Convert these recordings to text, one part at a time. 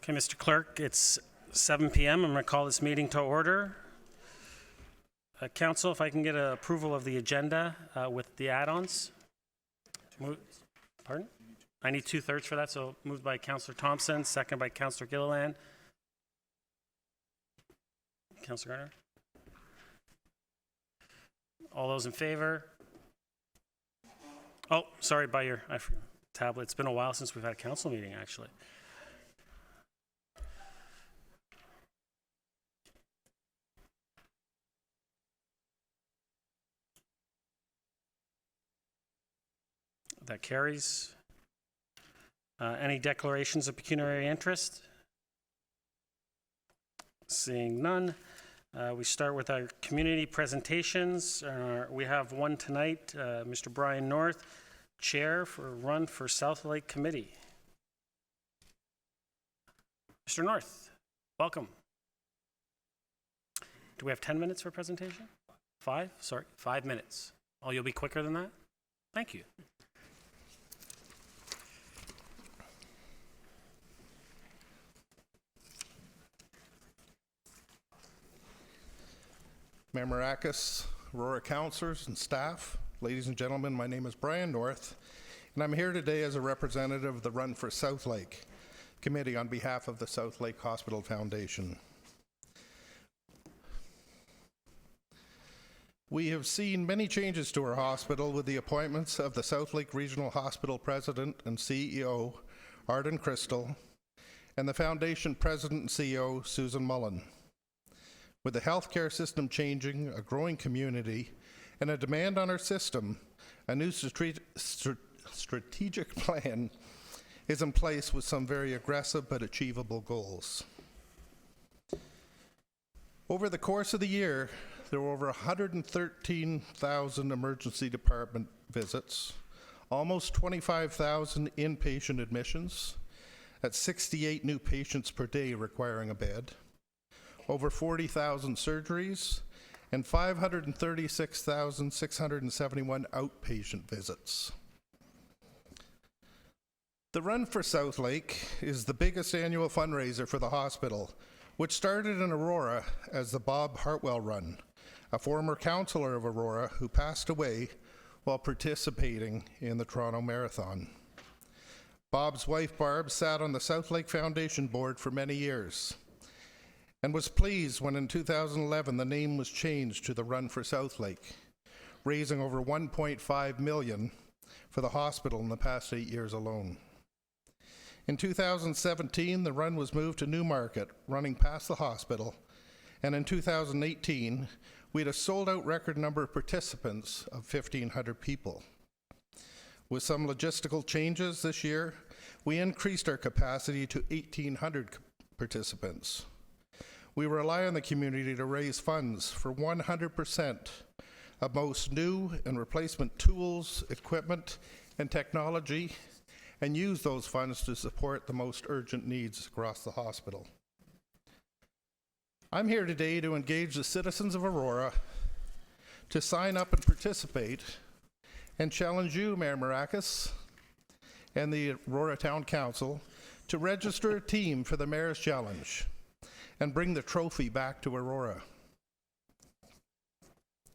Okay, Mr. Clerk, it's 7 p.m. I'm going to call this meeting to order. Council, if I can get an approval of the agenda with the add-ons. Pardon? I need 2/3 for that, so moved by Councillor Thompson, second by Councillor Gilliland. Councillor Garner? All those in favor? Oh, sorry, by your tablet. It's been a while since we've had a council meeting, actually. That carries. Any declarations of pecuniary interest? Seeing none. We start with our community presentations. We have one tonight, Mr. Brian North, Chair for Run for South Lake Committee. Mr. North, welcome. Do we have 10 minutes for presentation? 5? Sorry, 5 minutes. Oh, you'll be quicker than that? Thank you. Mayor Marakis, Aurora councillors and staff, ladies and gentlemen, my name is Brian North, and I'm here today as a representative of the Run for South Lake Committee on behalf of the South Lake Hospital Foundation. We have seen many changes to our hospital with the appointments of the South Lake Regional Hospital President and CEO, Arden Crystal, and the Foundation President and CEO, Susan Mullen. With the healthcare system changing, a growing community, and a demand on our system, a new strategic plan is in place with some very aggressive but achievable goals. Over the course of the year, there were over 113,000 emergency department visits, almost 25,000 inpatient admissions, at 68 new patients per day requiring a bed, over 40,000 surgeries, and 536,671 outpatient visits. The Run for South Lake is the biggest annual fundraiser for the hospital, which started in Aurora as the Bob Hartwell Run, a former councillor of Aurora who passed away while participating in the Toronto Marathon. Bob's wife Barb sat on the South Lake Foundation board for many years, and was pleased when in 2011 the name was changed to the Run for South Lake, raising over $1.5 million for the hospital in the past 8 years alone. In 2017, the run was moved to Newmarket, running past the hospital, and in 2018, we had a sold-out record number of participants of 1,500 people. With some logistical changes this year, we increased our capacity to 1,800 participants. We rely on the community to raise funds for 100% of most new and replacement tools, equipment, and technology, and use those funds to support the most urgent needs across the hospital. I'm here today to engage the citizens of Aurora to sign up and participate, and challenge you, Mayor Marakis, and the Aurora Town Council to register a team for the Mayor's Challenge and bring the trophy back to Aurora.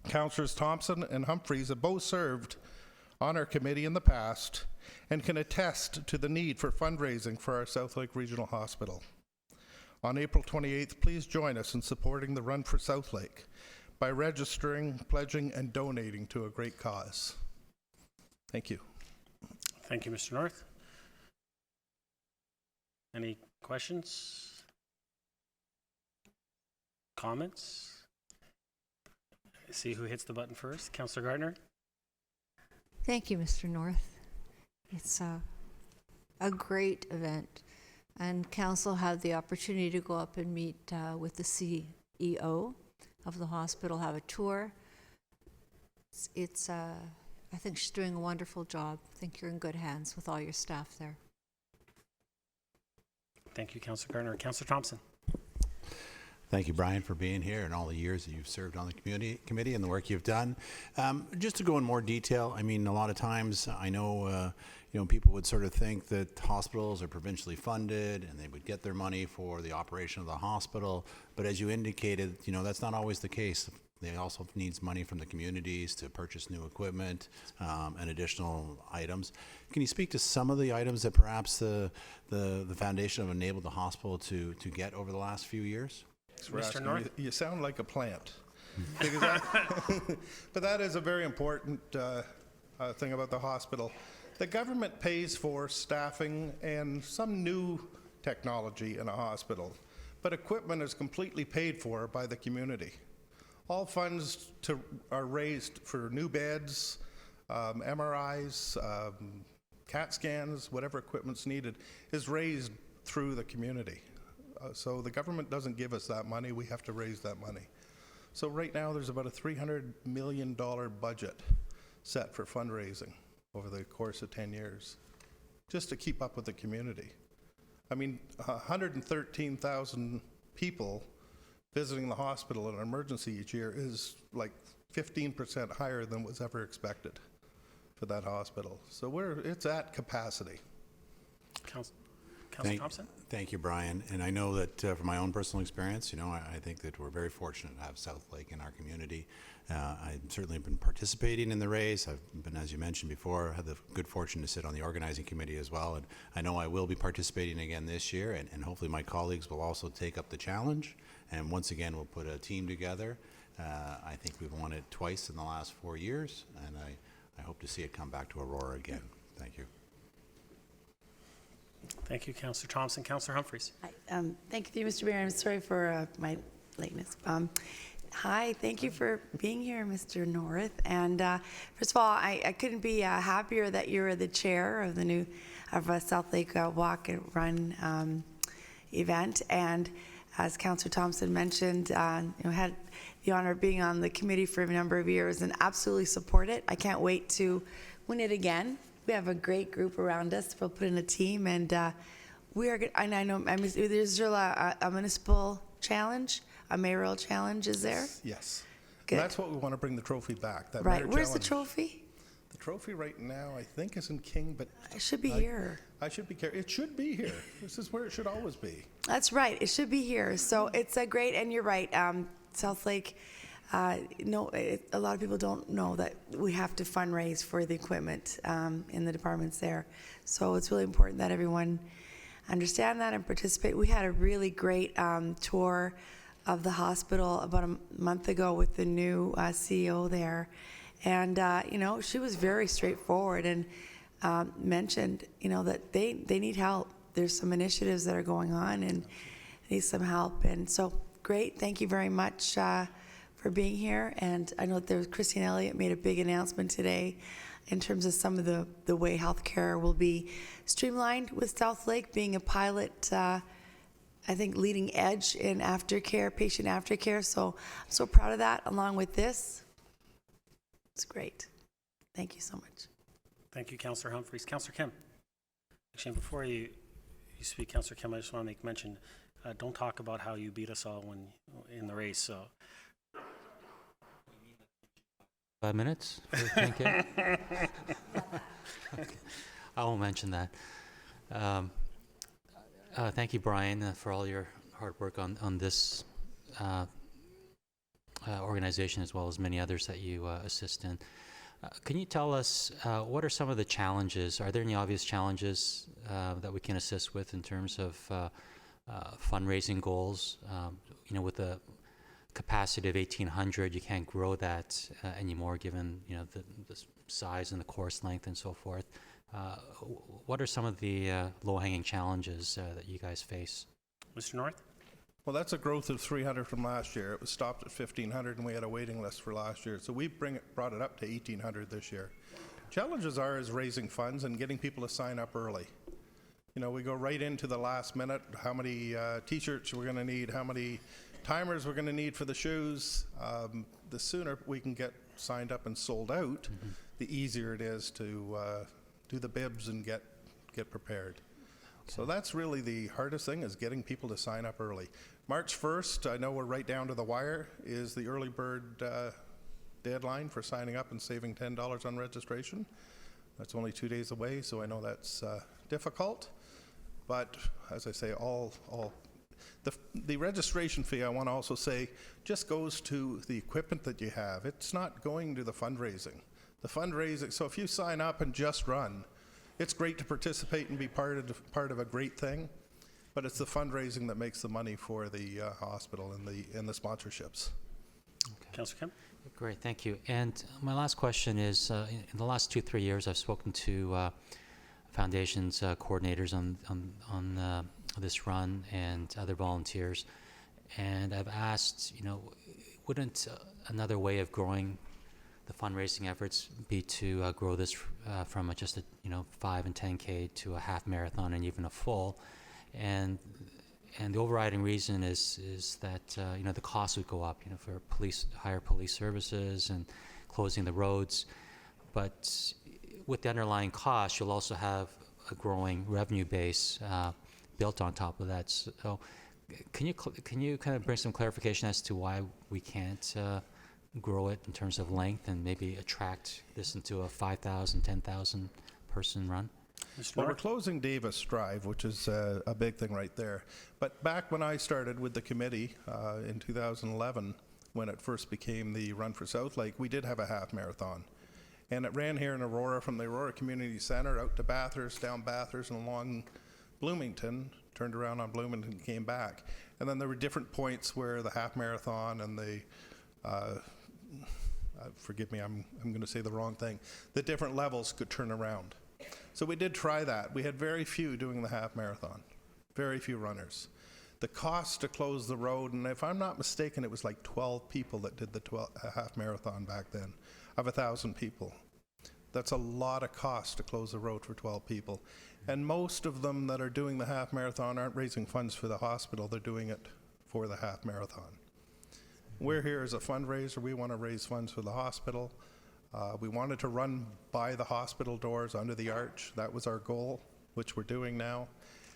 Councillors Thompson and Humphreys have both served on our committee in the past and can attest to the need for fundraising for our South Lake Regional Hospital. On April 28th, please join us in supporting the Run for South Lake by registering, pledging, and donating to a great cause. Thank you. Thank you, Mr. North. Any questions? Comments? See who hits the button first. Councillor Gardner. Thank you, Mr. North. It's a great event, and council had the opportunity to go up and meet with the CEO of the hospital, have a tour. I think she's doing a wonderful job. I think you're in good hands with all your staff there. Thank you, Councillor Gardner. Councillor Thompson. Thank you, Brian, for being here and all the years that you've served on the committee and the work you've done. Just to go in more detail, I mean, a lot of times I know people would sort of think that hospitals are provincially funded and they would get their money for the operation of the hospital. But as you indicated, that's not always the case. They also needs money from the communities to purchase new equipment and additional items. Can you speak to some of the items that perhaps the foundation have enabled the hospital to get over the last few years? Mr. North? You sound like a plant. Because but that is a very important thing about the hospital. The government pays for staffing and some new technology in a hospital, but equipment is completely paid for by the community. All funds are raised for new beds, MRIs, CAT scans, whatever equipment's needed, is raised through the community. So the government doesn't give us that money, we have to raise that money. So right now there's about a $300 million budget set for fundraising over the course of 10 years, just to keep up with the community. I mean, 113,000 people visiting the hospital in an emergency each year is like 15% higher than was ever expected for that hospital. So it's at capacity. Councillor Thank- Thompson? Thank you, Brian. And I know that from my own personal experience, I think that we're very fortunate to have South Lake in our community. I've certainly been participating in the race. I've been, as you mentioned before, had the good fortune to sit on the organizing committee as well. And I know I will be participating again this year, and hopefully my colleagues will also take up the challenge. And once again, we'll put a team together. I think we've won it twice in the last 4 years, and I hope to see it come back to Aurora again. Thank you. Thank you, Councillor Thompson. Councillor Humphreys? Hi, thank you, Mr. Mayor. I'm sorry for my lateness. Hi, thank you for being here, Mr. North. And first of all, I couldn't be happier that you're the chair of the new South Lake Walk and Run event. And as Councillor Thompson mentioned, had the honor of being on the committee for a number of years and absolutely support it. I can't wait to win it again. We have a great group around us. We'll put in a team, and we are good. And I know there's a municipal challenge, a mayoral challenge, is there? Yes. Good. And that's what we want to bring the trophy back. That Right. mayor Where's the challenge. trophy? The trophy right now, I think, is in King, but It should be here. I should be careful. It should be here. This is where it should always be. That's right. It should be here. So it's a great, and you're right. South Lake. A lot of people don't know that we have to fundraise for the equipment in the departments there. So it's really important that everyone understand that and participate. We had a really great tour of the hospital about a month ago with the new CEO there. And, she was very straightforward and mentioned, that they need help. There's some initiatives that are going on and need some help. And so great. Thank you very much for being here. And I know that Christine Elliott made a big announcement today in terms of some of the way healthcare will be streamlined with South Lake being a pilot, I think leading edge in aftercare, patient aftercare. So I'm so proud of that along with this. It's great. Thank you so much. Thank you, Councillor Humphreys. Councillor Kim? Actually, before you speak, Councillor Kim, I just want to make mention, don't talk about how you beat us all in the race, so. 5 minutes for 10K? I won't mention that. Thank you, Brian, for all your hard work on this organization, as well as many others that you assist in. Can you tell us what are some of the challenges? Are there any obvious challenges that we can assist with in terms of fundraising goals? With the capacity of 1,800, you can't grow that anymore, given the size and the course length and so forth. What are some of the low-hanging challenges that you guys face? Mr. North? Well, that's a growth of 300 from last year. It was stopped at 1,500, and we had a waiting list for last year. So we brought it up to 1,800 this year. Challenges is raising funds and getting people to sign up early. We go right into the last minute, how many T-shirts we're going to need, how many timers we're going to need for the shoes. The sooner we can get signed up and sold out, the easier it is to do the bibs and get prepared. So that's really the hardest thing, is getting people to sign up early. March 1st, I know we're right down to the wire, is the early bird deadline for signing up and saving $10 on registration. That's only 2 days away, so I know that's difficult. But as I say, the registration fee, I want to also say, just goes to the equipment that you have. It's not going to the fundraising. The fundraising, so if you sign up and just run, it's great to participate and be part of a great thing, but it's the fundraising that makes the money for the hospital and the sponsorships. Councillor Kim? Great, thank you. And my last question is, in the last 2-3 years, I've spoken to foundations coordinators on this run and other volunteers, and I've asked, wouldn't another way of growing the fundraising efforts be to grow this from just a 5 and 10K to a half marathon and even a full, and the overriding reason is that the cost would go up, for higher police services and closing the roads, but with the underlying cost, you'll also have a growing revenue base built on top of that. So, can you kind of bring some clarification as to why we can't grow it in terms of length and maybe attract this into a 5,000, 10,000 person run? Mr. Well, we're North? closing Davis Drive, which is a big thing right there. But back when I started with the committee in 2011, when it first became the Run for South Lake, we did have a half marathon. And it ran here in Aurora, from the Aurora Community Center out to Bathurst, down Bathurst, and along Bloomington, turned around on Bloomington and came back. And then there were different points where the half marathon and the, forgive me, I'm going to say the wrong thing, the different levels could turn around. So we did try that. We had very few doing the half marathon, very few runners. The cost to close the road, and if I'm not mistaken, it was like 12 people that did the half marathon back then, of 1,000 people. That's a lot of cost to close the road for 12 people. And most of them that are doing the half marathon aren't raising funds for the hospital, they're doing it for the half marathon. We're here as a fundraiser. We want to raise funds for the hospital. We wanted to run by the hospital doors under the arch. That was our goal, which we're doing now.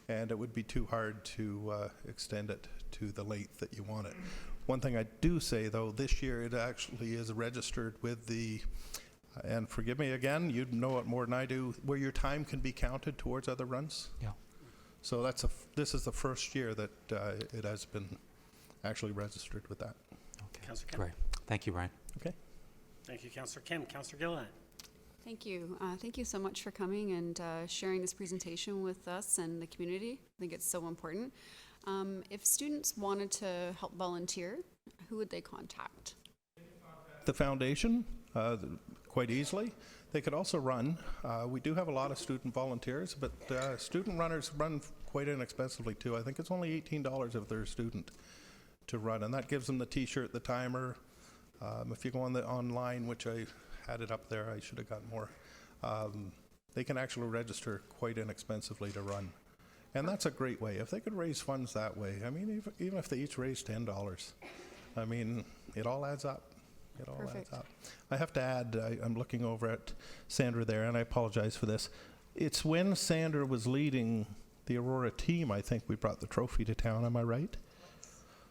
And it would be too hard to extend it to the length that you want it. One thing I do say, though, this year it actually is registered with the, and forgive me again, you'd know it more than I do, where your time can be counted towards other runs. Yeah. So this is the first year that it has been actually registered with that. Okay. Councillor Kim? Great. Thank you, Brian. Okay. Thank you, Councillor Kim. Councillor Gilliland? Thank you. Thank you so much for coming and sharing this presentation with us and the community. I think it's so important. If students wanted to help volunteer, who would they contact? The foundation, quite easily. They could also run. We do have a lot of student volunteers, but student runners run quite inexpensively too. I think it's only $18 if they're a student to run, and that gives them the t-shirt, the timer. If you go on the online, which I had it up there, I should have gotten more. They can actually register quite inexpensively to run. And that's a great way. If they could raise funds that way, I mean, even if they each raise $10, I mean, it all adds up. It all Perfect. adds up. I have to add, I'm looking over at Sandra there, and I apologize for this. It's when Sandra was leading the Aurora team, I think we brought the trophy to town, am I right?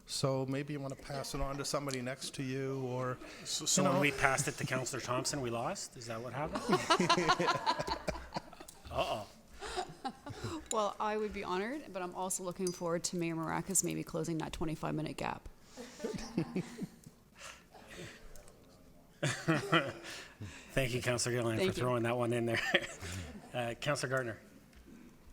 So maybe you want to pass it on to somebody next to you, or... So you when know. we passed it to Councillor Thompson, we lost? Is that what happened? Uh-oh. Well, I would be honored, but I'm also looking forward to Mayor Maracas maybe closing that 25-minute gap. Thank you, Councillor Gilliland, Thank for you. throwing that one in there. Councillor Gardner?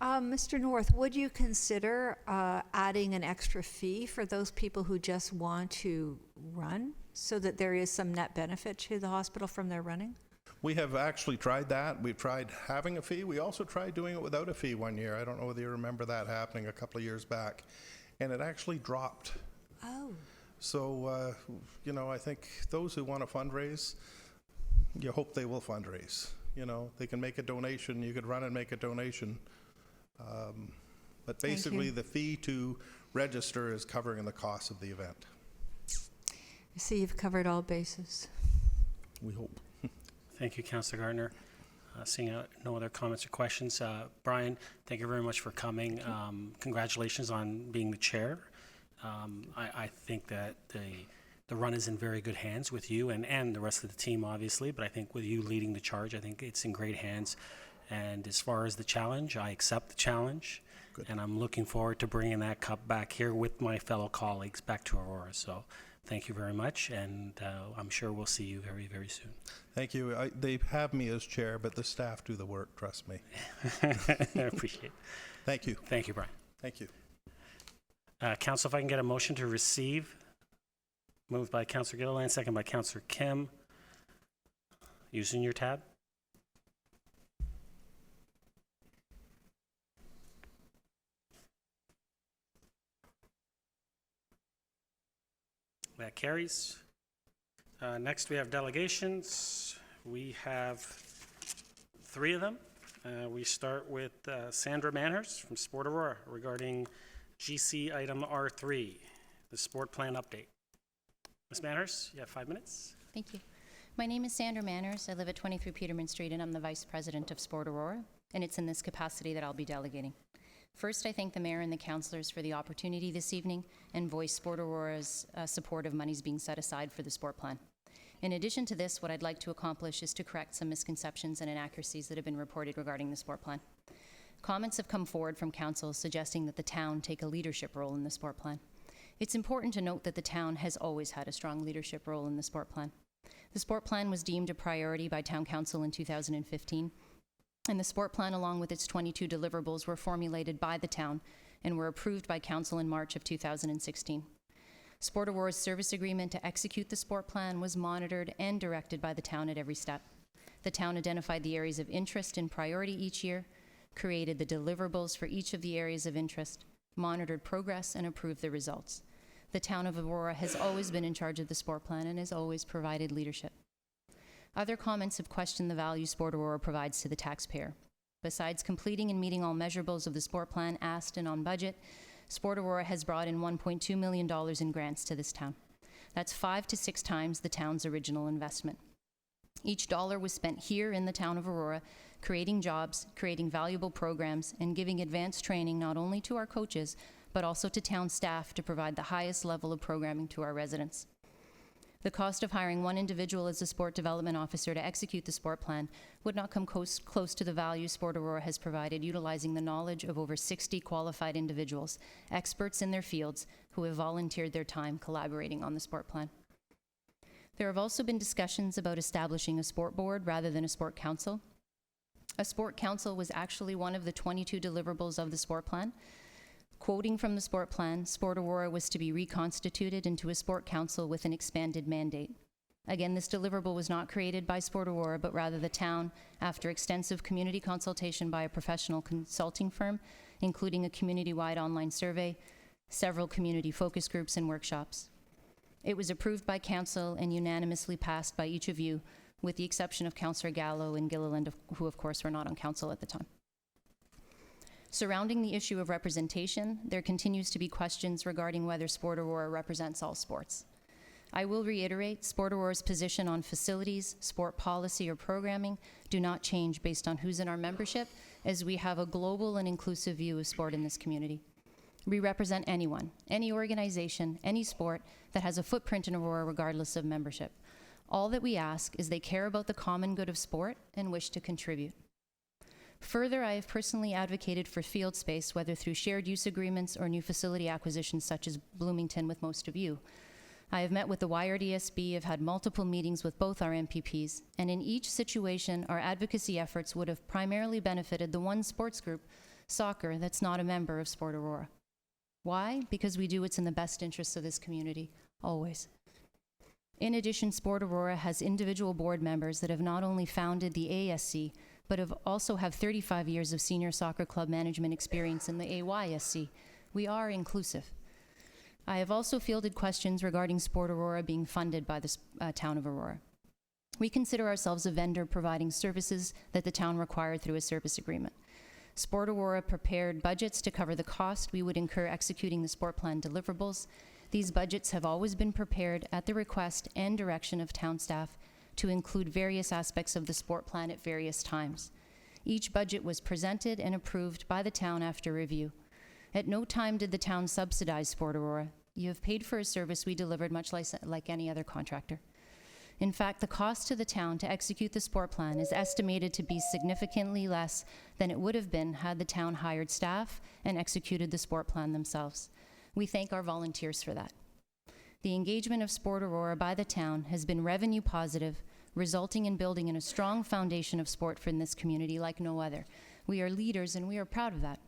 Mr. North, would you consider adding an extra fee for those people who just want to run so that there is some net benefit to the hospital from their running? We have actually tried that. We've tried having a fee. We also tried doing it without a fee one year. I don't know whether you remember that happening a couple of years back. And it actually dropped. Oh. So, you know, I think those who want to fundraise, you hope they will fundraise. You know, they can make a donation. You could run and make a donation. But Thank basically, you. the fee to register is covering the cost of the event. I see you've covered all bases. We hope. Thank you, Councillor Gardner. Seeing no other comments or questions, Brian, thank you very much for coming. Congratulations on being the chair. I think that the run is in very good hands with you and the rest of the team, obviously, but I think with you leading the charge, I think it's in great hands. And as far as the challenge, I accept the challenge. Good. And I'm looking forward to bringing that cup back here with my fellow colleagues back to Aurora. So thank you very much, and I'm sure we'll see you very, very soon. Thank you. They have me as chair, but the staff do the work, trust me. I appreciate it. Thank you. Thank you, Brian. Thank you. Council, if I can get a motion to receive. Moved by Councillor Gilliland, second by Councillor Kim. Using your tab. That carries. Next, we have delegations. We have 3 of them. We start with Sandra Manhurst from Sport Aurora regarding GC item R3, the sport plan update. Ms. Manhurst, you have 5 minutes. Thank you. My name is Sandra Manners. I live at 23 Peterman Street, and I'm the Vice President of Sport Aurora, and it's in this capacity that I'll be delegating. First, I thank the Mayor and the councillors for the opportunity this evening and voice Sport Aurora's support of monies being set aside for the sport plan. In addition to this, what I'd like to accomplish is to correct some misconceptions and inaccuracies that have been reported regarding the sport plan. Comments have come forward from council suggesting that the town take a leadership role in the sport plan. It's important to note that the town has always had a strong leadership role in the sport plan. The sport plan was deemed a priority by town council in 2015, and the sport plan, along with its 22 deliverables, were formulated by the town and were approved by council in March of 2016. Sport Aurora's service agreement to execute the sport plan was monitored and directed by the town at every step. The town identified the areas of interest and priority each year, created the deliverables for each of the areas of interest, monitored progress, and approved the results. The town of Aurora has always been in charge of the sport plan and has always provided leadership. Other comments have questioned the value Sport Aurora provides to the taxpayer. Besides completing and meeting all measurables of the sport plan asked and on budget, Sport Aurora has brought in $1.2 million in grants to this town. That's 5 to 6 times the town's original investment. Each dollar was spent here in the town of Aurora, creating jobs, creating valuable programs, and giving advanced training not only to our coaches, but also to town staff to provide the highest level of programming to our residents. The cost of hiring one individual as a sport development officer to execute the sport plan would not come close to the value Sport Aurora has provided, utilizing the knowledge of over 60 qualified individuals, experts in their fields, who have volunteered their time collaborating on the sport plan. There have also been discussions about establishing a sport board rather than a sport council. A sport council was actually one of the 22 deliverables of the sport plan. Quoting from the sport plan, Sport Aurora was to be reconstituted into a sport council with an expanded mandate. Again, this deliverable was not created by Sport Aurora, but rather the town, after extensive community consultation by a professional consulting firm, including a community-wide online survey, several community focus groups, and workshops. It was approved by council and unanimously passed by each of you, with the exception of Councillor Gallo and Gilliland, who of course were not on council at the time. Surrounding the issue of representation, there continues to be questions regarding whether Sport Aurora represents all sports. I will reiterate, Sport Aurora's position on facilities, sport policy, or programming do not change based on who's in our membership, as we have a global and inclusive view of sport in this community. We represent anyone, any organization, any sport that has a footprint in Aurora regardless of membership. All that we ask is they care about the common good of sport and wish to contribute. Further, I have personally advocated for field space, whether through shared use agreements or new facility acquisitions such as Bloomington with most of you. I have met with the YRDSB, have had multiple meetings with both our MPPs, and in each situation, our advocacy efforts would have primarily benefited the one sports group, soccer, that's not a member of Sport Aurora. Why? Because we do what's in the best interests of this community, always. In addition, Sport Aurora has individual board members that have not only founded the ASC, but also have 35 years of senior soccer club management experience in the AYSC. We are inclusive. I have also fielded questions regarding Sport Aurora being funded by the town of Aurora. We consider ourselves a vendor providing services that the town required through a service agreement. Sport Aurora prepared budgets to cover the cost we would incur executing the sport plan deliverables. These budgets have always been prepared at the request and direction of town staff to include various aspects of the sport plan at various times. Each budget was presented and approved by the town after review. At no time did the town subsidize Sport Aurora. You have paid for a service we delivered much like any other contractor. In fact, the cost to the town to execute the sport plan is estimated to be significantly less than it would have been had the town hired staff and executed the sport plan themselves. We thank our volunteers for that. The engagement of Sport Aurora by the town has been revenue positive, resulting in building in a strong foundation of sport for this community like no other. We are leaders and we are proud of that.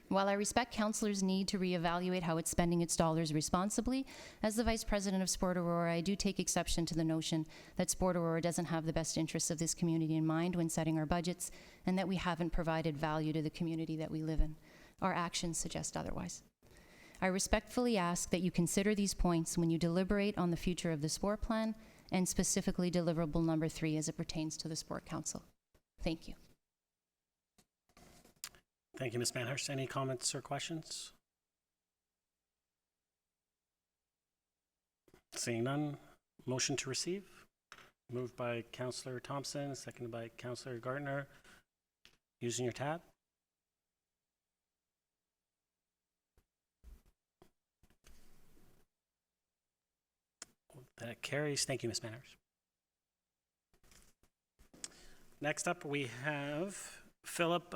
While I respect councillors' need to reevaluate how it's spending its dollars responsibly, as the Vice President of Sport Aurora, I do take exception to the notion that Sport Aurora doesn't have the best interests of this community in mind when setting our budgets, and that we haven't provided value to the community that we live in. Our actions suggest otherwise. I respectfully ask that you consider these points when you deliberate on the future of the sport plan, and specifically deliverable number 3 as it pertains to the Sport Council. Thank you. Thank you, Ms. Manhurst. Any comments or questions? Seeing none, motion to receive. Moved by Councillor Thompson, seconded by Councillor Gardner. Using your tab. That carries. Thank you, Ms. Manhurst. Next up, we have Philip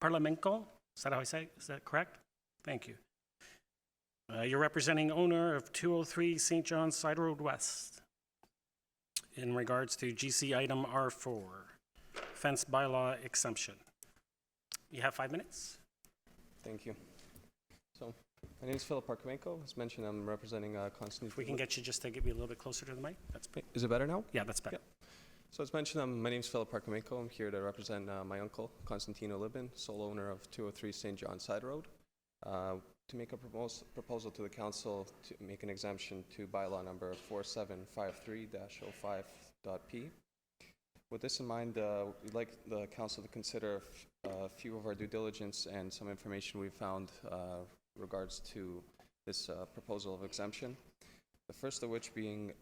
Parliamenko. Is that how I say it? Is that correct? Thank you. You're representing owner of 203 St. John's Side Road West in regards to GC item R4, fence bylaw exemption. You have 5 minutes. Thank you. So, my name is Philip Parkamenko. As mentioned, I'm representing Constantine. If we can get you just to get me a little bit closer to the mic, that's great. Is it better now? Yeah, that's better. So, as mentioned, my name is Philip Parkamenko. I'm here to represent my uncle, Constantino Libin, sole owner of 203 St. John Side Road, to make a proposal to the council to make an exemption to bylaw number 4753-05.p. With this in mind, we'd like the council to consider a few of our due diligence and some information we found regards to this proposal of exemption. The first of which being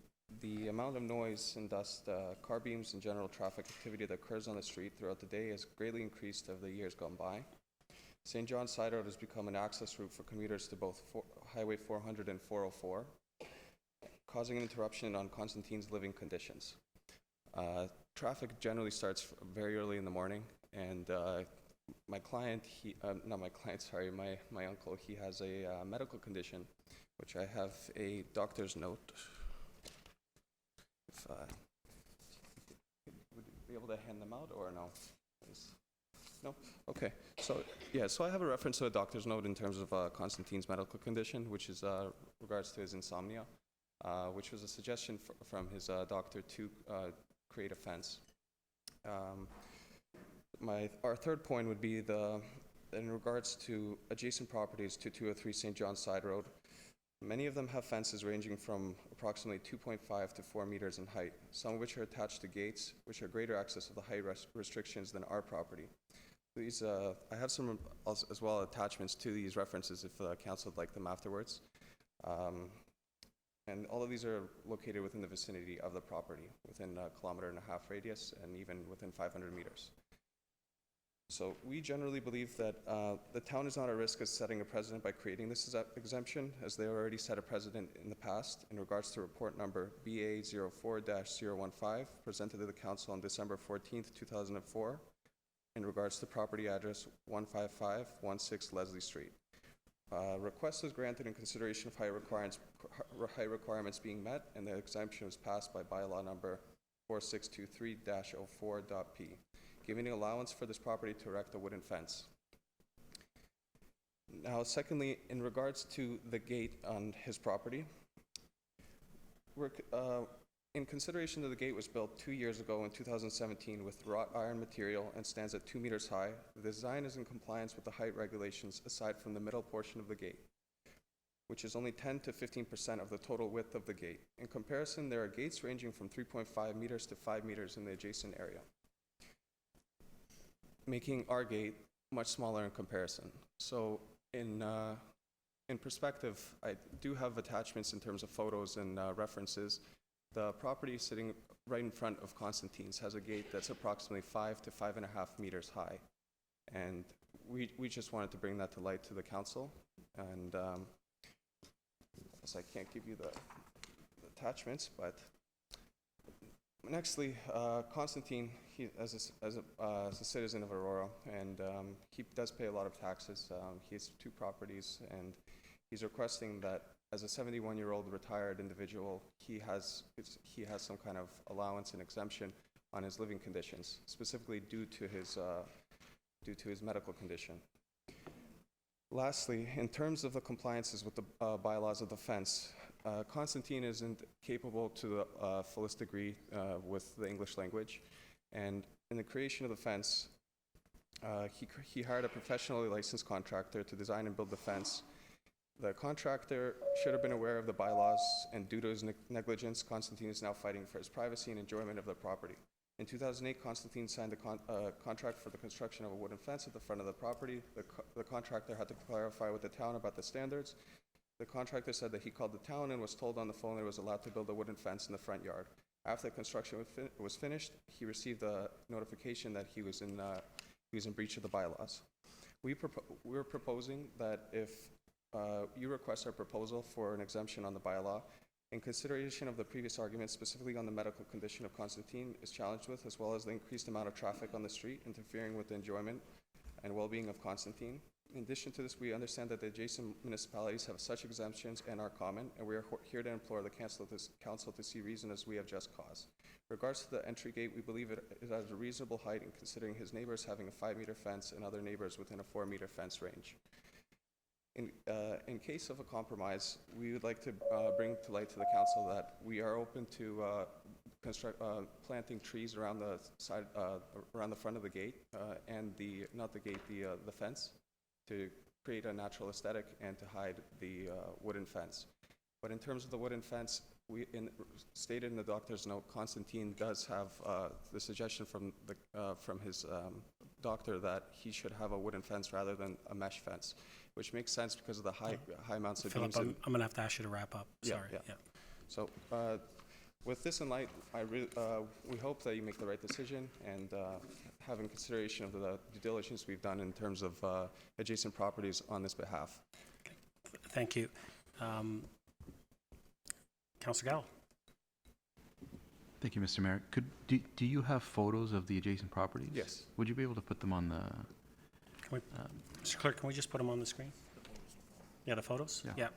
the amount of noise and dust, car beams, and general traffic activity that occurs on the street throughout the day has greatly increased over the years gone by. St. John's Side Road has become an access route for commuters to both Highway 400 and 404, causing an interruption on Constantine's living conditions. Traffic generally starts very early in the morning, and my client, my uncle, he has a medical condition, which I have a doctor's note. If would you be able to hand them out or no? Please. No? Okay. So I have a reference to a doctor's note in terms of Constantine's medical condition, which is regards to his insomnia, which was a suggestion from his doctor to create a fence. Our third point would be in regards to adjacent properties to 203 St. John's Side Road. Many of them have fences ranging from approximately 2.5 to 4 meters in height, some of which are attached to gates, which are greater access of the height restrictions than our property. These, I have some as well attachments to these references if the council would like them afterwards. And all of these are located within the vicinity of the property, within a 1.5 kilometer radius and even within 500 meters. So we generally believe that the town is not at risk of setting a precedent by creating this exemption, as they already set a precedent in the past in regards to report number BA04-015 presented to the council on December 14th, 2004 in regards to property address 15516 Leslie Street. Request was granted in consideration of high requirements being met, and the exemption was passed by bylaw number 4623-04.p. giving an allowance for this property to erect a wooden fence. Now, secondly, in regards to the gate on his property, in consideration that the gate was built 2 years ago in 2017 with wrought iron material and stands at 2 meters high, the design is in compliance with the height regulations aside from the middle portion of the gate, which is only 10 to 15% of the total width of the gate. In comparison, there are gates ranging from 3.5 meters to 5 meters in the adjacent area, making our gate much smaller in comparison. So in perspective, I do have attachments in terms of photos and references. The property sitting right in front of Constantine's has a gate that's approximately 5 to 5.5 meters high. And we just wanted to bring that to light to the council. And so I can't give you the attachments, but nextly, Constantine, as a citizen of Aurora, and he does pay a lot of taxes. He has 2 properties, and he's requesting that as a 71-year-old retired individual, he has some kind of allowance and exemption on his living conditions, specifically due to his medical condition. Lastly, in terms of the compliances with the bylaws of the fence, Constantine isn't capable to the fullest degree with the English language, and in the creation of the fence, he hired a professionally licensed contractor to design and build the fence. The contractor should have been aware of the bylaws, and due to his negligence, Constantine is now fighting for his privacy and enjoyment of the property. In 2008, Constantine signed a contract for the construction of a wooden fence at the front of the property. The contractor had to clarify with the town about the standards. The contractor said that he called the town and was told on the phone that he was allowed to build a wooden fence in the front yard. After the construction was finished, he received a notification that he was in breach of the bylaws. We're proposing that if you request our proposal for an exemption on the bylaw, in consideration of the previous arguments, specifically on the medical condition of Constantine is challenged with, as well as the increased amount of traffic on the street interfering with the enjoyment and well-being of Constantine. In addition to this, we understand that the adjacent municipalities have such exemptions and are common, and we are here to implore the council to see reason as we have just cause. In regards to the entry gate, we believe it has a reasonable height in considering his neighbors having a 5-meter fence and other neighbors within a 4-meter fence range. In case of a compromise, we would like to bring to light to the council that we are open to planting trees around the side, around the front of the gate, and the fence, to create a natural aesthetic and to hide the wooden fence. But in terms of the wooden fence, stated in the doctor's note, Constantine does have the suggestion from his doctor that he should have a wooden fence rather than a mesh fence, which makes sense because of the high amounts of Philip, beams. I'm going to have to ask you to wrap up. Sorry. Yeah. So with this in light, we hope that you make the right decision, and have in consideration of the due diligence we've done in terms of adjacent properties on this behalf. Thank you. Councilor Gall. Thank you, Mr. Mayor. Do you have photos of the adjacent properties? Yes. Would you be able to put them on the? Mr. Clerk, can we just put them on the screen? Yeah, the photos? Yeah.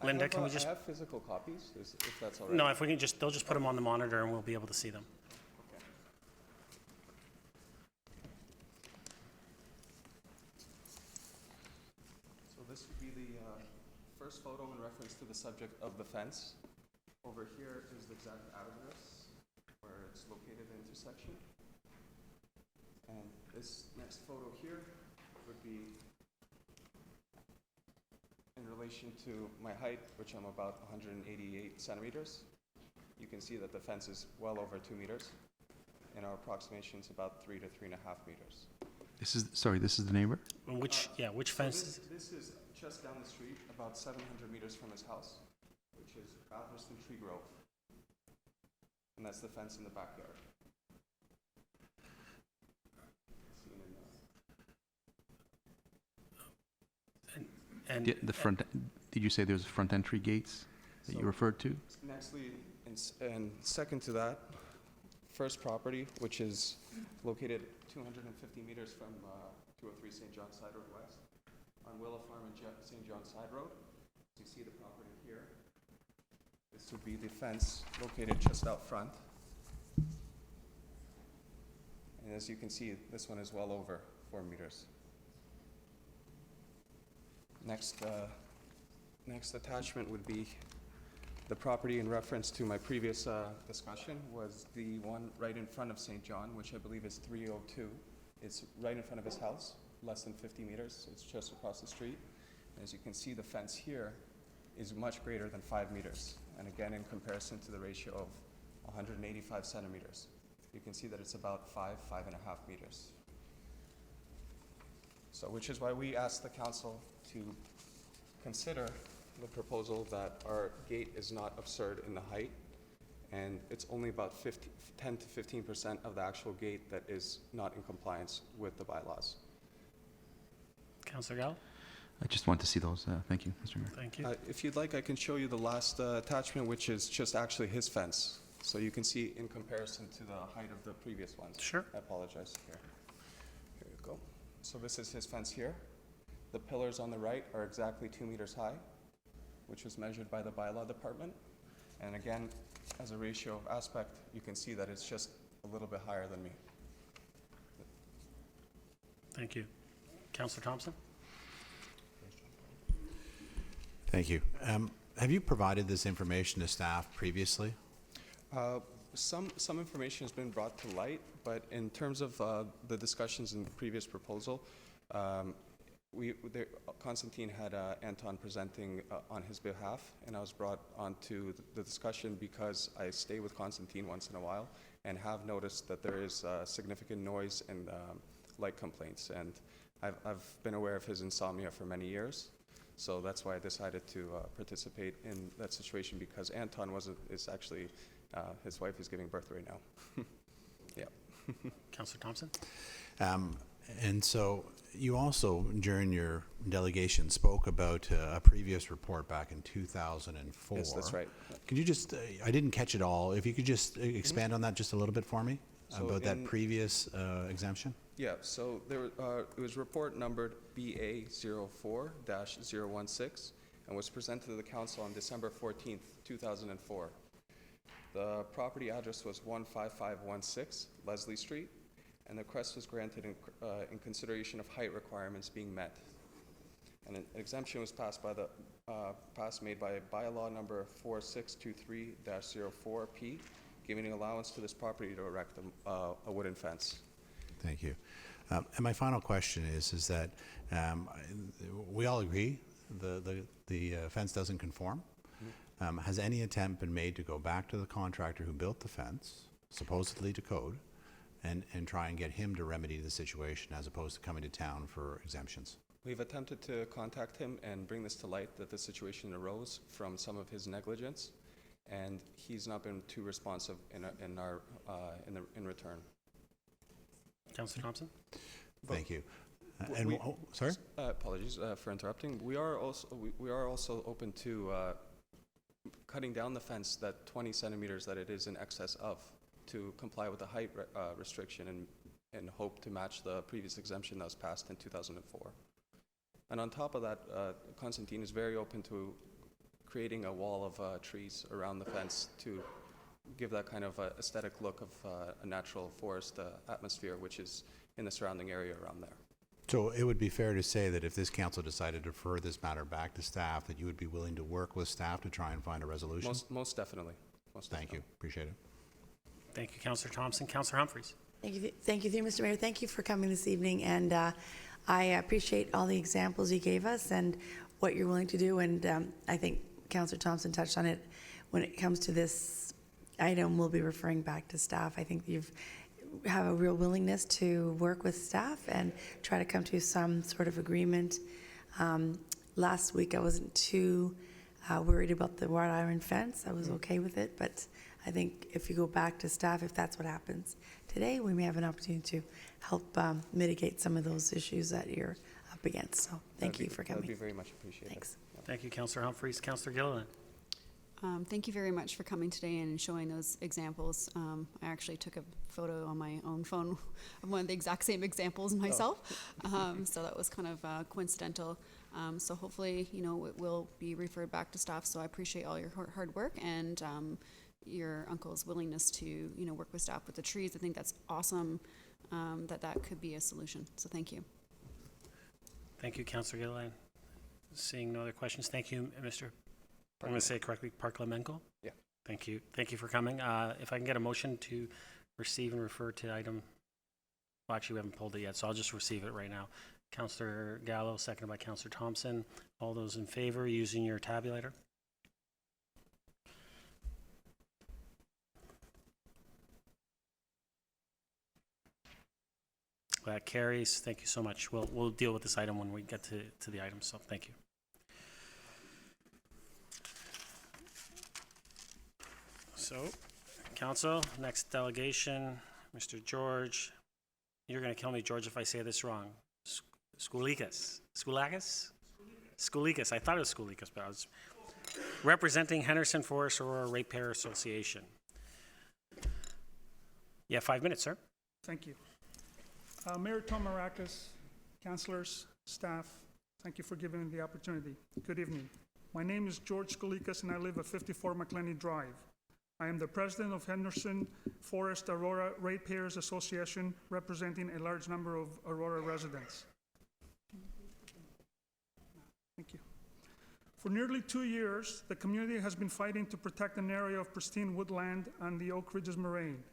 Linda, can we just? I have physical copies, if that's all right. No, if we can they'll just put them on the monitor and we'll be able to see them. So this would be the first photo in reference to the subject of the fence. Over here is the exact address where it's located, the intersection. And this next photo here would be in relation to my height, which I'm about 188 centimeters. You can see that the fence is well over 2 meters, and our approximation is about 3 to 3.5 meters. This is the neighbor? Which fence? So this is just down the street, about 700 meters from his house, which is Alverston Tree Grove. And that's the fence in the backyard. Seen in And The front. Did you say there's front entry gates that you referred to? Nextly, and second to that, first property, which is located 250 meters from 203 St. John Side Road West, on Willow Farm and St. John Side Road. You see the property here. This would be the fence located just out front. And as you can see, this one is well over 4 meters. Next attachment would be the property in reference to my previous discussion was the one right in front of St. John, which I believe is 302. It's right in front of his house, less than 50 meters. It's just across the street. As you can see, the fence here is much greater than 5 meters. And again, in comparison to the ratio of 185 centimeters, you can see that it's about 5.5 meters. So, which is why we asked the council to consider the proposal that our gate is not absurd in the height, and it's only about 10 to 15% of the actual gate that is not in compliance with the bylaws. Councilor Gall? I just want to see those. Thank you, Mr. Mayor. Thank you. If you'd like, I can show you the last attachment, which is just actually his fence. So you can see in comparison to the height of the previous ones. Sure. I apologize. Here you go. So this is his fence here. The pillars on the right are exactly 2 meters high, which was measured by the bylaw department. And again, as a ratio of aspect, you can see that it's just a little bit higher than me. Thank you. Councillor Thompson? Thank you. Have you provided this information to staff previously? Some information has been brought to light, but in terms of the discussions in the previous proposal, Constantine had Anton presenting on his behalf, and I was brought onto the discussion because I stay with Constantine once in a while and have noticed that there is significant noise and light complaints, and I've been aware of his insomnia for many years. So that's why I decided to participate in that situation, because Anton is actually, his wife is giving birth right now. Yeah. Councillor Thompson? And so you also, during your delegation, spoke about a previous report back in 2004. Yes, that's right. Could you just, I didn't catch it all, if you could just expand on that just a little bit for me? So About that in- previous exemption? Yeah, so there, it was report numbered BA04-016 and was presented to the council on December 14th, 2004. The property address was 15516 Leslie Street, and the request was granted in consideration of height requirements being met. And an exemption was passed made by bylaw number 4623-04P, giving an allowance to this property to erect a wooden fence. Thank you. And my final question is that we all agree the fence doesn't conform. Has any attempt been made to go back to the contractor who built the fence, supposedly to code, and try and get him to remedy the situation as opposed to coming to town for exemptions? We've attempted to contact him and bring this to light, that the situation arose from some of his negligence, and he's not been too responsive in return. Councillor Thompson? Thank you. we- Sorry? Apologies for interrupting. We are also open to cutting down the fence that 20 centimeters that it is in excess of, to comply with the height restriction and hope to match the previous exemption that was passed in 2004. And on top of that, Constantine is very open to creating a wall of trees around the fence to give that kind of aesthetic look of a natural forest atmosphere, which is in the surrounding area around there. So it would be fair to say that if this council decided to refer this matter back to staff, that you would be willing to work with staff to try and find a resolution? Most definitely. Thank you. Appreciate it. Thank you, Councillor Thompson. Councillor Humphreys? Thank you, Mr. Mayor. Thank you for coming this evening, and I appreciate all the examples you gave us and what you're willing to do, and I think Councillor Thompson touched on it. When it comes to this item, we'll be referring back to staff. I think you have a real willingness to work with staff and try to come to some sort of agreement. Last week, I wasn't too worried about the wrought iron fence. I was okay with it, but I think if you go back to staff, if that's what happens today, we may have an opportunity to help mitigate some of those issues that you're up against. So thank you for That would be coming. very much appreciated. Thanks. Thank you, Councillor Humphreys. Councillor Gilliland? Thank you very much for coming today and showing those examples. I actually took a photo on my own phone of one of the exact same examples myself, so that was kind of coincidental. So hopefully, it will be referred back to staff. So I appreciate all your hard work and your uncle's willingness to, work with staff with the trees. I think that's awesome. That could be a solution. So thank you. Thank you, Councillor Gilliland. Seeing no other questions, thank you, Mr. I'm going to say it correctly, Parklemenko? Yeah. Thank you. Thank you for coming. If I can get a motion to receive and refer to item, well, actually, we haven't pulled it yet, so I'll just receive it right now. Councillor Gallo, seconded by Councillor Thompson. All those in favor using your tabulator? That carries. Thank you so much. We'll deal with this item when we get to the item, so thank you. So, Council, next delegation, Mr. George. You're going to kill me, George, if I say this wrong. Skoulakis. Skoulikas. I thought it was Skoulikas, but I was representing Henderson Forest Aurora Ratepayer Association. You have 5 minutes, sir. Thank you. Mayor Tom Marakis, councilors, staff, thank you for giving me the opportunity. Good evening. My name is George Skoulikas, and I live at 54 McLenny Drive. I am the president of Henderson Forest Aurora Ratepayers Association, representing a large number of Aurora residents. Thank you. For nearly 2 years, the community has been fighting to protect an area of pristine woodland on the Oak Ridges Moraine.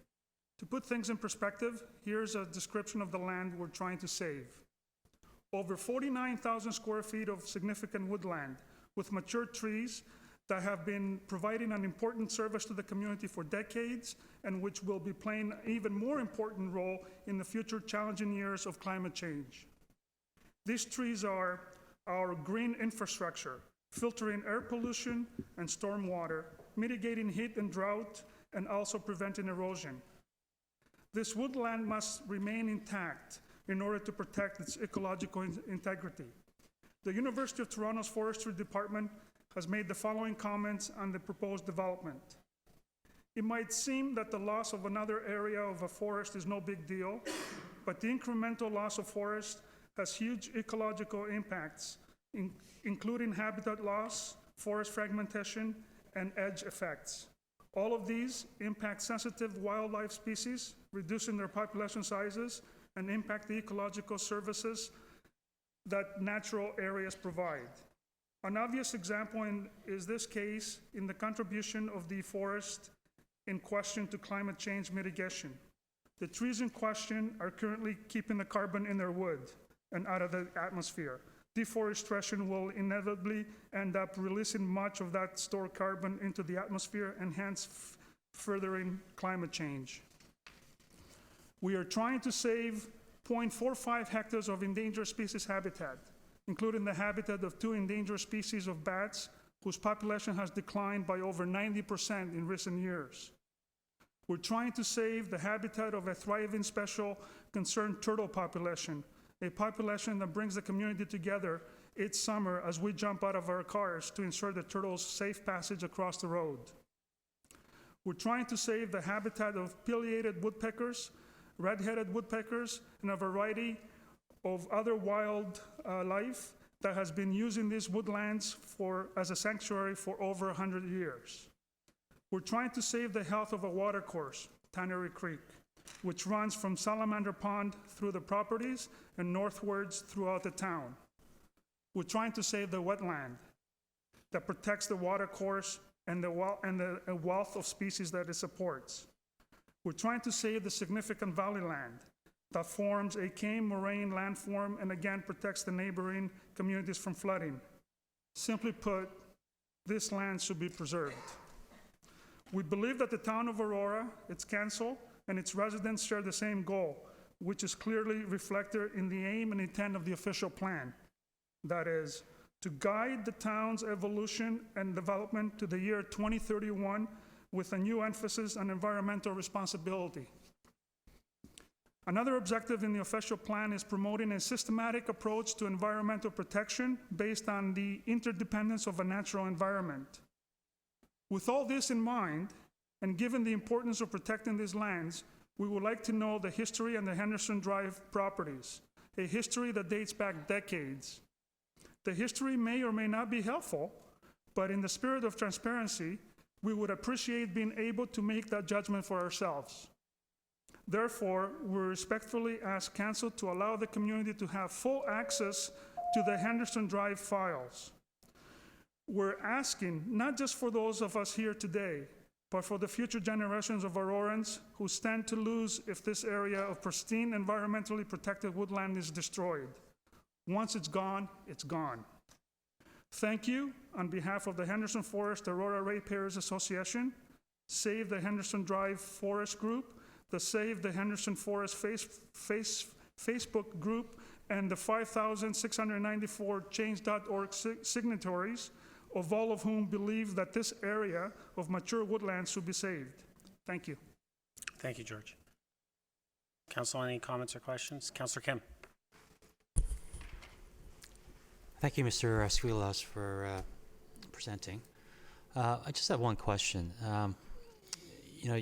To put things in perspective, here's a description of the land we're trying to save. Over 49,000 square feet of significant woodland with mature trees that have been providing an important service to the community for decades and which will be playing an even more important role in the future challenging years of climate change. These trees are our green infrastructure, filtering air pollution and storm water, mitigating heat and drought, and also preventing erosion. This woodland must remain intact in order to protect its ecological integrity. The University of Toronto's Forestry Department has made the following comments on the proposed development. It might seem that the loss of another area of a forest is no big deal, but the incremental loss of forest has huge ecological impacts, including habitat loss, forest fragmentation, and edge effects. All of these impact sensitive wildlife species, reducing their population sizes, and impact the ecological services that natural areas provide. An obvious example is this case in the contribution of the forest in question to climate change mitigation. The trees in question are currently keeping the carbon in their wood and out of the atmosphere. Deforestation will inevitably end up releasing much of that stored carbon into the atmosphere and hence furthering climate change. We are trying to save 0.45 hectares of endangered species habitat, including the habitat of 2 endangered species of bats whose population has declined by over 90% in recent years. We're trying to save the habitat of a thriving special concern turtle population, a population that brings the community together each summer as we jump out of our cars to ensure the turtles' safe passage across the road. We're trying to save the habitat of pileated woodpeckers, red-headed woodpeckers, and a variety of other wild life that has been using these woodlands as a sanctuary for over 100 years. We're trying to save the health of a watercourse, Tannery Creek, which runs from Salamander Pond through the properties and northwards throughout the town. We're trying to save the wetland that protects the watercourse and the wealth of species that it supports. We're trying to save the significant valley land that forms a cane moraine landform and again protects the neighboring communities from flooding. Simply put, this land should be preserved. We believe that the town of Aurora, its council, and its residents share the same goal, which is clearly reflected in the aim and intent of the official plan. That is, to guide the town's evolution and development to the year 2031 with a new emphasis on environmental responsibility. Another objective in the official plan is promoting a systematic approach to environmental protection based on the interdependence of a natural environment. With all this in mind, and given the importance of protecting these lands, we would like to know the history and the Henderson Drive properties, a history that dates back decades. The history may or may not be helpful, but in the spirit of transparency, we would appreciate being able to make that judgment for ourselves. Therefore, we respectfully ask Council to allow the community to have full access to the Henderson Drive files. We're asking, not just for those of us here today, but for the future generations of Aurorans who stand to lose if this area of pristine, environmentally protected woodland is destroyed. Once it's gone, it's gone. Thank you on behalf of the Henderson Forest Aurora Ratepayers Association, Save the Henderson Drive Forest Group, the Save the Henderson Forest Facebook group, and the 5,694 Change.org signatories, of all of whom believe that this area of mature woodlands should be saved. Thank you. Thank you, George. Council, any comments or questions? Councillor Kim. Thank you, Mr. Esquilas, for presenting. I just have one question. Your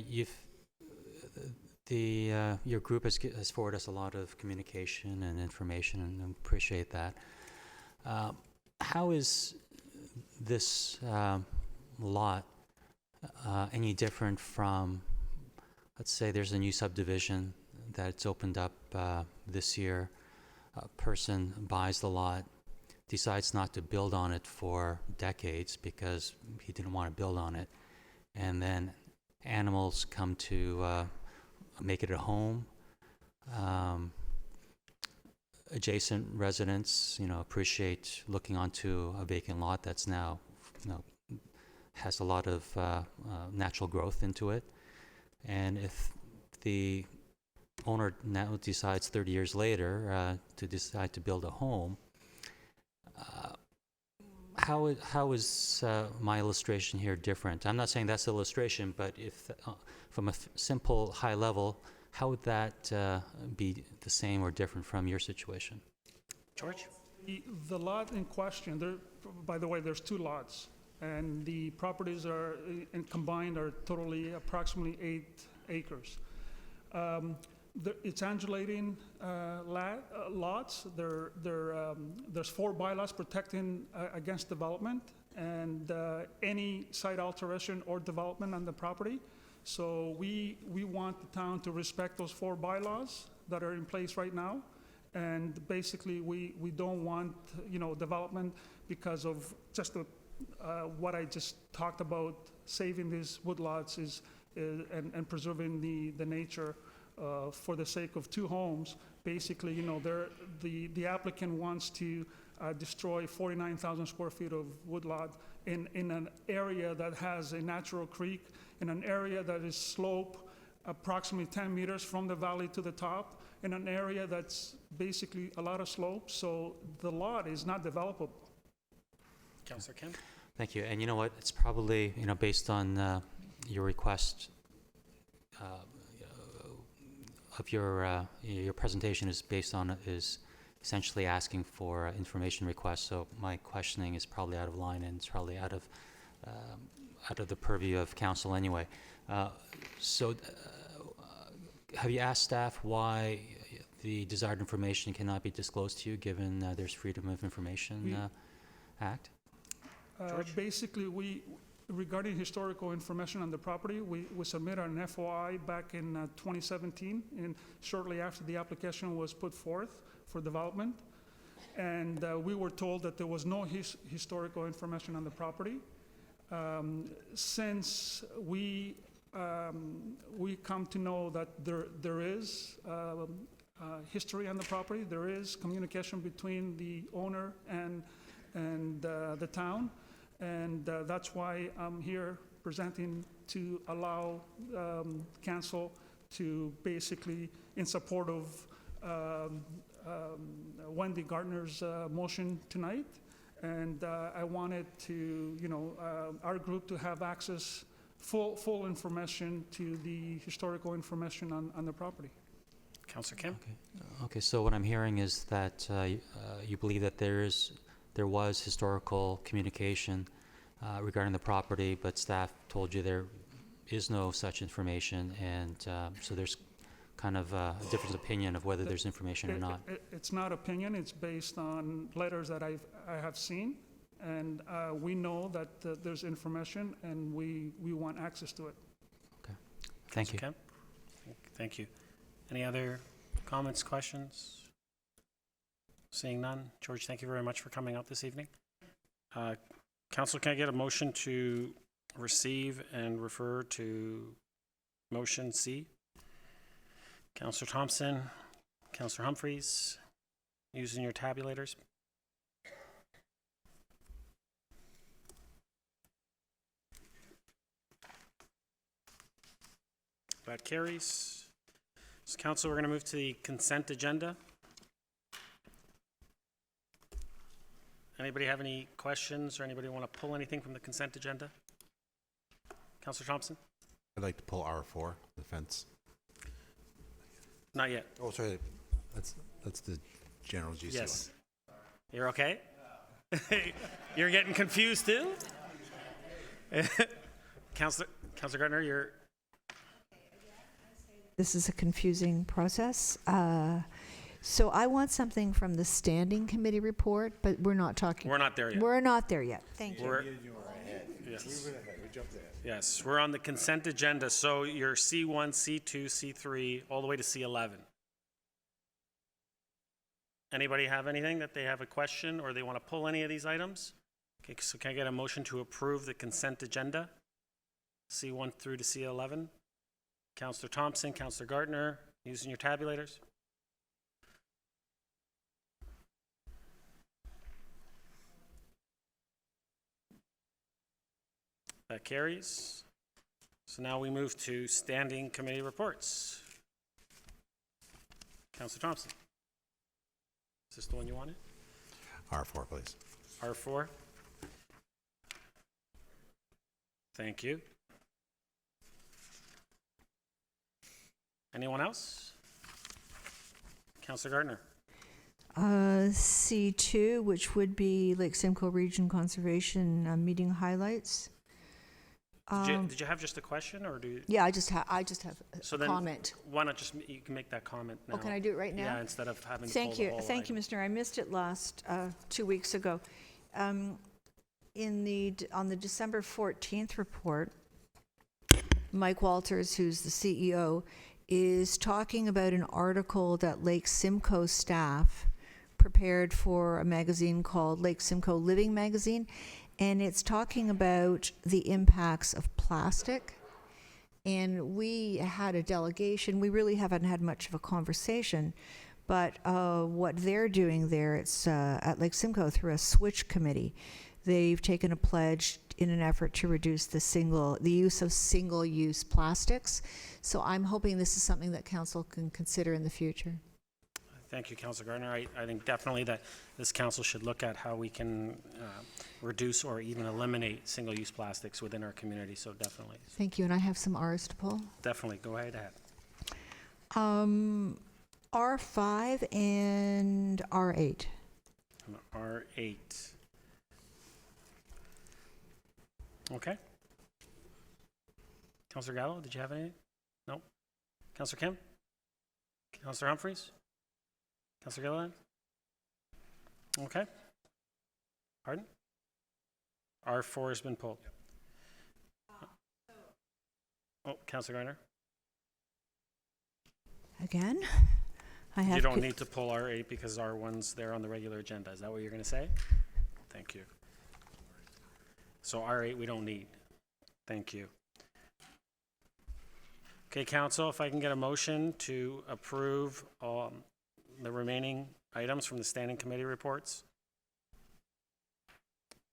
group has forwarded us a lot of communication and information, and I appreciate that. How is this lot any different from, let's say there's a new subdivision that's opened up this year, a person buys the lot, decides not to build on it for decades because he didn't want to build on it, and then animals come to make it a home. Adjacent residents, appreciate looking onto a vacant lot that's now, has a lot of natural growth into it. And if the owner now decides 30 years later to decide to build a home, how is my illustration here different? I'm not saying that's the illustration, but if from a simple high level, how would that be the same or different from your situation? George? The lot in question, by the way, there's 2 lots, and the properties are combined are totally approximately 8 acres. It's undulating lots. There's 4 bylaws protecting against development and any site alteration or development on the property. So we want the town to respect those 4 bylaws that are in place right now. And basically, we don't want, development because of just what I just talked about, saving these woodlots and preserving the nature for the sake of 2 homes. Basically, the applicant wants to destroy 49,000 square feet of woodlot in an area that has a natural creek, in an area that is slope approximately 10 meters from the valley to the top, in an area that's basically a lot of slope, so the lot is not developable. Councillor Kim? Thank you. And you know what? It's probably, based on your request of your presentation is essentially asking for information requests. So my questioning is probably out of line, and it's probably out of the purview of council anyway. Have you asked staff why the desired information cannot be disclosed to you, given there's Freedom of Information Act? Basically, regarding historical information on the property, we submitted an FOI back in 2017, and shortly after the application was put forth for development. And we were told that there was no historical information on the property. Since we come to know that there is history on the property, there is communication between the owner and the town. And that's why I'm here presenting to allow council to basically, in support of Wendy Gardner's motion tonight. And I wanted to, our group to have access, full information to the historical information on the property. Councillor Kim? Okay, so what I'm hearing is that you believe that there was historical communication regarding the property, but staff told you there is no such information, and so there's kind of a difference of opinion of whether there's information or not. It's not opinion, it's based on letters that I have seen, and we know that there's information, and we want access to it. Okay, thank you. Kim? Thank you. Any other comments, questions? Seeing none. George, thank you very much for coming out this evening. Council, can I get a motion to receive and refer to motion C? Councillor Thompson, Councillor Humphreys, using your tabulators. That carries. So, Council, we're going to move to the consent agenda. Anybody have any questions, or anybody want to pull anything from the consent agenda? Councillor Thompson? I'd like to pull R4, the fence. Not yet. Oh, sorry. That's the general GC Yes. You're okay? You're getting confused too? Councillor Gardner, you're, This is a confusing process. So I want something from the standing committee report, but we're not talking. we're not there yet. We're not there yet. Thank you. We're, yes. Yes, we're on the consent agenda, so you're C1, C2, C3, all the way to C11. Anybody have anything that they have a question or they want to pull any of these items? Okay, so can I get a motion to approve the consent agenda? C1 through to C11? Councillor Thompson, Councillor Gardner, using your tabulators? That carries. So now we move to standing committee reports. Councillor Thompson. Is this the one you wanted? R4, please. R4? Thank you. Anyone else? Councillor Gardner. C2, which would be Lake Simcoe Region Conservation meeting highlights. Did you have just a question, or do you? Yeah, I just have So a then, comment. why not just, you can make that comment now? Oh, can I do it right now? Yeah, instead of having to pull Thank the you. whole Thank you, item. Mr. Mayor. I missed it last 2 weeks ago. On the December 14th report, Mike Walters, who's the CEO, is talking about an article that Lake Simcoe staff prepared for a magazine called Lake Simcoe Living Magazine, and it's talking about the impacts of plastic. And we had a delegation. We really haven't had much of a conversation, but what they're doing there, it's at Lake Simcoe through a switch committee. They've taken a pledge in an effort to reduce the use of single-use plastics. So I'm hoping this is something that council can consider in the future. Thank you, Councillor Gardner. I think definitely that this council should look at how we can reduce or even eliminate single-use plastics within our community, so definitely. Thank you, and I have some R's to pull. Definitely, go ahead. R5 and R8. R8. Okay. Councillor Gallo, did you have anything? No? Councillor Kim? Councillor Humphreys? Councillor Gilliland? Okay. Pardon? R4 has been pulled. Oh, Councillor Gardner? Again? I have You don't need to pull R8 because R1's there on the regular agenda. Is that what you're going to say? Thank you. So R8 we don't need. Thank you. Okay, council, if I can get a motion to approve the remaining items from the standing committee reports.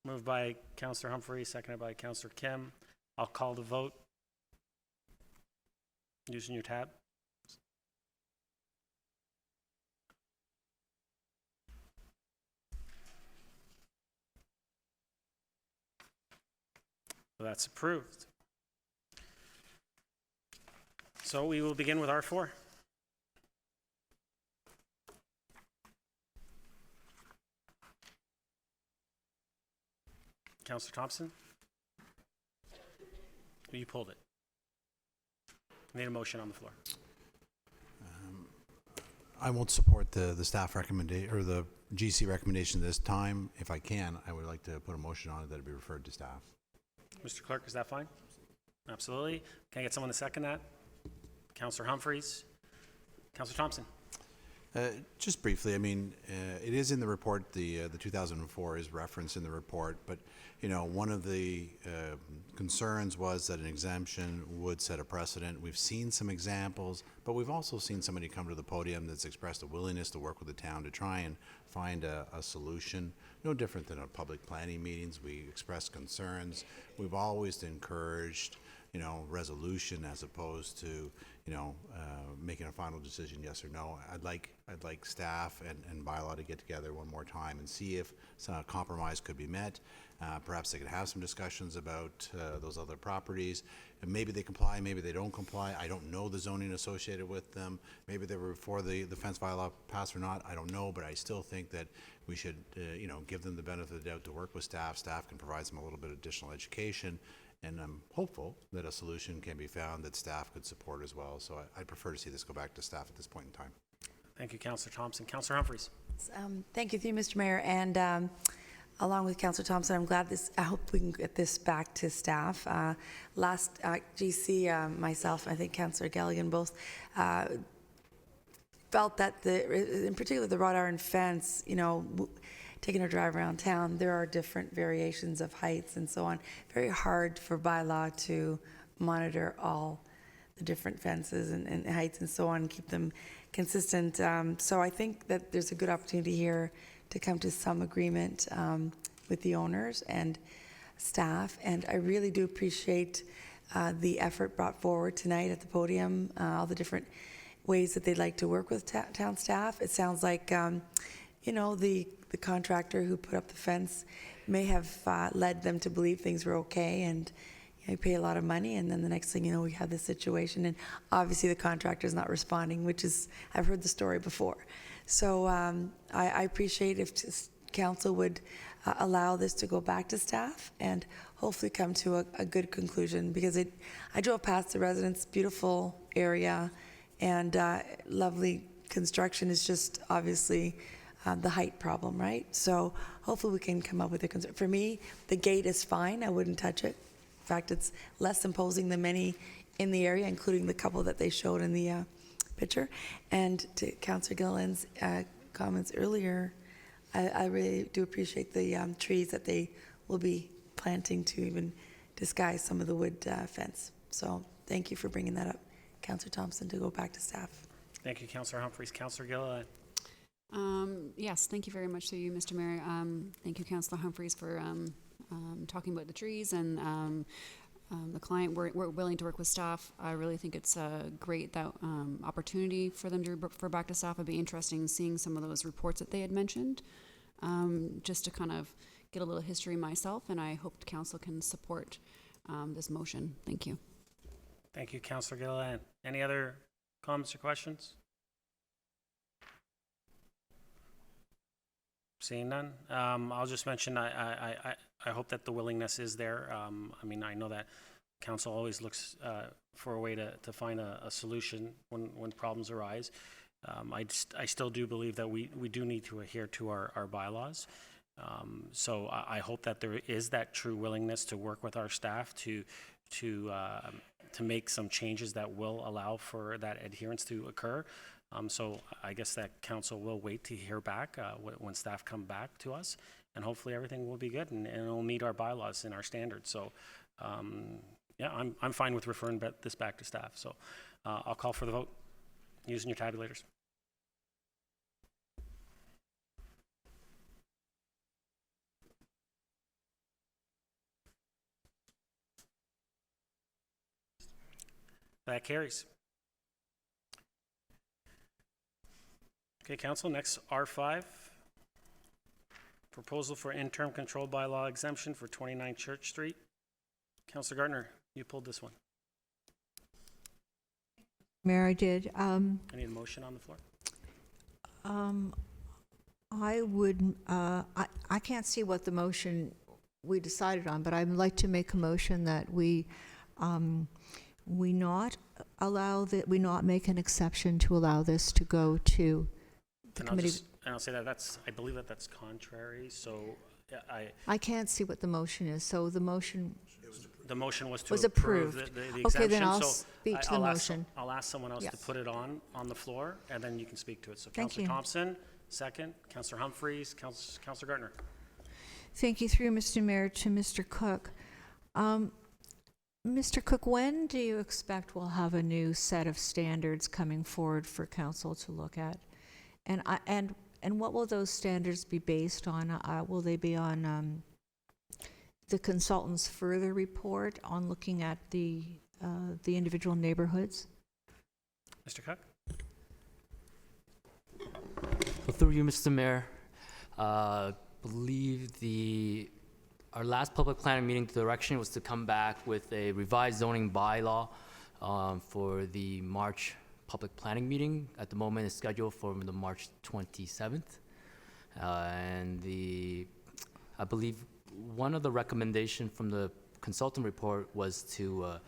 Moved by Councillor Humphrey, seconded by Councillor Kim. I'll call the vote. Using your tab. So that's approved. So we will begin with R4. Councillor Thompson? You pulled it. Need a motion on the floor. I won't support the staff recommendation or the GC recommendation this time. If I can, I would like to put a motion on it that it be referred to staff. Mr. Clerk, is that fine? Absolutely. Can I get someone to second that? Councillor Humphreys? Councillor Thompson? Just briefly, I mean, it is in the report, the 2004 is referenced in the report, but, you know, one of the concerns was that an exemption would set a precedent. We've seen some examples, but we've also seen somebody come to the podium that's expressed a willingness to work with the town to try and find a solution. No different than at public planning meetings. We express concerns. We've always encouraged, resolution as opposed to, making a final decision, yes or no. I'd like staff and bylaw to get together one more time and see if some compromise could be met. Perhaps they could have some discussions about those other properties. And maybe they comply, maybe they don't comply. I don't know the zoning associated with them. Maybe they were before the fence bylaw passed or not. I don't know, but I still think that we should, give them the benefit of the doubt to work with staff. Staff can provide them a little bit of additional education. And I'm hopeful that a solution can be found that staff could support as well. So I'd prefer to see this go back to staff at this point in time. Thank you, Councillor Thompson. Councillor Humphreys. Thank you, Mr. Mayor, and along with Councillor Thompson, I'm glad I hope we can get this back to staff. Last GC, myself, I think Councillor Galligan both felt that in particular the wrought iron fence, taking a drive around town, there are different variations of heights and so on. Very hard for bylaw to monitor all the different fences and heights and so on and keep them consistent. So I think that there's a good opportunity here to come to some agreement with the owners and staff. And I really do appreciate the effort brought forward tonight at the podium, all the different ways that they'd like to work with town staff. It sounds like, the contractor who put up the fence may have led them to believe things were okay, and you pay a lot of money, and then the next thing you know, we have this situation, and obviously the contractor's not responding, which is, I've heard the story before. So I appreciate if council would allow this to go back to staff and hopefully come to a good conclusion, because I drove past the residence, beautiful area, and lovely construction. Is just obviously the height problem, right? So hopefully we can come up with a concern. For me, the gate is fine. I wouldn't touch it. In fact, it's less imposing than many in the area, including the couple that they showed in the picture. And to Councillor Gilliland's comments earlier, I really do appreciate the trees that they will be planting to even disguise some of the wood fence. So thank you for bringing that up, Councillor Thompson, to go back to staff. Thank you, Councillor Humphreys. Councillor Gilliland. Yes, thank you very much to you, Mr. Mayor. Thank you, Councillor Humphreys, for talking about the trees and the client. We're willing to work with staff. I really think it's a great opportunity for them to refer back to staff. It'd be interesting seeing some of those reports that they had mentioned, just to kind of get a little history myself, and I hope council can support this motion. Thank you. Thank you, Councillor Gilliland. Any other comments or questions? Seeing none, I'll just mention I hope that the willingness is there. I know that council always looks for a way to find a solution when problems arise. I still do believe that we do need to adhere to our bylaws. So I hope that there is that true willingness to work with our staff to make some changes that will allow for that adherence to occur. So I guess that council will wait to hear back when staff come back to us, and hopefully everything will be good and it'll meet our bylaws and our standards. So yeah, I'm fine with referring this back to staff. So I'll call for the vote using your tabulators. That carries. Okay, council, next R5. Proposal for interim control bylaw exemption for 29 Church Street. Councillor Gardner, you pulled this one. Mayor, I did. I need a motion on the floor. I would, I can't see what the motion we decided on, but I'd like to make a motion that we not make an exception to allow this to go to the committee. I'll say that I believe that's contrary. So I can't see what the motion is. So the motion was to was approve approved. the Okay, exemption. then I'll So speak to the motion. I'll ask someone else to Yes. put it on the floor, and then you can speak to it. So Thank Councillor you. Thompson, second. Councillor Humphreys, Councillor Gardner. Thank you, through Mr. Mayor, to Mr. Cook. Mr. Cook, when do you expect we'll have a new set of standards coming forward for council to look at? And what will those standards be based on? Will they be on the consultant's further report on looking at the the individual neighborhoods. Mr. Cook? Well, through you, Mr. Mayor, believe our last public planning meeting, the direction was to come back with a revised zoning bylaw for the March public planning meeting. At the moment, it's scheduled for the March 27th. I believe one of the recommendations from the consultant report was to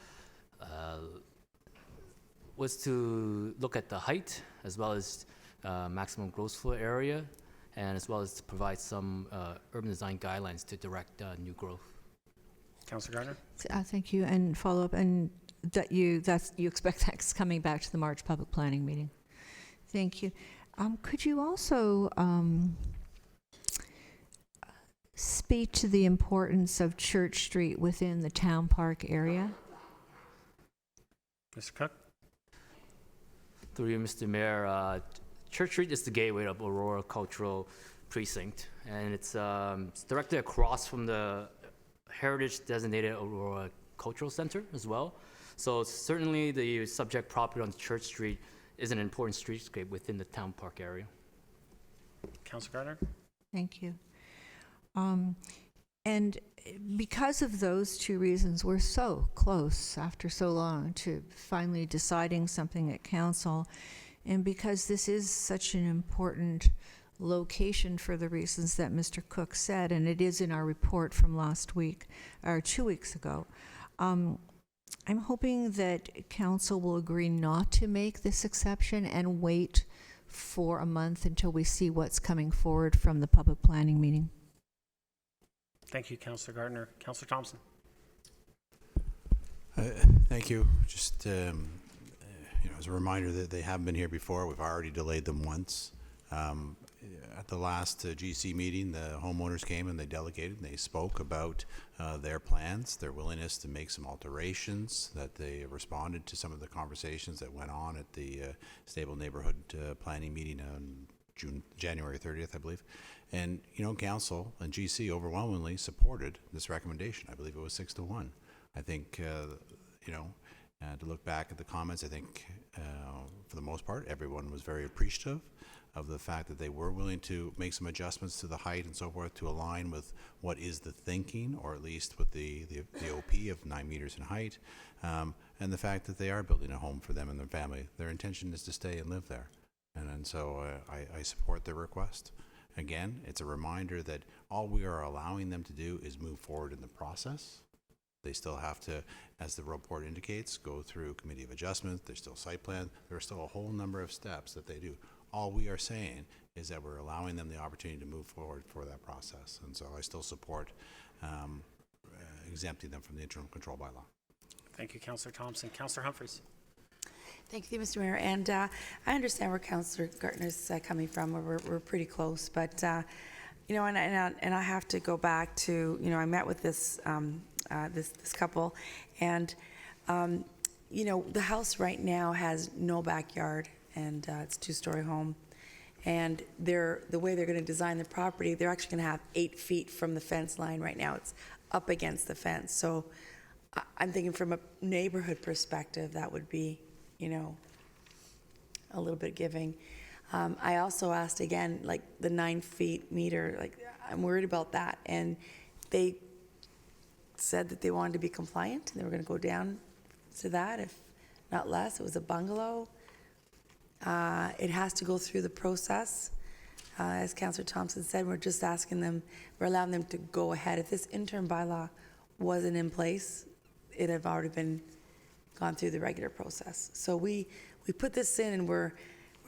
look at the height as well as maximum gross floor area, and as well as to provide some urban design guidelines to direct new growth. Councilor Gardner? Thank you, and follow up, and you expect that's coming back to the March public planning meeting. Thank you. Could you also speak to the importance of Church Street within the town park area? Mr. Cook? Through you, Mr. Mayor, Church Street is the gateway of Aurora Cultural Precinct, and it's directly across from the heritage-designated Aurora Cultural Center as well. So certainly the subject property on Church Street is an important streetscape within the town park area. Councilor Gardner? Thank you. And because of those two reasons, we're so close after so long to finally deciding something at council. And because this is such an important location for the reasons that Mr. Cook said, and it is in our report from last week, or 2 weeks ago, I'm hoping that council will agree not to make this exception and wait for a month until we see what's coming forward from the public planning meeting. Thank you, Councilor Gardner. Councilor Thompson? Thank you. Just, as a reminder that they have been here before. We've already delayed them once. At the last GC meeting, the homeowners came and they delegated and they spoke about their plans, their willingness to make some alterations, that they responded to some of the conversations that went on at the Stable Neighborhood Planning meeting on January 30th, I believe. And, council and GC overwhelmingly supported this recommendation. I believe it was 6-1. I think, to look back at the comments, I think for the most part, everyone was very appreciative of the fact that they were willing to make some adjustments to the height and so forth to align with what is the thinking, or at least with the OP of 9 meters in height, and the fact that they are building a home for them and their family. Their intention is to stay and live there. And so I support their request. Again, it's a reminder that all we are allowing them to do is move forward in the process. They still have to, as the report indicates, go through committee of adjustment. There's still site plan. There are still a whole number of steps that they do. All we are saying is that we're allowing them the opportunity to move forward for that process. And so I still support exempting them from the internal control bylaw. Thank you, Councilor Thompson. Councilor Humphreys? Thank you, Mr. Mayor. And I understand where Councillor Gartner's coming from. We're pretty close, but and I have to go back to I met with this this couple, and the house right now has no backyard, and it's a 2-story home. And the way they're going to design the property, they're actually going to have 8 feet from the fence line. Right now, it's up against the fence. So I'm thinking from a neighborhood perspective, that would be a little bit giving. I also asked again, like the 9 feet meter, I'm worried about that. And they said that they wanted to be compliant and they were going to go down to that, if not less. It was a bungalow. It has to go through the process. As Councillor Thompson said, we're just asking them, we're allowing them to go ahead. If this interim bylaw wasn't in place, it had already been gone through the regular process. So we put this in, and we're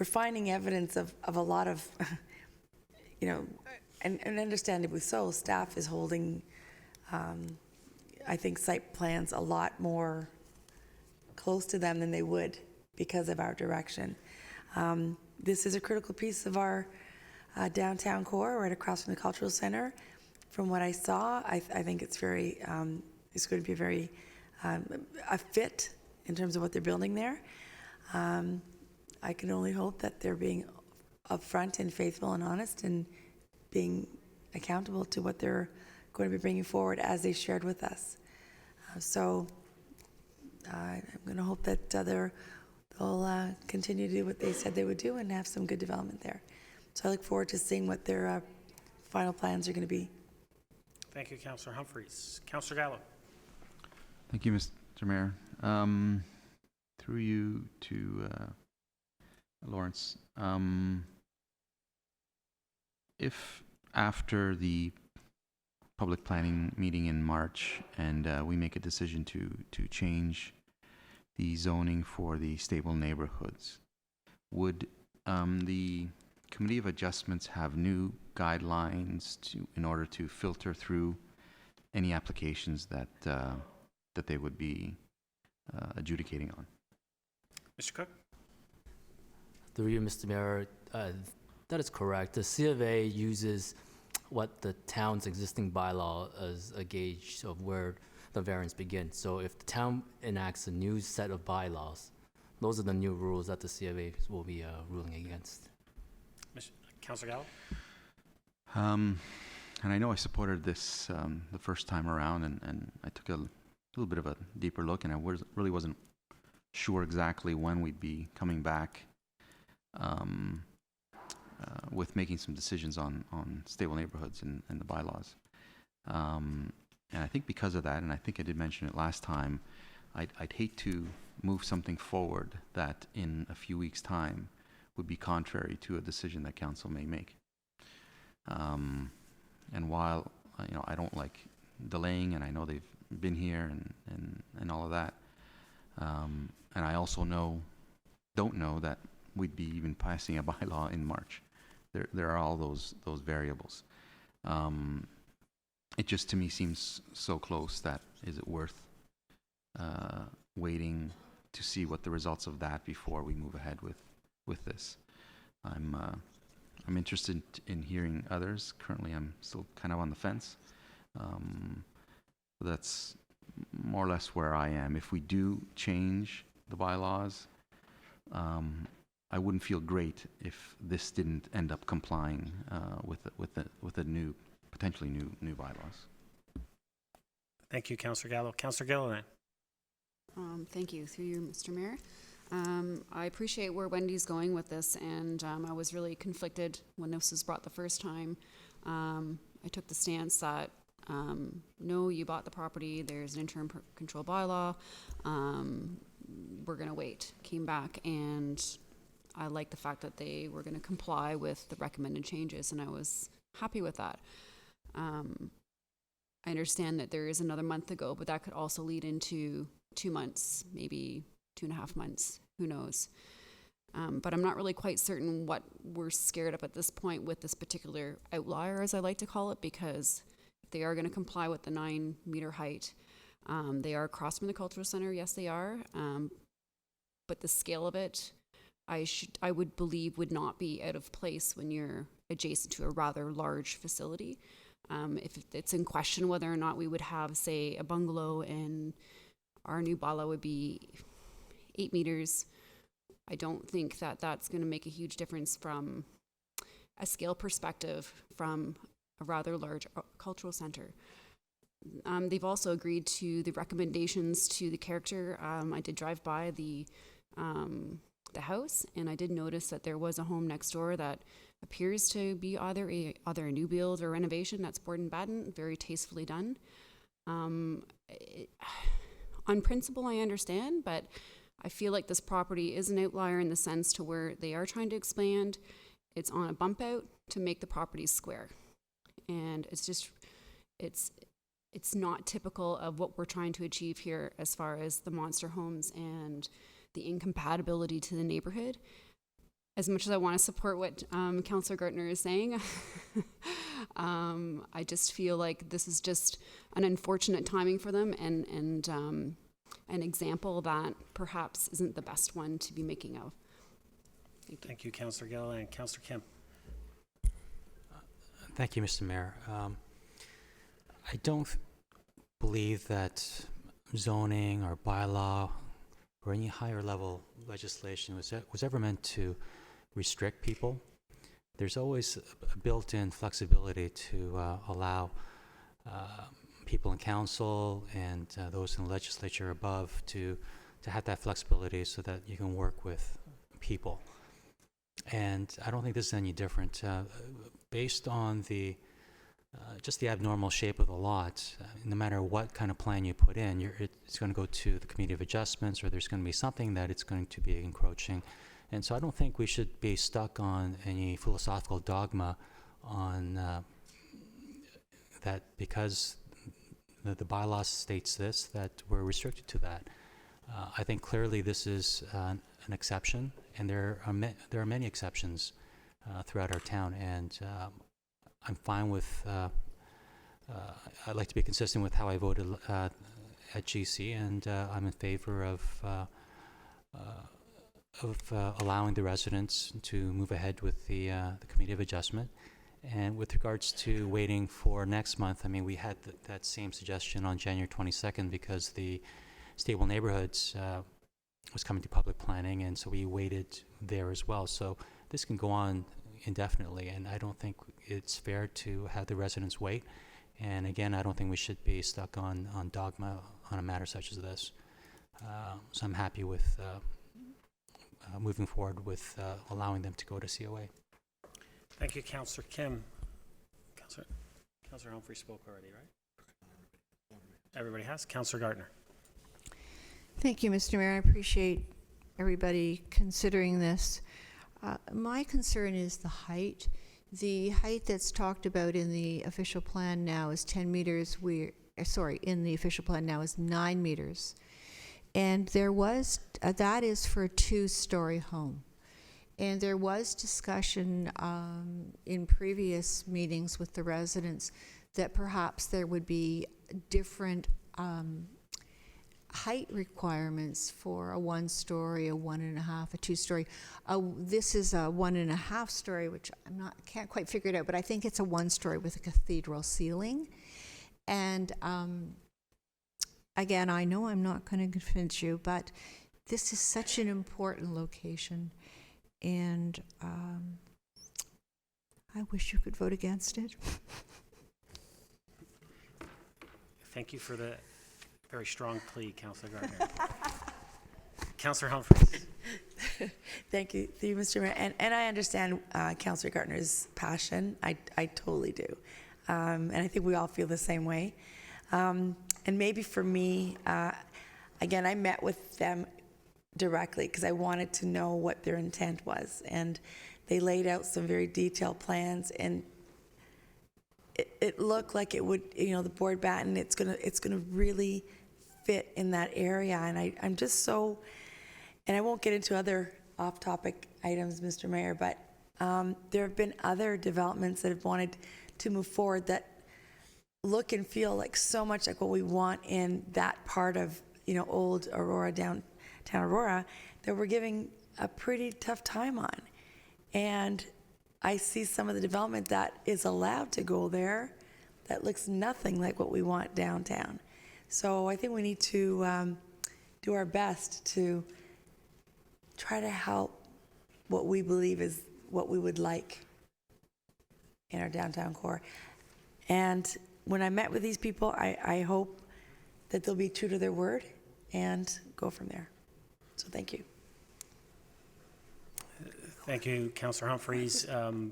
finding evidence of a lot of, and understandably so, staff is holding, I think, site plans a lot more close to them than they would because of our direction. This is a critical piece of our downtown core, right across from the cultural center. From what I saw, I think it's very, it's going to be very a fit in terms of what they're building there. I can only hope that they're being upfront and faithful and honest and being accountable to what they're going to be bringing forward as they shared with us. So I'm going to hope that they'll continue to do what they said they would do and have some good development there. So I look forward to seeing what their final plans are going to be. Thank you, Councillor Humphreys. Councillor Gallo. Thank you, Mr. Mayor. Through you to Lawrence. If after the public planning meeting in March and we make a decision to change the zoning for the stable neighborhoods, would the Committee of Adjustments have new guidelines in order to filter through any applications that they would be adjudicating on? Mr. Cook? Through you, Mr. Mayor, that is correct. The C of A uses what the town's existing bylaw as a gauge of where the variance begins. So if the town enacts a new set of bylaws, those are the new rules that the C of A will be ruling against. Councillor Gallo? And I know I supported this the first time around, and I took a little bit of a deeper look, and I really wasn't sure exactly when we'd be coming back with making some decisions on stable neighborhoods and the bylaws. And I think because of that, and I think I did mention it last time, I'd hate to move something forward that in a few weeks' time would be contrary to a decision that council may make. And while I don't like delaying, and I know they've been here and all of that, and I also don't know that we'd be even passing a bylaw in March. There are all those variables. It just to me seems so close that is it worth waiting to see what the results of that before we move ahead with this. I'm interested in hearing others. Currently, I'm still kind of on the fence. But that's more or less where I am. If we do change the bylaws, I wouldn't feel great if this didn't end up complying with the new, potentially new bylaws. Thank you, Councillor Gallo. Councillor Gilliland. Thank you. Through you, Mr. Mayor. I appreciate where Wendy's going with this, and I was really conflicted when this was brought the first time. I took the stance that no, you bought the property, there's an interim control bylaw, we're going to wait. Came back, and I liked the fact that they were going to comply with the recommended changes, and I was happy with that. I understand that there is another month to go, but that could also lead into 2 months, maybe 2.5 months, who knows. But I'm not really quite certain what we're scared of at this point with this particular outlier, as I like to call it, because they are going to comply with the 9-meter height. They are across from the cultural center, yes they are, but the scale of it, I would believe would not be out of place when you're adjacent to a rather large facility. If it's in question whether or not we would have, say, a bungalow and our new bylaw would be 8 meters, I don't think that that's going to make a huge difference from a scale perspective from a rather large cultural center. They've also agreed to the recommendations to the character. I did drive by the house, and I did notice that there was a home next door that appears to be either a new build or renovation. That's board and batten, very tastefully done. On principle, I understand, but I feel like this property is an outlier in the sense to where they are trying to expand. It's on a bump out to make the property square. And it's not typical of what we're trying to achieve here as far as the monster homes and the incompatibility to the neighborhood. As much as I want to support what Councillor Gartner is saying, I just feel like this is just an unfortunate timing for them and an example that perhaps isn't the best one to be making of. Thank you, Councillor Gilliland. Councillor Kim. Thank you, Mr. Mayor. I don't believe that zoning or bylaw or any higher level legislation was ever meant to restrict people. There's always a built-in flexibility to allow people in council and those in the legislature above to have that flexibility so that you can work with people. And I don't think this is any different. Based on the just the abnormal shape of the lot, no matter what kind of plan you put in, it's going to go to the Committee of Adjustments, or there's going to be something that it's going to be encroaching. And so I don't think we should be stuck on any philosophical dogma on that because the bylaw states this, that we're restricted to that. I think clearly this is an exception, and there are many exceptions throughout our town, and I'm fine with, I'd like to be consistent with how I voted at GC, and I'm in favor of allowing the residents to move ahead with the Committee of Adjustment. And with regards to waiting for next month, I mean, we had that same suggestion on January 22nd because the Stable Neighborhoods was coming to public planning, and so we waited there as well. So this can go on indefinitely, and I don't think it's fair to have the residents wait. And again, I don't think we should be stuck on dogma on a matter such as this. So I'm happy with moving forward with allowing them to go to COA. Thank you, Councillor Kim. Councillor Humphrey spoke already, right? Everybody has? Councillor Gardner. Thank you, Mr. Mayor. I appreciate everybody considering this. My concern is the height. The height that's talked about in the official plan now is 10 meters. In the official plan now is 9 meters. And there was, that is for a 2-story home. And there was discussion in previous meetings with the residents that perhaps there would be different height requirements for a 1-story, a 1.5, a 2-story. This is a 1.5-story, which can't quite figure it out, but I think it's a 1-story with a cathedral ceiling. And again, I know I'm not going to convince you, but this is such an important location, and I wish you could vote against it. Thank you for the very strong plea, Councillor Gardner. Councillor Humphreys. Thank you, Mr. Mayor. And I understand Councillor Gardner's passion. I totally do. And I think we all feel the same way. And maybe for me, again, I met with them directly because I wanted to know what their intent was. And they laid out some very detailed plans, and it looked like it would, the board batten, it's gonna really fit in that area. And I'm just so, and I won't get into other off-topic items, Mr. Mayor, but there have been other developments that have wanted to move forward that look and feel like so much like what we want in that part of, old Aurora, downtown Aurora, that we're giving a pretty tough time on. And I see some of the development that is allowed to go there that looks nothing like what we want downtown. So I think we need to do our best to try to help what we believe is what we would like in our downtown core. And when I met with these people, I hope that they'll be true to their word and go from there. So thank you. Thank you, Councillor Humphreys.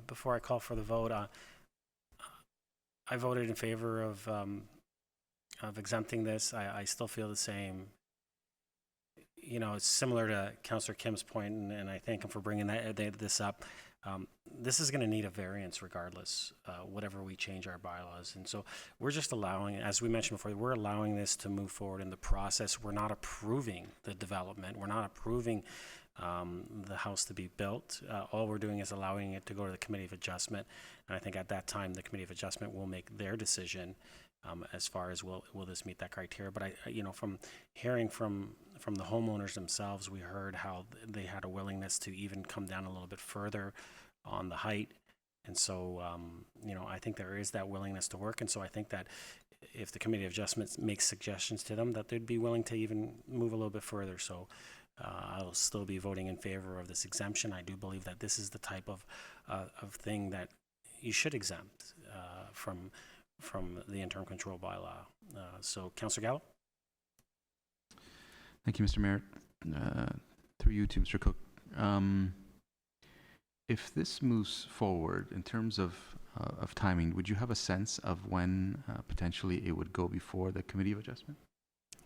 Before I call for the vote, I voted in favor of exempting this. I still feel the same. It's similar to Councillor Kim's point, and I thank him for bringing this up. This is going to need a variance regardless, whatever we change our bylaws. And so we're just allowing, as we mentioned before, we're allowing this to move forward in the process. We're not approving the development. We're not approving the house to be built. All we're doing is allowing it to go to the Committee of Adjustment. And I think at that time, the Committee of Adjustment will make their decision as far as will this meet that criteria. But from hearing from the homeowners themselves, we heard how they had a willingness to even come down a little bit further on the height. And so, I think there is that willingness to work. And so I think that if the Committee of Adjustments makes suggestions to them, that they'd be willing to even move a little bit further. So I'll still be voting in favor of this exemption. I do believe that this is the type of thing that you should exempt from from the interim control bylaw. So, Councillor Gallo? Thank you, Mr. Mayor. Through you to Mr. Cook. If this moves forward in terms of timing, would you have a sense of when potentially it would go before the Committee of Adjustment?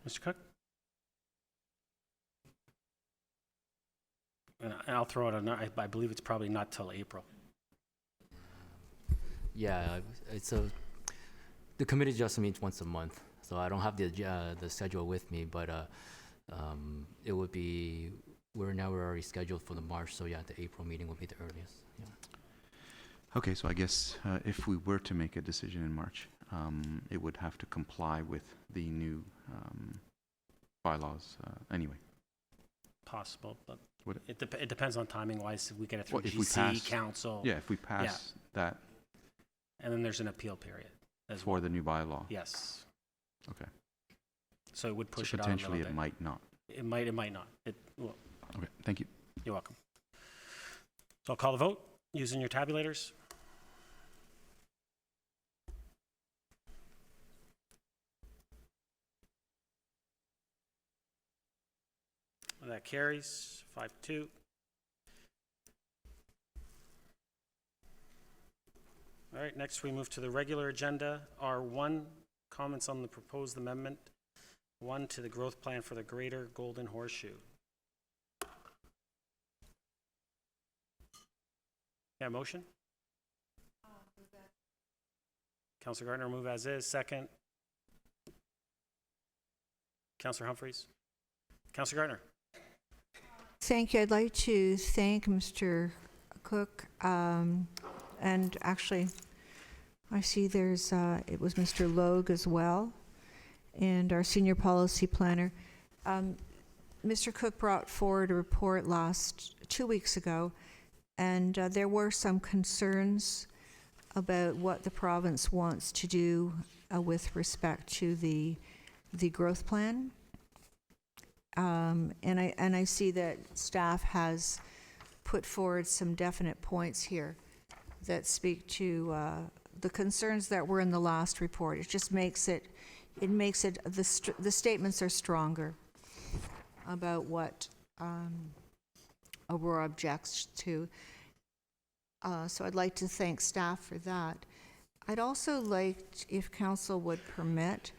Mr. Cook? And I'll throw it on, I believe it's probably not till April. Yeah, the committee just meets once a month, so I don't have the schedule with me, but it would be, we're already scheduled for the March, so yeah, the April meeting would be the earliest. Yeah. Okay, so I guess if we were to make a decision in March, it would have to comply with the new bylaws anyway. Possible, but Would it depends on timing-wise, if we get it through Well, if we GC, pass- council. Yeah, if we pass that And then there's an appeal period as for well. the new bylaw. Yes. Okay. So it would push So it out a little potentially bit. it might not. It might not. Well, Okay, thank you. you're welcome. So I'll call the vote using your tabulators. That carries 5-2. All right, next we move to the regular agenda. R1, comments on the proposed amendment 1 to the growth plan for the Greater Golden Horseshoe. Yeah, motion? Councillor Gardner, move as is. Second. Councillor Humphreys. Councillor Gardner. Thank you. I'd like to thank Mr. Cook, and actually, I see there's, it was Mr. Logue as well, and our senior policy planner. Mr. Cook brought forward a report 2 weeks ago, and there were some concerns about what the province wants to do with respect to the growth plan. And I see that staff has put forward some definite points here that speak to the concerns that were in the last report. It just makes it the statements are stronger about what Aurora objects to. So I'd like to thank staff for that. I'd also like, if council would permit,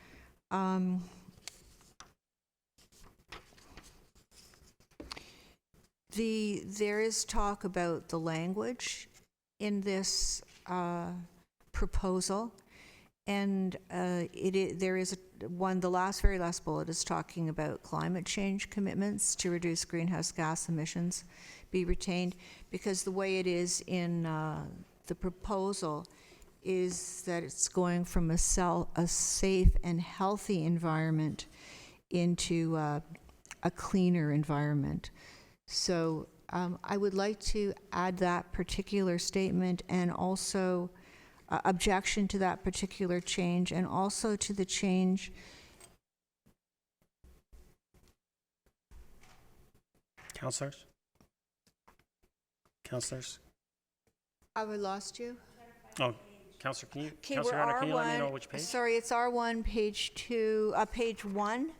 there is talk about the language in this proposal, and there is the very last bullet is talking about climate change commitments to reduce greenhouse gas emissions be retained, because the way it is in the proposal is that it's going from a safe and healthy environment into a cleaner environment. So I would like to add that particular statement, and also objection to that particular change, and also to the change. Councillors? Councillors? Have I lost you? Oh, Councillor, can you, Okay, Councillor we're Gardner, can you let me know R1. which page? Sorry, it's R1, page 2, page 1.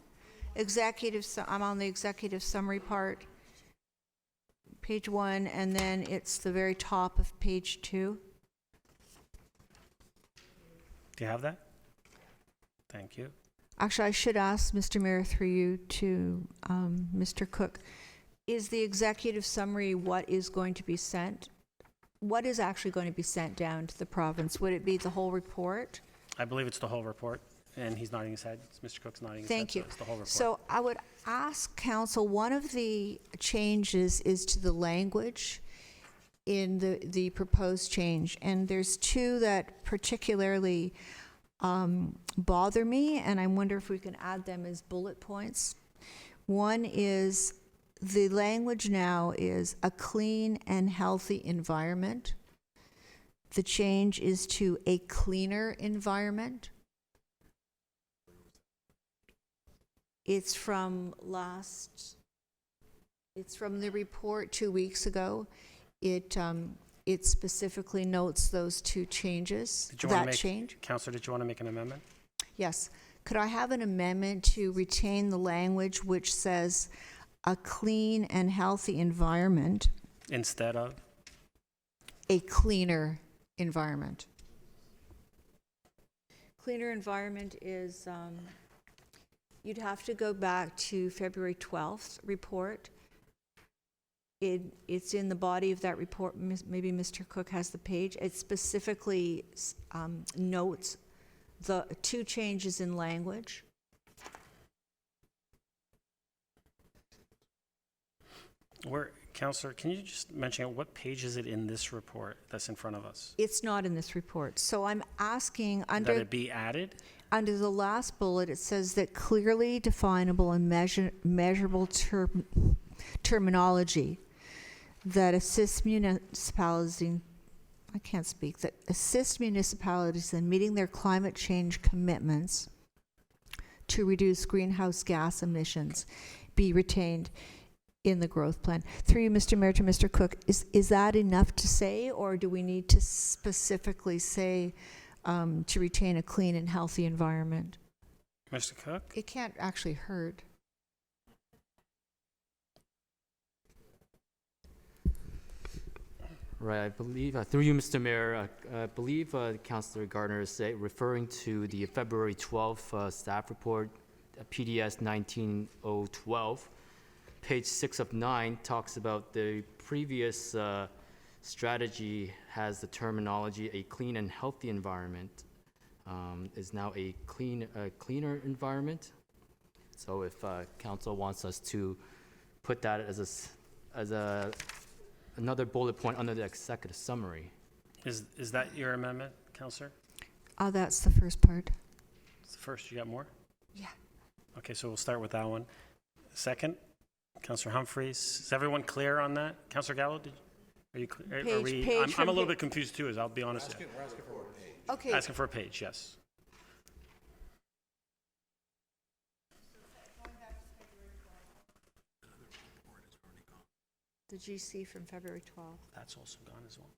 I'm on the executive summary part. Page 1, and then it's the very top of page 2. Do you have that? Thank you. Actually, I should ask Mr. Mayor through you to Mr. Cook. Is the executive summary what is going to be sent? What is actually going to be sent down to the province? Would it be the whole report? I believe it's the whole report, and he's nodding his head. Mr. Cook's nodding his Thank head. you. So it's the whole report. So I would ask council, one of the changes is to the language in the proposed change. And there's two that particularly bother me, and I wonder if we can add them as bullet points. One is the language now is a clean and healthy environment. The change is to a cleaner environment. It's from the report 2 weeks ago. It it specifically notes those two changes, Did you want to that make, change. Counselor, did you want to make an amendment? Yes. Could I have an amendment to retain the language which says a clean and healthy environment, Instead of? a cleaner environment? Cleaner environment is, you'd have to go back to February 12th report. It's in the body of that report. Maybe Mr. Cook has the page. It specifically notes the two changes in language. Counselor, can you just mention what page is it in this report that's in front of us? It's not in this report. So I'm asking That under it be added? under the last bullet, it says that clearly definable and measurable terminology that assists municipalities, I can't speak, that assist municipalities in meeting their climate change commitments to reduce greenhouse gas emissions be retained in the growth plan. Through you, Mr. Mayor, to Mr. Cook, is that enough to say, or do we need to specifically say to retain a clean and healthy environment? Mr. Cook? It can't actually hurt. Right, I believe, through you, Mr. Mayor, I believe Councillor Gardner is referring to the February 12th staff report, PDS 19012. Page 6 of 9 talks about the previous strategy has the terminology a clean and healthy environment is now a cleaner environment. So if council wants us to put that as another bullet point under the executive summary. Is that your amendment, Counselor? That's the first part. It's the first. You got more? Yeah. Okay, so we'll start with that one. Second, Counselor Humphreys. Is everyone clear on that? Counselor Gallo, are you clear? I'm a little bit confused too, as I'll be honest. We're asking for a page. Okay. Asking for a page, yes. The GC from February 12th. That's also gone as well.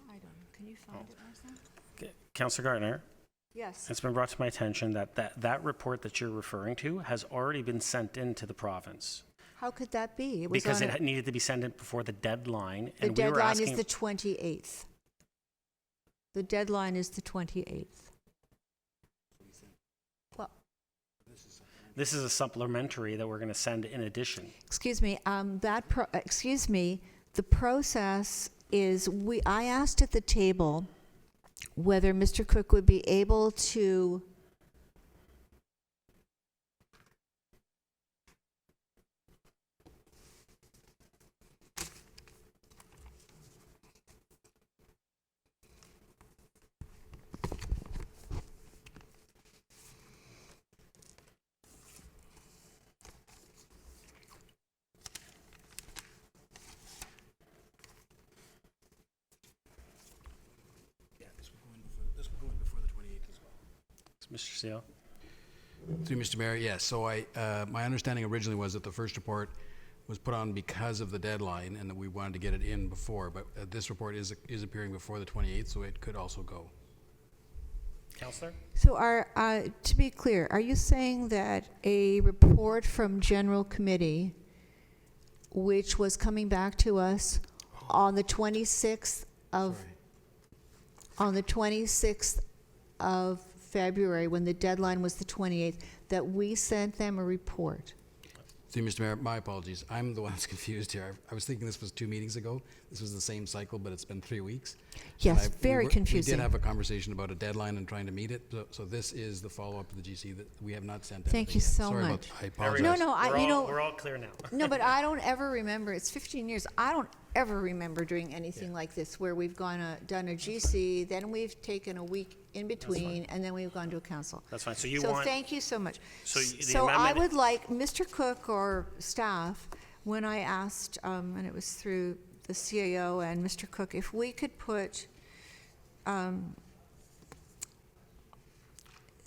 I don't know. Can you find it, Marcel? Okay. Counselor Gardner, Yes. it's been brought to my attention that report that you're referring to has already been sent in to the province. How could that be? It was Because on it needed to be sent in before the deadline. the And we were deadline asking. is the 28th. The deadline is the 28th. Well, This is a supplementary that we're going to send in addition. excuse me. The process is I asked at the table whether Mr. Cook would be able to Mr. Seal? Through Mr. Mayor, yes. So my understanding originally was that the first report was put on because of the deadline and that we wanted to get it in before, but this report is appearing before the 28th, so it could also go. Counselor? So to be clear, are you saying that a report from General Committee, which was coming back to us on the 26th of February, when the deadline was the 28th, that we sent them a report? Through Mr. Mayor, my apologies. I'm the one that's confused here. I was thinking this was 2 meetings ago. This was the same cycle, but it's been 3 weeks. Yes, And very confusing. We did have a conversation about a deadline and trying to meet it, so this is the follow-up to the GC that we have not sent anything Thank you yet. so Sorry about much. that. I apologize. No, We're all clear now. No, but I don't ever remember, it's 15 years, I don't ever remember doing anything like this, where we've done a GC, then we've taken a week in between, and then we've gone to a council. That's fine. So you So want, thank you so much. So the So I amendment- would like Mr. Cook or staff, when I asked, and it was through the CAO and Mr. Cook, if we could put,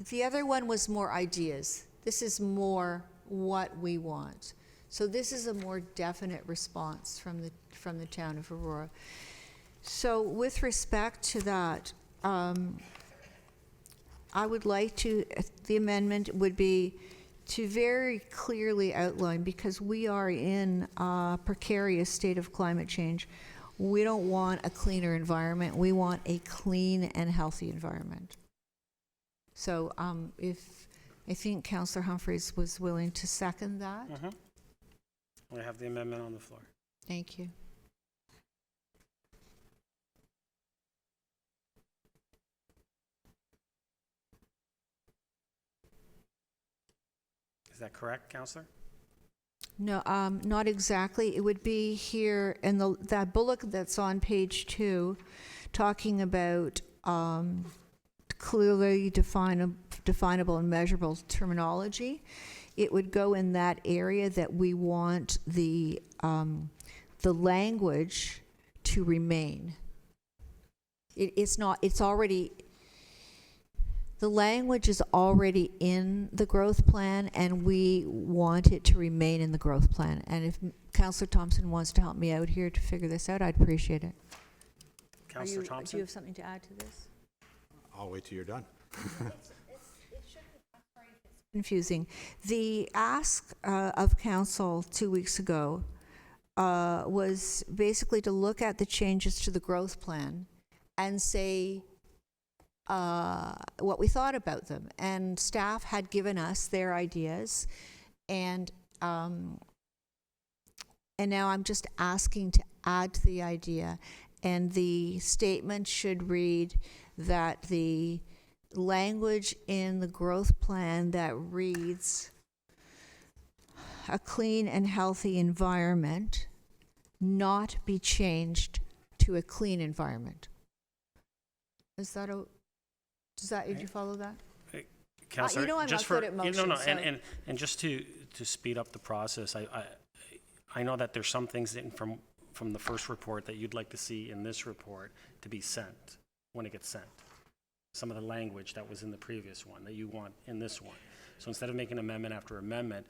the other one was more ideas. This is more what we want. So this is a more definite response from the town of Aurora. So with respect to that, I would like to, the amendment would be to very clearly outline, because we are in a precarious state of climate change, we don't want a cleaner environment, we want a clean and healthy environment. So if, I think Councillor Humphreys was willing to second that. We have the amendment on the floor. Thank you. Is that correct, Councillor? No, not exactly. It would be here in that bullet that's on page 2, talking about clearly definable and measurable terminology. It would go in that area that we want the language to remain. It's not. It's already. The language is already in the growth plan, and we want it to remain in the growth plan. And if Councillor Thompson wants to help me out here to figure this out, I'd appreciate it. Councillor Do Thompson? you have something to add to this? I'll wait till you're done. Confusing. The ask of council 2 weeks ago was basically to look at the changes to the growth plan and say what we thought about them. And staff had given us their ideas, and now I'm just asking to add to the idea. And the statement should read that the language in the growth plan that reads a clean and healthy environment not be changed to a clean environment. Is that did you follow that? Councillor, you know I'm just not good at motions, no, so- and just to speed up the process, I know that there's some things from the first report that you'd like to see in this report to be sent when it gets sent. Some of the language that was in the previous one that you want in this one. So instead of making amendment after amendment,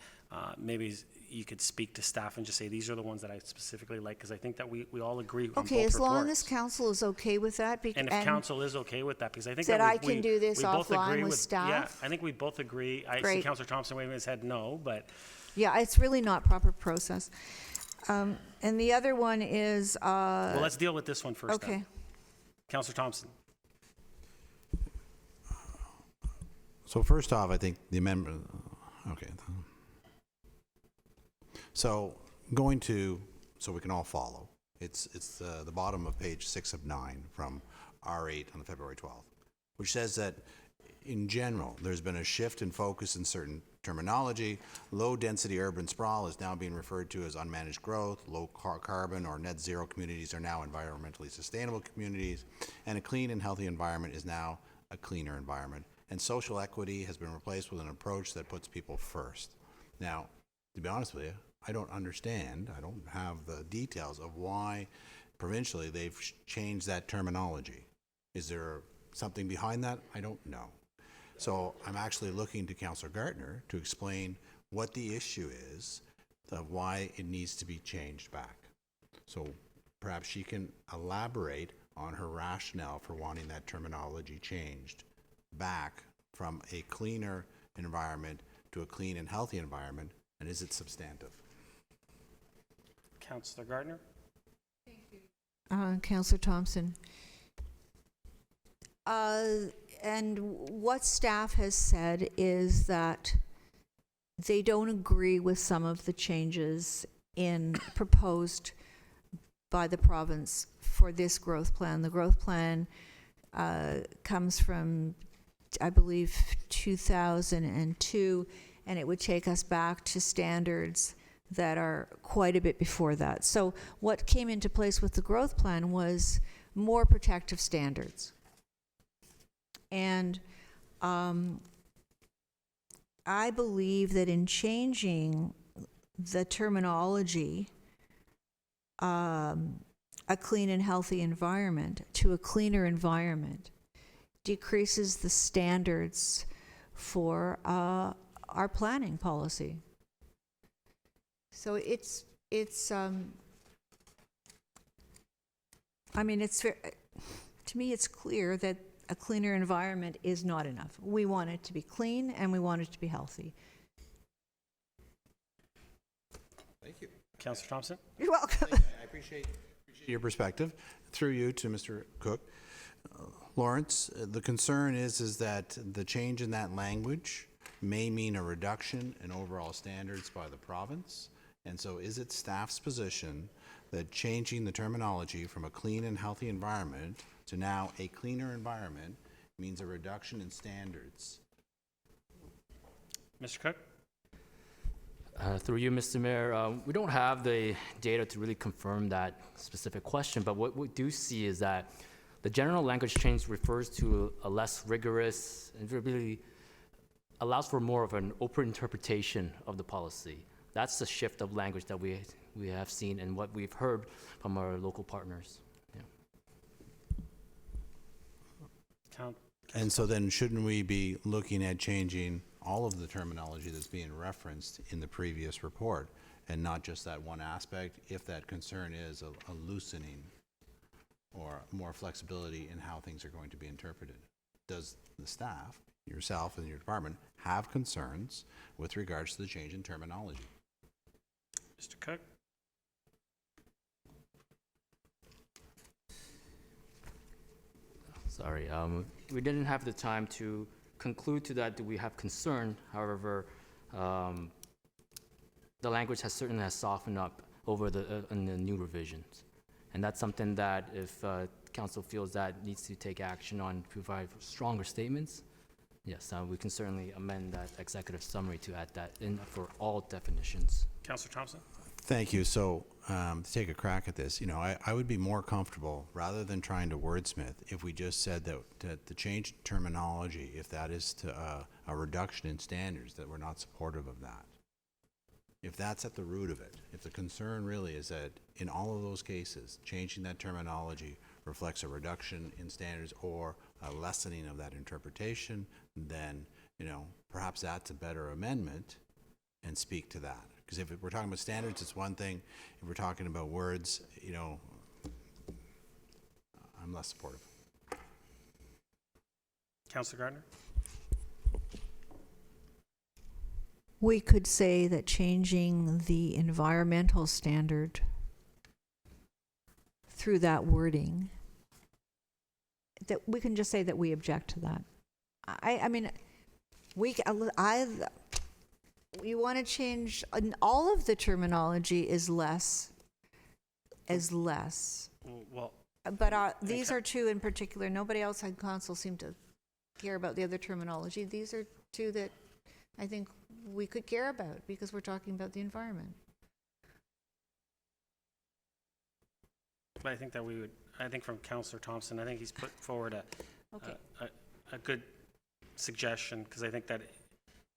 maybe you could speak to staff and just say, these are the ones that I specifically like, because I think that we all agree on both Okay, as long reports. as council is okay with that. And if council is okay with that, because I think that that I can do this we both offline agree with staff? Yeah, I think we both agree. I see Great. Councillor Thompson waving his head no, but Yeah, it's really not proper process. And the other one is, well, let's deal with this one first. okay. Then. Councillor Thompson. So first off, I think the amendment, okay. So going to, so we can all follow, it's the bottom of page 6 of 9 from R8 on February 12th, which says that in general, there's been a shift in focus in certain terminology. Low-density urban sprawl is now being referred to as unmanaged growth. Low-carbon or net zero communities are now environmentally sustainable communities. And a clean and healthy environment is now a cleaner environment. And social equity has been replaced with an approach that puts people first. Now, to be honest with you, I don't understand, I don't have the details of why provincially they've changed that terminology. Is there something behind that? I don't know. So I'm actually looking to Councillor Gartner to explain what the issue is of why it needs to be changed back. So perhaps she can elaborate on her rationale for wanting that terminology changed back from a cleaner environment to a clean and healthy environment, and is it substantive? Councillor Gardner. Councillor Thompson. And what staff has said is that they don't agree with some of the changes proposed by the province for this growth plan. The growth plan comes from, I believe, 2002, and it would take us back to standards that are quite a bit before that. So what came into place with the growth plan was more protective standards. And I believe that in changing the terminology, a clean and healthy environment to a cleaner environment decreases the standards for our planning policy. So I mean, to me, it's clear that a cleaner environment is not enough. We want it to be clean and we want it to be healthy. Thank you. Councillor Thompson? You're welcome. I appreciate your perspective. Through you to Mr. Cook. Lawrence, the concern is that the change in that language may mean a reduction in overall standards by the province. And so is it staff's position that changing the terminology from a clean and healthy environment to now a cleaner environment means a reduction in standards? Mr. Cook? Through you, Mr. Mayor, we don't have the data to really confirm that specific question, but what we do see is that the general language change refers to a less rigorous and really allows for more of an open interpretation of the policy. That's the shift of language that we have seen and what we've heard from our local partners. Yeah. And so then shouldn't we be looking at changing all of the terminology that's being referenced in the previous report and not just that one aspect if that concern is a loosening or more flexibility in how things are going to be interpreted? Does the staff, yourself and your department, have concerns with regards to the change in terminology? Mr. Cook? Sorry, we didn't have the time to conclude to that. Do we have concern? However, the language has certainly softened up over in the new revisions, and that's something that if council feels that needs to take action on, provide stronger statements, yes, we can certainly amend that executive summary to add that in for all definitions. Councillor Thompson? Thank you. So to take a crack at this, I would be more comfortable rather than trying to wordsmith if we just said that the change in terminology, if that is to a reduction in standards, that we're not supportive of that. If that's at the root of it, if the concern really is that in all of those cases, changing that terminology reflects a reduction in standards or a lessening of that interpretation, then, perhaps that's a better amendment and speak to that. Because if we're talking about standards, it's one thing. If we're talking about words, I'm less supportive. Councillor Gardner? We could say that changing the environmental standard through that wording, that we can just say that we object to that. I mean, we want to change, all of the terminology is less. Well, But these are two in particular. Nobody else on council seemed to care about the other terminology. These are two that I think we could care about because we're talking about the environment. but I think that I think from Councillor Thompson, I think he's put forward a good suggestion, because I think that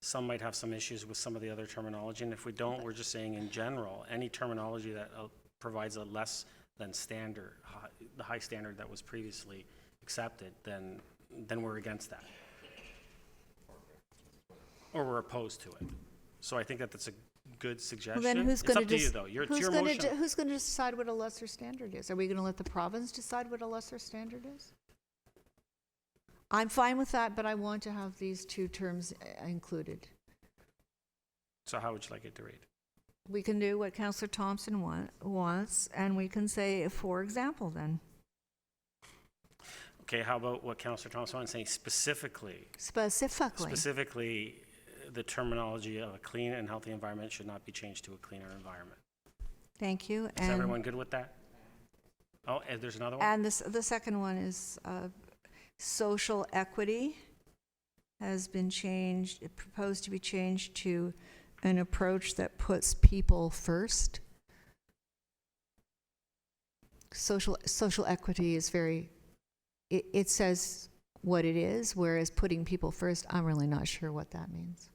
some might have some issues with some of the other terminology, and if we don't, we're just saying in general, any terminology that provides a less than standard, the high standard that was previously accepted, then we're against that. Or we're opposed to it. So I think that that's a good suggestion. Well, then who's It's going up to you, though. It's your motion. Who's going to decide what a lesser standard is? Are we going to let the province decide what a lesser standard is? I'm fine with that, but I want to have these two terms included. So how would you like it to read? We can do what Councillor Thompson wants, and we can say, for example, then. Okay, how about what Councillor Thompson wants, saying specifically, the terminology of a clean and healthy environment should not be changed to a cleaner environment. Thank you. Is everyone good with that? Oh, and there's another one? And the second one is social equity has been changed, proposed to be changed to an approach that puts people first. Social equity is it says what it is, whereas putting people first, I'm really not sure what that means.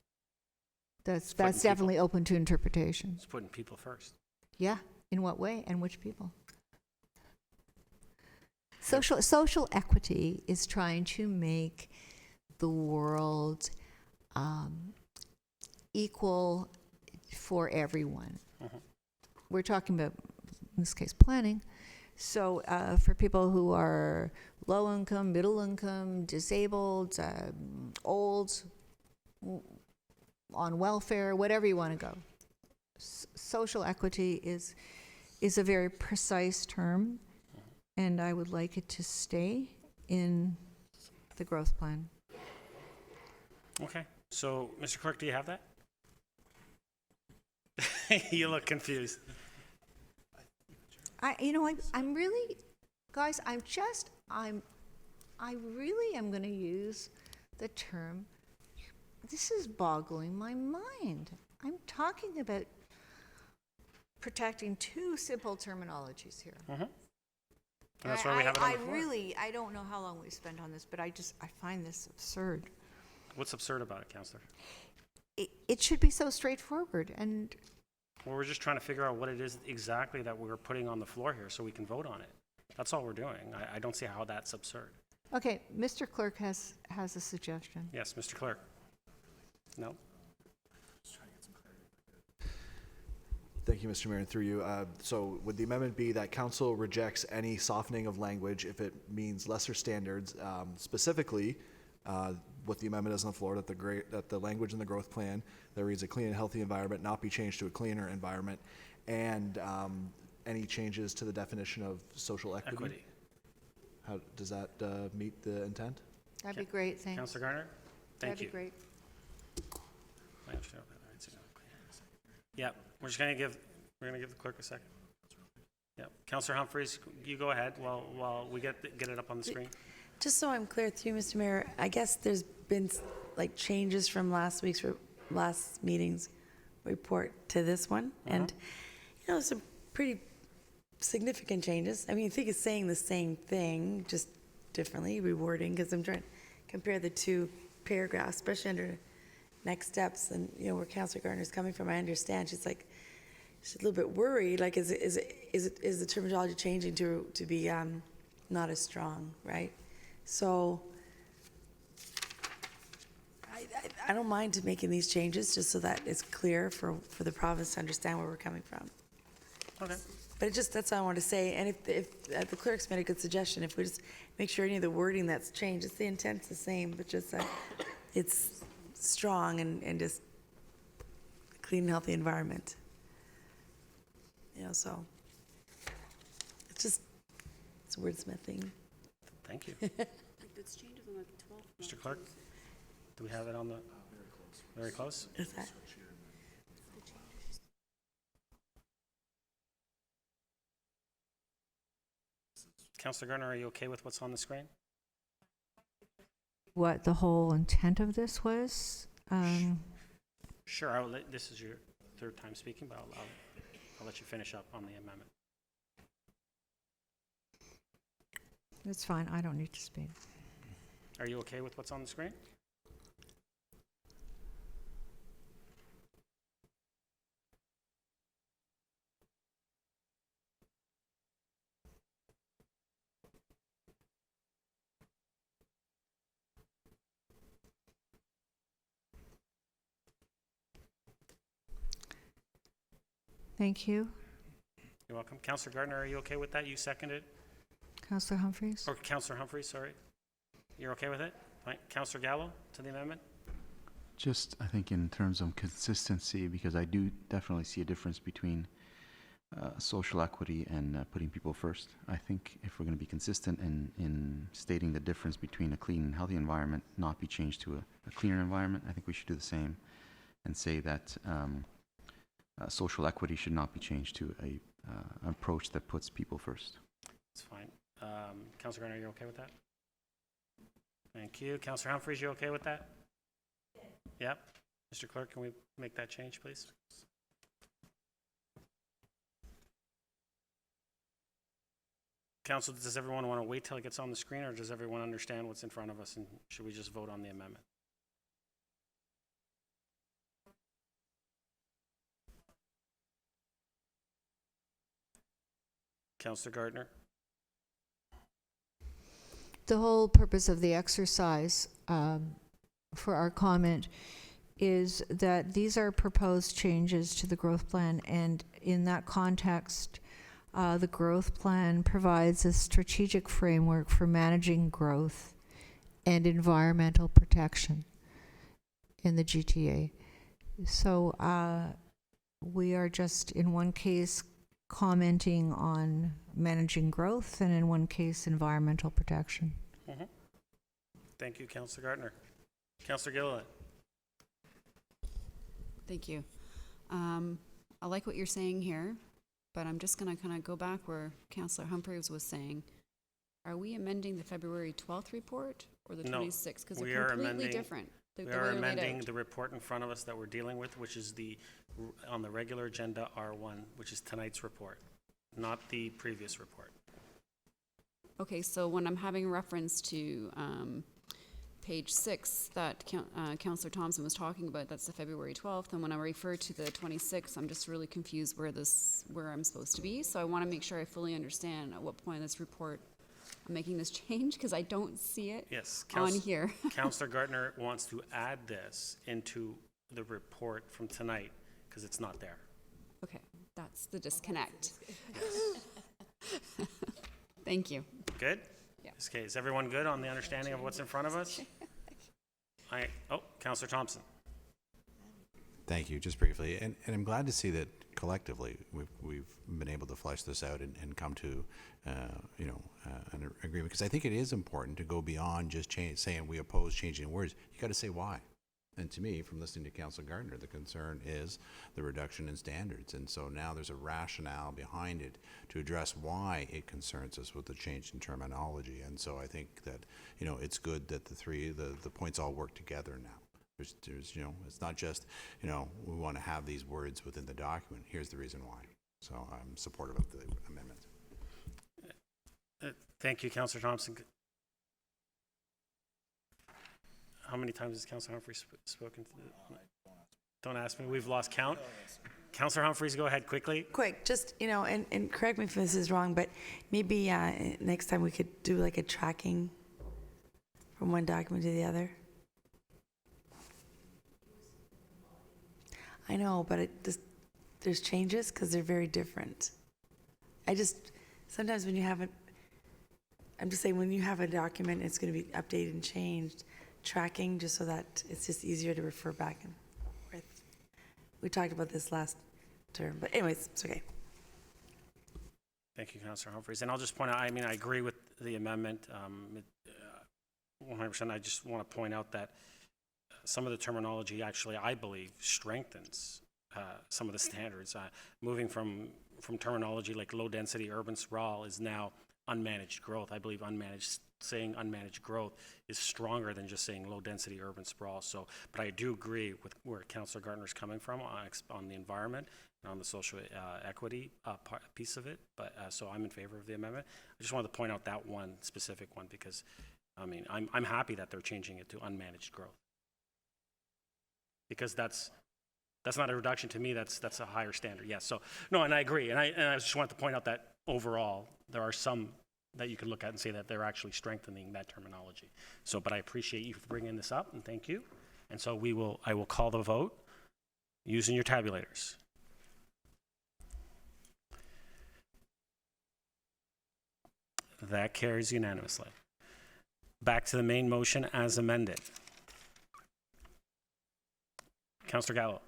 That's definitely open to interpretation. It's putting people first. Yeah, in what way and which people? Social equity is trying to make the world equal for everyone. we're talking about, in this case, planning. So for people who are low income, middle income, disabled, old, on welfare, whatever you want to go. Social equity is a very precise term, and I would like it to stay in the growth plan. Okay, so, Mr. Clerk, do you have that? You look confused. I'm really, guys, I really am going to use the term, this is boggling my mind. I'm talking about protecting two simple terminologies here. And that's why we have it on the floor. I don't know how long we've spent on this, but I find this absurd. What's absurd about it, Counselor? It should be so straightforward, and Well, we're just trying to figure out what it is exactly that we're putting on the floor here so we can vote on it. That's all we're doing. I don't see how that's absurd. okay, Mr. Clerk has a suggestion. Yes, Mr. Clerk? No? Thank you, Mr. Mayor, and through you. So would the amendment be that council rejects any softening of language if it means lesser standards, specifically what the amendment is on the floor, that the language in the growth plan that reads a clean and healthy environment not be changed to a cleaner environment, and any changes to the definition of social equity? Equity. How does that meet the intent? That'd be great, thanks. Counselor Garner? Thank you. That'd be great. Yeah, we're gonna give the clerk a second. Yeah, Counselor Humphreys, you go ahead while we get it up on the screen. Just so I'm clear through, Mr. Mayor, I guess there's been like changes from last meeting's report to this one, and some pretty significant changes. I mean, I think it's saying the same thing, just differently, rewarding, because I'm trying to compare the two paragraphs, especially under next steps, and where Councilor Gardner's coming from. I understand she's a little bit worried. Like, is the terminology changing to be not as strong, right? So I don't mind making these changes just so that it's clear for the province to understand where we're coming from. Okay. But that's all I wanted to say. And if the clerk's made a good suggestion, if we just make sure any of the wording that's changed, the intent's the same, but just that it's strong and just a clean and healthy environment. So it's wordsmithing. Thank you. Mr. Clerk, do we have it on the, very close? Is that? Counselor Garner, are you okay with what's on the screen? What the whole intent of this was? Sure, this is your third time speaking, but I'll let you finish up on the amendment. It's fine, I don't need to speak. Are you okay with what's on the screen? Thank you. You're welcome. Counselor Gardner, are you okay with that? You seconded? Councillor Humphreys? Or Counselor Humphreys, sorry. You're okay with it? Fine. Counselor Gallo to the amendment? Just, I think, in terms of consistency, because I do definitely see a difference between social equity and putting people first. I think if we're going to be consistent in stating the difference between a clean and healthy environment not be changed to a cleaner environment, I think we should do the same and say that social equity should not be changed to an approach that puts people first. It's fine. Counselor Garner, are you okay with that? Thank you. Counselor Humphreys, you okay with that? Yep. Mr. Clerk, can we make that change, please? Council, does everyone want to wait till it gets on the screen, or does everyone understand what's in front of us, and should we just vote on the amendment? Counselor Gardner? The whole purpose of the exercise for our comment is that these are proposed changes to the growth plan, and in that context, the growth plan provides a strategic framework for managing growth and environmental protection in the GTA. So we are just, in one case, commenting on managing growth, and in one case, environmental protection. Mhm. Thank you, Councillor Gardner. Councillor Gilliland. Thank you. I like what you're saying here, but I'm just going to kind of go back where Councillor Humphreys was saying. Are we amending the February 12th report or the No, 26th? Because we they're are completely amending- different. The We way are they're laid amending out. the report in front of us that we're dealing with, which is on the regular agenda R1, which is tonight's report, not the previous report. Okay, so when I'm having reference to page 6 that Councillor Thompson was talking about, that's the February 12th, and when I refer to the 26th, I'm just really confused where I'm supposed to be. So I want to make sure I fully understand at what point in this report I'm making this change, because I don't see it Yes. on here. Councillor Gardner wants to add this into the report from tonight because it's not there. Okay, that's the disconnect. Thank you. Good? Yeah. Okay, is everyone good on the understanding of what's in front of us? Councillor Thompson. Thank you. Just briefly, and I'm glad to see that collectively we've been able to flesh this out and come to an agreement, because I think it is important to go beyond just saying we oppose changing words. You got to say why. And to me, from listening to Councillor Gardner, the concern is the reduction in standards, and so now there's a rationale behind it to address why it concerns us with the change in terminology. And so I think that it's good that the points all work together now. There's it's not just we want to have these words within the document. Here's the reason why. So I'm supportive of the amendment. Thank you, Councillor Thompson. How many times has Councillor Humphreys spoken to Don't ask me. We've lost count. Councillor Humphreys, go ahead quickly. Quick, just, and correct me if this is wrong, but maybe next time we could do like a tracking from one document to the other. I know, but there's changes because they're very different. Sometimes when you have I'm just saying when you have a document, it's going to be updated and changed, tracking just so that it's just easier to refer back and forth. We talked about this last term, but anyways, it's okay. Thank you, Councillor Humphreys. And I'll just point out, I agree with the amendment 100%. I just want to point out that some of the terminology actually, I believe, strengthens some of the standards. Moving from terminology like low-density urban sprawl is now unmanaged growth. I believe saying unmanaged growth is stronger than just saying low-density urban sprawl. So, but I do agree with where Councillor Gardner is coming from on the environment and on the social equity piece of it. But so I'm in favor of the amendment. I just wanted to point out that one specific one because, I'm happy that they're changing it to unmanaged growth. Because that's not a reduction to me. That's a higher standard. Yes. So no, and I agree. And I just want to point out that overall there are some that you can look at and say that they're actually strengthening that terminology. So, but I appreciate you for bringing this up and thank you. And so I will call the vote using your tabulators. That carries unanimously. Back to the main motion as amended. Councillor Gallo.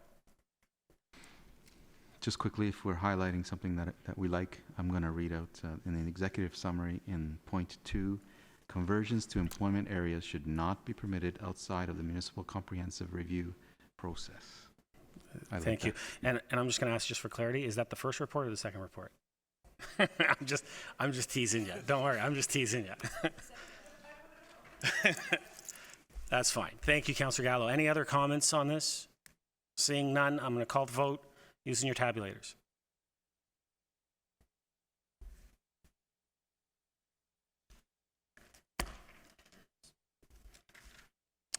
Just quickly, if we're highlighting something that we like, I'm going to read out in the executive summary in point 2, conversions to employment areas should not be permitted outside of the municipal comprehensive review process. Thank you. And I'm just going to ask just for clarity, is that the first report or the second report? I'm just teasing you. Don't worry, I'm just teasing you. That's fine. Thank you, Councillor Gallo. Any other comments on this? Seeing none, I'm going to call the vote using your tabulators.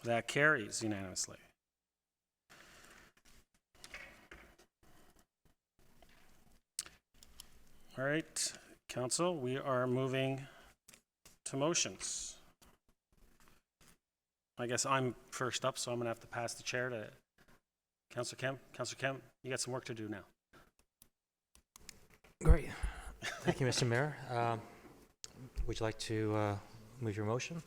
That carries unanimously. All right, Council, we are moving to motions. I guess I'm first up, so I'm going to have to pass the chair to Councillor Kim, you got some work to do now. Great. Thank you, Mr. Mayor. Would you like to move your motion?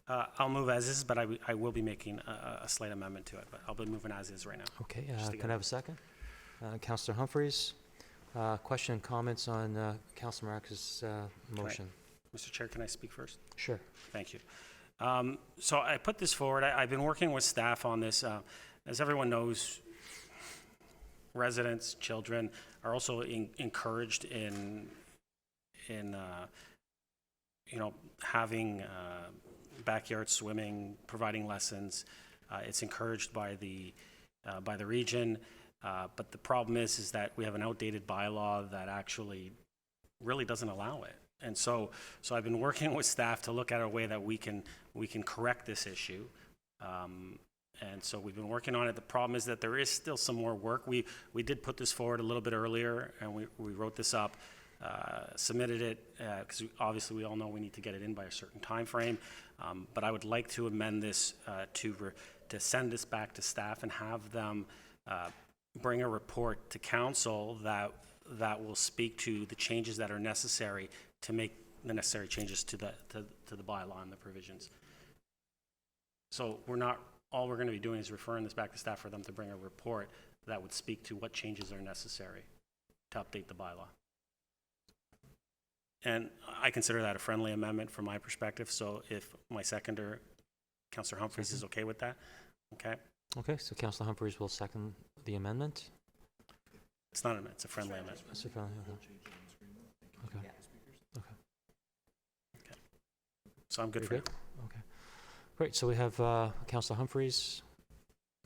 I'll move as is, but I will be making a slight amendment to it, but I'll be moving as is right now. Okay, Just to can get I it. have a second? Councillor Humphreys, question and comments on Councillor Marac's motion? Mr. Chair, can I speak first? Sure. Thank you. So I put this forward. I've been working with staff on this. As everyone knows, residents, children are also encouraged in having backyard swimming, providing lessons. It's encouraged by the region, but the problem is that we have an outdated bylaw that actually really doesn't allow it. And so I've been working with staff to look at a way that we can correct this issue. And so we've been working on it. The problem is that there is still some more work. We did put this forward a little bit earlier, and we wrote this up, submitted it, because obviously we all know we need to get it in by a certain time frame. But I would like to amend this to send this back to staff and have them bring a report to council that will speak to the changes that are necessary to make the necessary changes to the bylaw and the provisions. So all we're going to be doing is referring this back to staff for them to bring a report that would speak to what changes are necessary to update the bylaw. And I consider that a friendly amendment from my perspective, so if my seconder, Councillor Humphreys, is okay with that, okay? Okay, so Councillor Humphreys will second the amendment. It's not an amendment, it's a friendly amendment. It's a friendly, okay. Okay. So I'm good You're for now. Okay. Great, so we have Councillor Humphreys,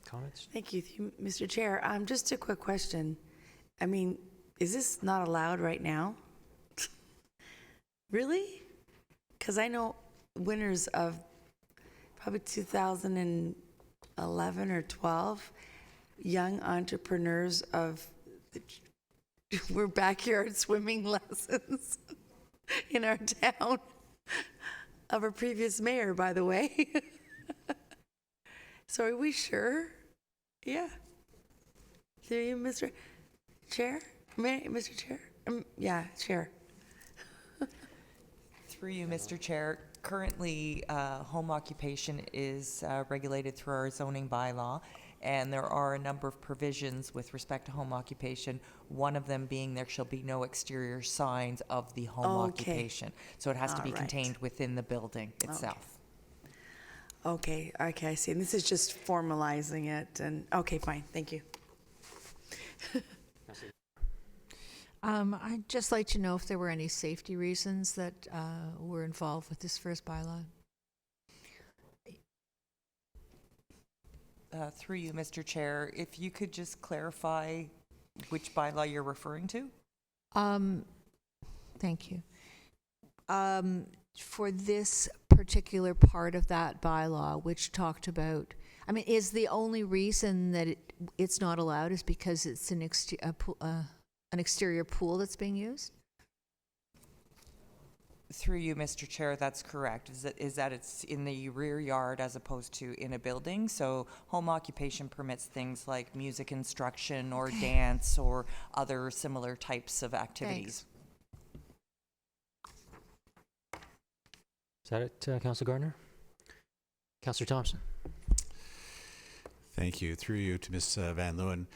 comments? Thank you, Mr. Chair. Just a quick question. I mean, is this not allowed right now? Really? Because I know winners of probably 2011 or 12, young entrepreneurs were backyard swimming lessons in our town of a previous mayor, by the way. So are we sure? Yeah. Through you, Mr. Chair? Mr. Chair? Yeah, Chair. Through you, Mr. Chair. Currently, home occupation is regulated through our zoning bylaw, and there are a number of provisions with respect to home occupation, one of them being there shall be no exterior signs of the home occupation. So it has to be contained within the building itself. Okay, I see. And this is just formalizing it, and, okay, fine, thank you. I'd just like to know if there were any safety reasons that were involved with this first bylaw. Through you, Mr. Chair, if you could just clarify which bylaw you're referring to? Thank you. For this particular part of that bylaw, which talked about, I mean, is the only reason that it's not allowed is because it's an exterior pool that's being used? Through you, Mr. Chair, that's correct. Is that it's in the rear yard as opposed to in a building. So home occupation permits things like music instruction or dance or other similar types of activities. Is that it, Councillor Gardner? Councillor Thompson? Thank you. Through you to Ms. Van Leeuwen.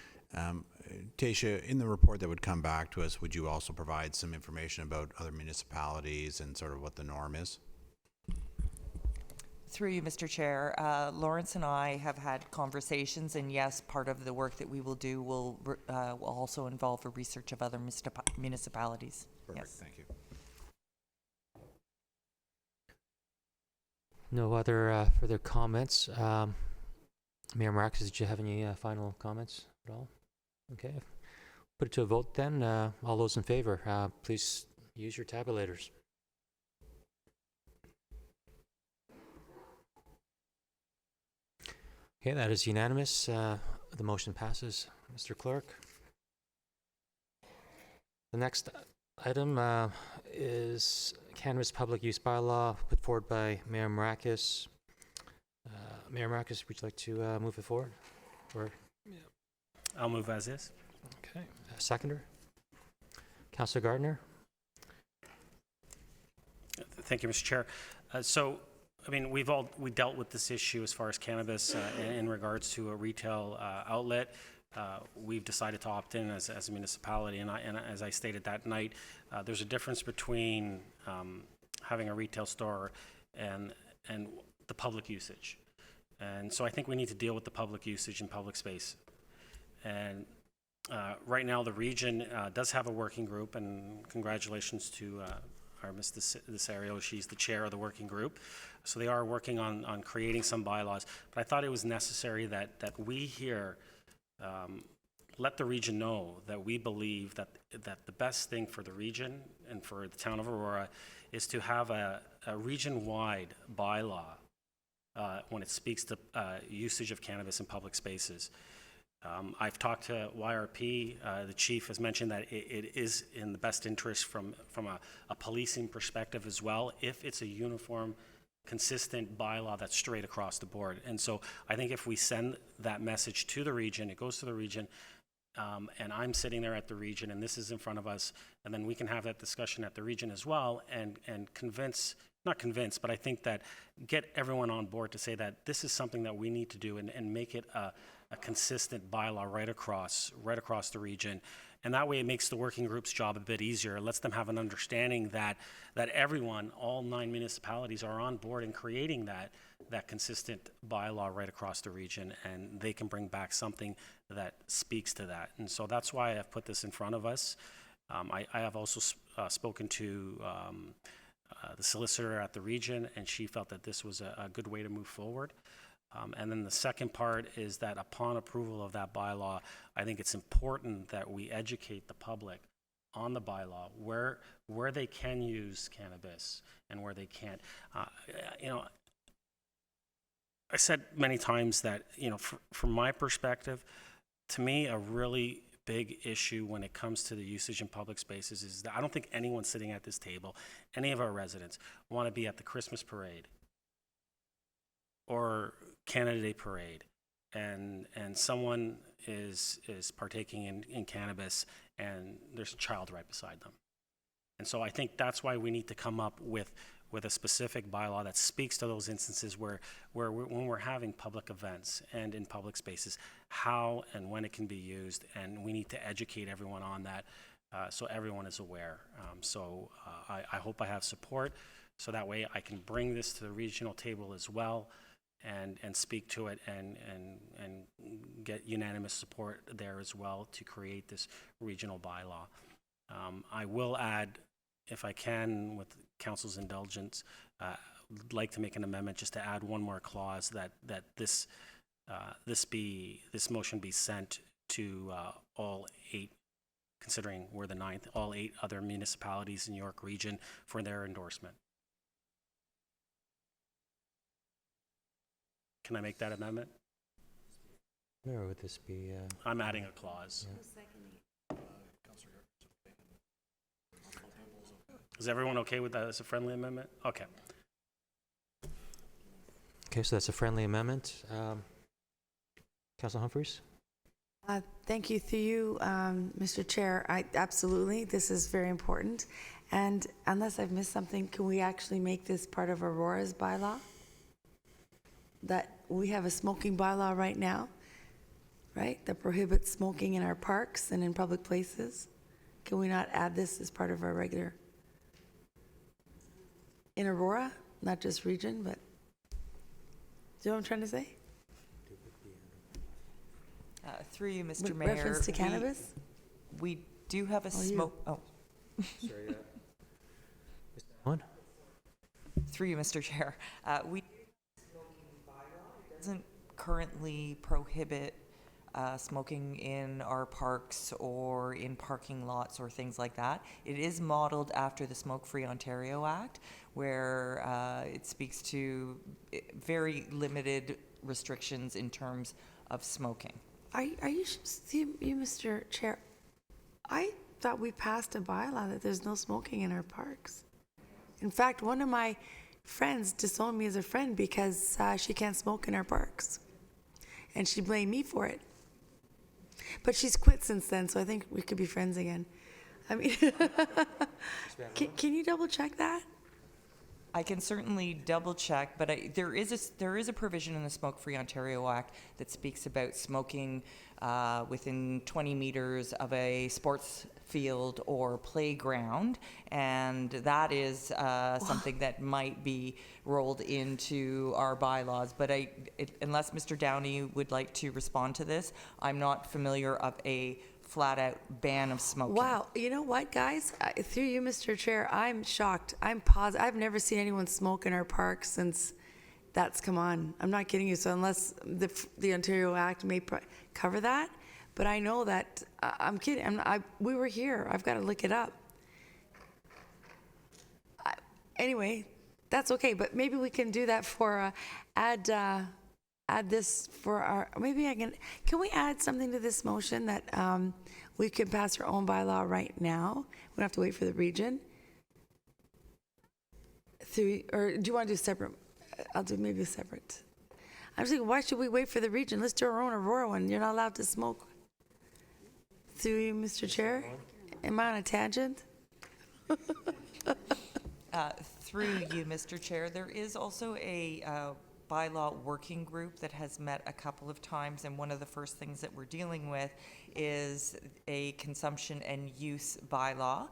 Tasha, in the report that would come back to us, would you also provide some information about other municipalities and sort of what the norm is? Through you, Mr. Chair, Lawrence and I have had conversations, and yes, part of the work that we will do will also involve a research of other municipalities. Perfect. Yes. Thank you. No other further comments. Mayor Maracas, did you have any final comments at all? Okay. Put it to a vote then. All those in favor, please use your tabulators. Okay, that is unanimous. The motion passes. Mr. Clerk. The next item is Cannabis Public Use Bylaw put forward by Mayor Maracas. Mayor Maracas, would you like to move it forward? Or I'll move as is. Okay. Seconder? Councillor Gardner? Thank you, Mr. Chair. So, I mean, we dealt with this issue as far as cannabis in regards to a retail outlet. We've decided to opt in as a municipality, and as I stated that night, there's a difference between having a retail store and the public usage. And so I think we need to deal with the public usage in public space. And right now, the region does have a working group, and congratulations to our Ms. Desario. She's the chair of the working group. So they are working on creating some bylaws. But I thought it was necessary that we here let the region know that we believe that the best thing for the region and for the town of Aurora is to have a region-wide bylaw when it speaks to usage of cannabis in public spaces. I've talked to YRP. The chief has mentioned that it is in the best interest from a policing perspective as well, if it's a uniform, consistent bylaw that's straight across the board. And so I think if we send that message to the region, it goes to the region, and I'm sitting there at the region, and this is in front of us, and then we can have that discussion at the region as well, and not convince, but I think that get everyone on board to say that this is something that we need to do and make it a consistent bylaw right across the region. And that way it makes the working group's job a bit easier. It lets them have an understanding that everyone, all 9 municipalities, are on board in creating that consistent bylaw right across the region, and they can bring back something that speaks to that. And so that's why I've put this in front of us. I have also spoken to the solicitor at the region, and she felt that this was a good way to move forward. And then the second part is that upon approval of that bylaw, I think it's important that we educate the public on the bylaw, where they can use cannabis and where they can't. I said many times that, from my perspective, to me, a really big issue when it comes to the usage in public spaces is that I don't think anyone sitting at this table, any of our residents, want to be at the Christmas parade or Canada Day parade, and someone is partaking in cannabis, and there's a child right beside them. And so I think that's why we need to come up with a specific bylaw that speaks to those instances where when we're having public events and in public spaces, how and when it can be used, and we need to educate everyone on that so everyone is aware. I hope I have support, so that way I can bring this to the regional table as well, and speak to it and get unanimous support there as well to create this regional bylaw. I will add, if I can, with council's indulgence, like to make an amendment just to add one more clause that this motion be sent to all 8, considering we're the 9th, all 8 other municipalities in York Region for their endorsement. Can I make that amendment? Where would this be? I'm adding a clause. Is everyone okay with that as a friendly amendment? Okay. Okay, so that's a friendly amendment. Councilor Humphries? Thank you. Through you, Mr. Chair, absolutely, this is very important. And unless I've missed something, can we actually make this part of Aurora's bylaw? That we have a smoking bylaw right now, right, that prohibits smoking in our parks and in public places. Can we not add this as part of our regular, in Aurora, not just region, but, do you know what I'm trying to say? Through you, Mr. With Mayor. reference to cannabis? We do have a smoke. Oh. Sorry, One? Through you, Mr. Chair. We doesn't currently prohibit smoking in our parks or in parking lots or things like that. It is modeled after the Smoke-Free Ontario Act, where it speaks to very limited restrictions in terms of smoking. Are you, Mr. Chair, I thought we passed a bylaw that there's no smoking in our parks. In fact, one of my friends disowned me as a friend because she can't smoke in our parks. And she blamed me for it. But she's quit since then, so I think we could be friends again. I mean, can you double check that? I can certainly double check, but there is a provision in the Smoke Free Ontario Act that speaks about smoking within 20 meters of a sports field or playground, and that is something that might be rolled into our bylaws. But unless Mr. Downey would like to respond to this, I'm not familiar of a flat-out ban of smoking. Wow, you know what, guys? Through you, Mr. Chair, I'm shocked. I'm positive. I've never seen anyone smoke in our park since that's come on. I'm not kidding you. So unless the Ontario Act may cover that, but I know that I'm kidding. We were here. I've got to look it up. Anyway, that's okay. But maybe we can do that for add this for our, maybe I can we add something to this motion that we can pass our own bylaw right now? We don't have to wait for the region. Or do you want to do separate? I'll do maybe a separate. I'm just thinking, why should we wait for the region? Let's do our own Aurora one. You're not allowed to smoke. Through you, Mr. Chair? Am I on a tangent? Through you, Mr. Chair, there is also a bylaw working group that has met a couple of times, and one of the first things that we're dealing with is a consumption and use bylaw.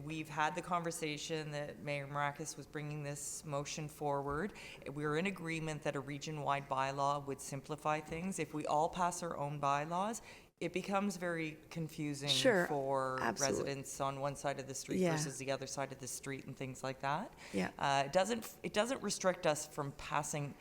We've had the conversation that Mayor Marakis was bringing this motion forward. We're in agreement that a region-wide bylaw would simplify things. If we all pass our own bylaws, it becomes very confusing for residents on one side of the street versus the other side of the street and things like that. Yeah. It doesn't restrict us from passing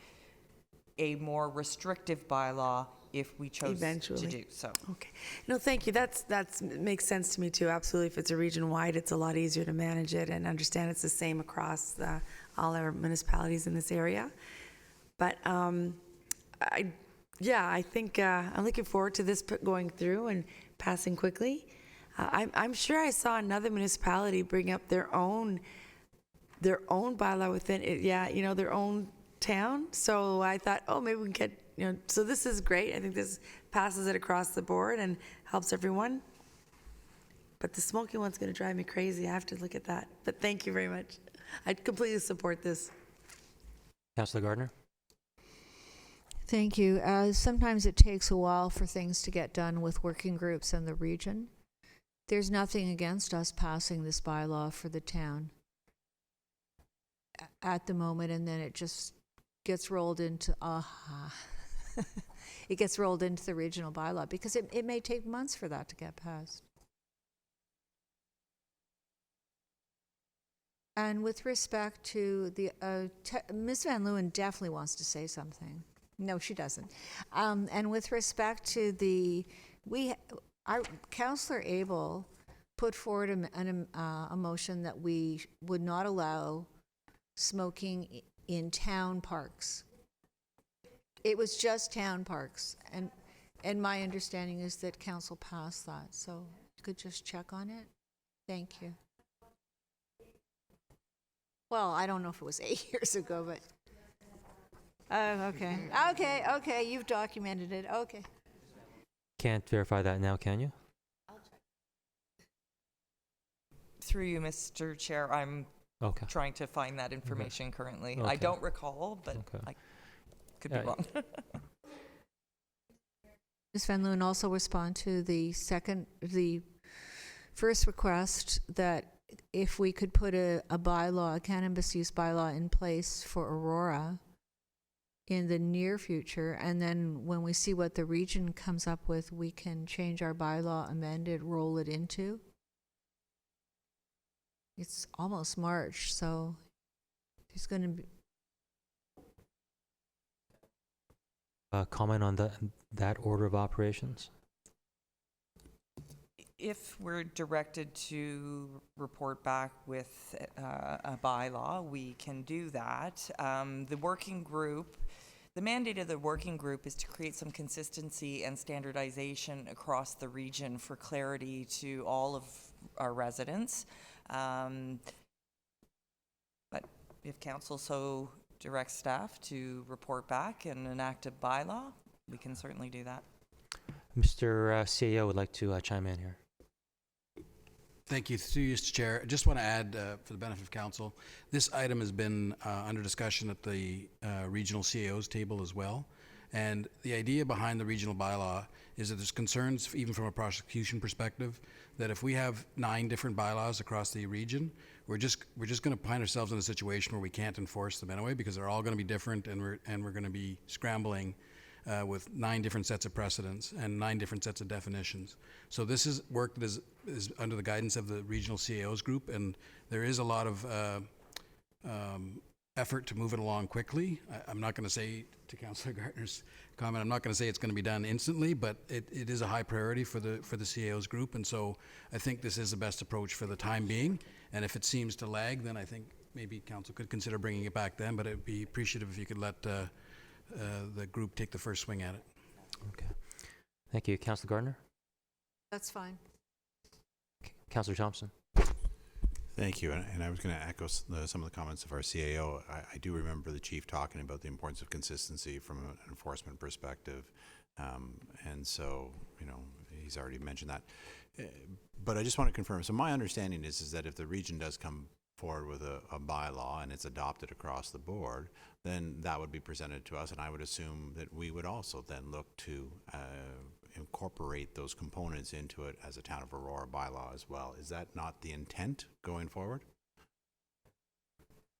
a more restrictive bylaw if we chose to do so. Okay. No, thank you. That's makes sense to me too. Absolutely. If it's a region-wide, it's a lot easier to manage it and understand it's the same across all our municipalities in this area. But I think I'm looking forward to this going through and passing quickly. I'm sure I saw another municipality bring up their own bylaw within it. Yeah, their own town. So I thought, oh, maybe we can get, so this is great. I think this passes it across the board and helps everyone. But the smoking one's going to drive me crazy. I have to look at that. But thank you very much. I completely support this. Councillor Gardner? Thank you. Sometimes it takes a while for things to get done with working groups and the region. There's nothing against us passing this bylaw for the town at the moment, and then it just gets rolled into it gets rolled into the regional bylaw because it may take months for that to get passed. And with respect to the Ms. Van Leeuwen definitely wants to say something. No, she doesn't. And with respect to our Councillor Abel put forward a motion that we would not allow smoking in town parks. It was just town parks, and my understanding is that council passed that. So you could just check on it. Thank you. Well, I don't know if it was 8 years ago, but. Okay, you've documented it, okay. Can't verify that now, can you? Through you, Mr. Chair, I'm trying to find that information currently. I don't recall, but I could be wrong. Ms. Van Leeuwen also respond to the first request that if we could put a bylaw, a cannabis use bylaw in place for Aurora in the near future, and then when we see what the region comes up with, we can change our bylaw, amend it, roll it into. It's almost March, so there's going to be... Comment on that order of operations? If we're directed to report back with a bylaw, we can do that. The working group, the mandate of the working group is to create some consistency and standardization across the region for clarity to all of our residents. But if council so directs staff to report back and enact a bylaw, we can certainly do that. Mr. CAO would like to chime in here. Thank you, through you, Mr. Chair. I just want to add, for the benefit of council, this item has been under discussion at the regional CAO's table as well. And the idea behind the regional bylaw is that there's concerns, even from a prosecution perspective, that if we have 9 different bylaws across the region, we're just going to find ourselves in a situation where we can't enforce them anyway, because they're all going to be different, and we're going to be scrambling with 9 different sets of precedents and 9 different sets of definitions. So this is work that is under the guidance of the regional CAOs group, and there is a lot of effort to move it along quickly. I'm not going to say, to Councillor Gartner's comment, I'm not going to say it's going to be done instantly, but it is a high priority for the CAOs group, and so I think this is the best approach for the time being. And if it seems to lag, then I think maybe council could consider bringing it back then, but it would be appreciative if you could let the group take the first swing at it. Okay. Thank you. Councillor Gardner? That's fine. Councillor Thompson? Thank you. And I was going to echo some of the comments of our CAO. I do remember the chief talking about the importance of consistency from an enforcement perspective. And so, you know, he's already mentioned that. But I just want to confirm. So my understanding is that if the region does come forward with a bylaw and it's adopted across the board, then that would be presented to us, and I would assume that we would also then look to incorporate those components into it as a Town of Aurora bylaw as well. Is that not the intent going forward?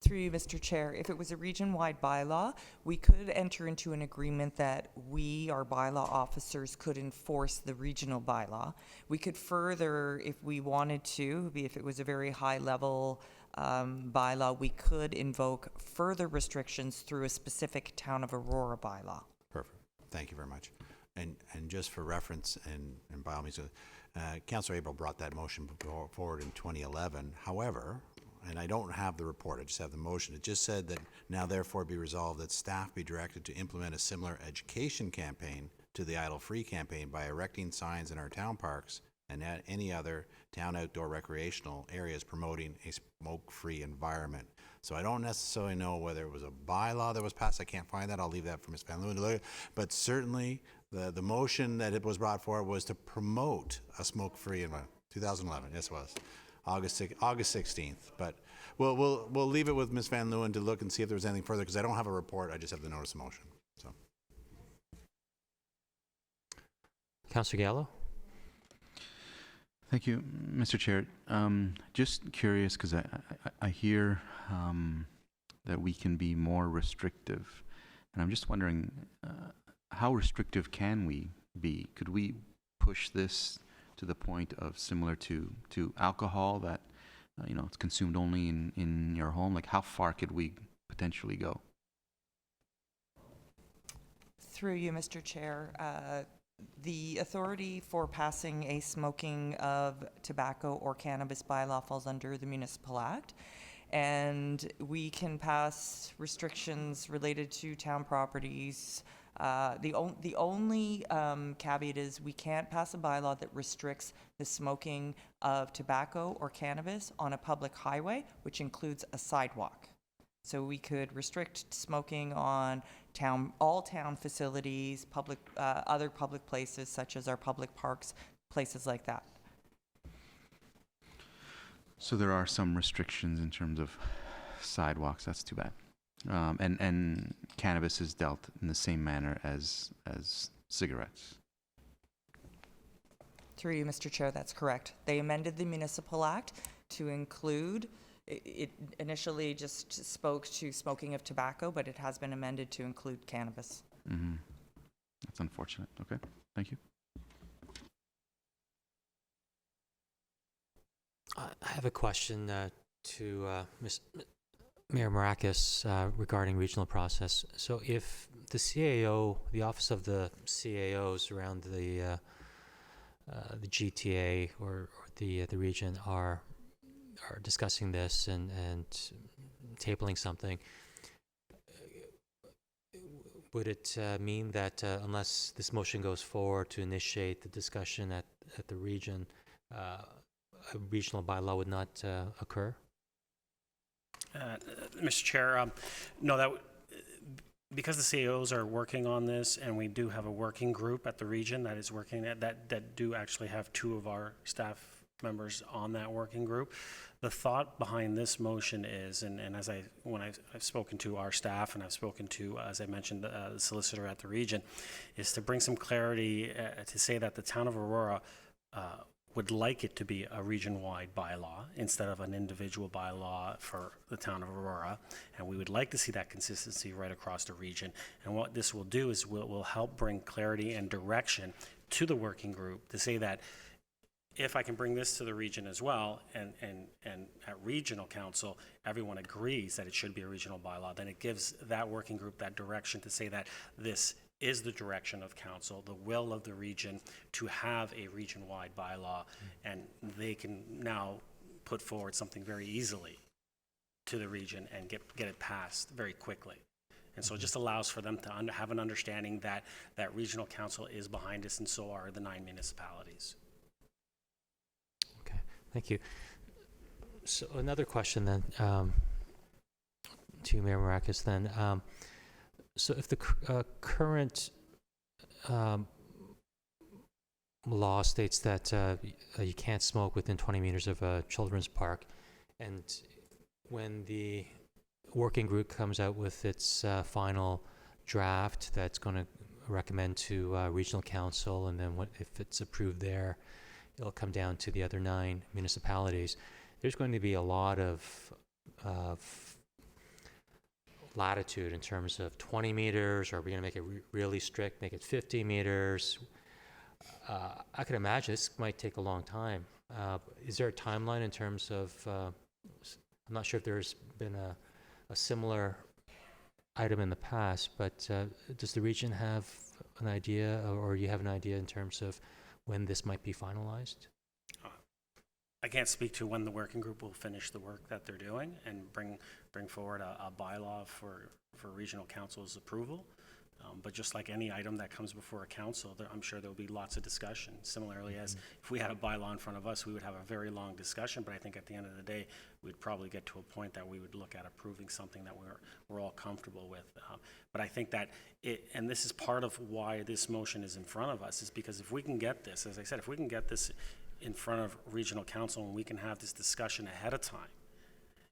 Through you, Mr. Chair, if it was a region-wide bylaw, we could enter into an agreement that we, our bylaw officers, could enforce the regional bylaw. We could further, if we wanted to, if it was a very high-level bylaw, we could invoke further restrictions through a specific Town of Aurora bylaw. Perfect. Thank you very much. And just for reference, and by all means, Councillor Abel brought that motion forward in 2011. However, and I don't have the report, I just have the motion. It just said that now therefore be resolved that staff be directed to implement a similar education campaign to the Idle Free campaign by erecting signs in our town parks and at any other town outdoor recreational areas promoting a smoke-free environment. So I don't necessarily know whether it was a bylaw that was passed. I can't find that. I'll leave that for Ms. Van Leeuwen to look at. But certainly the motion that it was brought forward was to promote a smoke-free environment. 2011, yes it was. August 16th. But we'll leave it with Ms. Van Leeuwen to look and see if there was anything further, because I don't have a report. I just have the notice of motion. So, Councillor Gallo? Thank you, Mr. Chair. Just curious, because I hear that we can be more restrictive, and I'm just wondering how restrictive can we be? Could we push this to the point of similar to alcohol, that you know, it's consumed only in your home? Like, how far could we potentially go? Through you, Mr. Chair, the authority for passing a smoking of tobacco or cannabis bylaw falls under the Municipal Act, and we can pass restrictions related to town properties. The only caveat is we can't pass a bylaw that restricts the smoking of tobacco or cannabis on a public highway, which includes a sidewalk. So we could restrict smoking on all town facilities, other public places such as our public parks, places like that. So there are some restrictions in terms of sidewalks. That's too bad. And cannabis is dealt in the same manner as cigarettes. Through you, Mr. Chair, that's correct. They amended the Municipal Act to include, it initially just spoke to smoking of tobacco, but it has been amended to include cannabis. Mm-hmm. That's unfortunate. Okay, thank you. I have a question to Mayor Marakis regarding regional process. So if the CAO, the Office of the CAOs around the GTA or the region are discussing this and tabling something, would it mean that unless this motion goes forward to initiate the discussion at the region, a regional bylaw would not occur? Mr. Chair, no, because the CAOs are working on this, and we do have a working group at the region that is working that do actually have 2 of our staff members on that working group. The thought behind this motion is, and as when I've spoken to our staff, and I've spoken to, as I mentioned, the solicitor at the region, is to bring some clarity to say that the town of Aurora would like it to be a region-wide bylaw instead of an individual bylaw for the town of Aurora. And we would like to see that consistency right across the region. And what this will do is will help bring clarity and direction to the working group to say that if I can bring this to the region as well, and at regional council, everyone agrees that it should be a regional bylaw, then it gives that working group that direction to say that this is the direction of council, the will of the region to have a region-wide bylaw, and they can now put forward something very easily to the region and get it passed very quickly. And so it just allows for them to have an understanding that regional council is behind us, and so are the 9 municipalities. Thank you. So another question then to Mayor Marakis then. So if the current law states that you can't smoke within 20 meters of a children's park, and when the working group comes out with its final draft that's going to recommend to regional council, and then if it's approved there, it'll come down to the other 9 municipalities. There's going to be a lot of latitude in terms of 20 meters. Are we going to make it really strict, make it 50 meters? I can imagine this might take a long time. Is there a timeline in terms of, I'm not sure if there's been a similar item in the past, but does the region have an idea, or you have an idea in terms of when this might be finalized? I can't speak to when the working group will finish the work that they're doing and bring forward a bylaw for regional council's approval. But just like any item that comes before a council, I'm sure there'll be lots of discussion. Similarly, as if we had a bylaw in front of us, we would have a very long discussion, but I think at the end of the day, we'd probably get to a point that we would look at approving something that we're all comfortable with. But I think that and this is part of why this motion is in front of us, is because if we can get this, as I said, if we can get this in front of regional council and we can have this discussion ahead of time,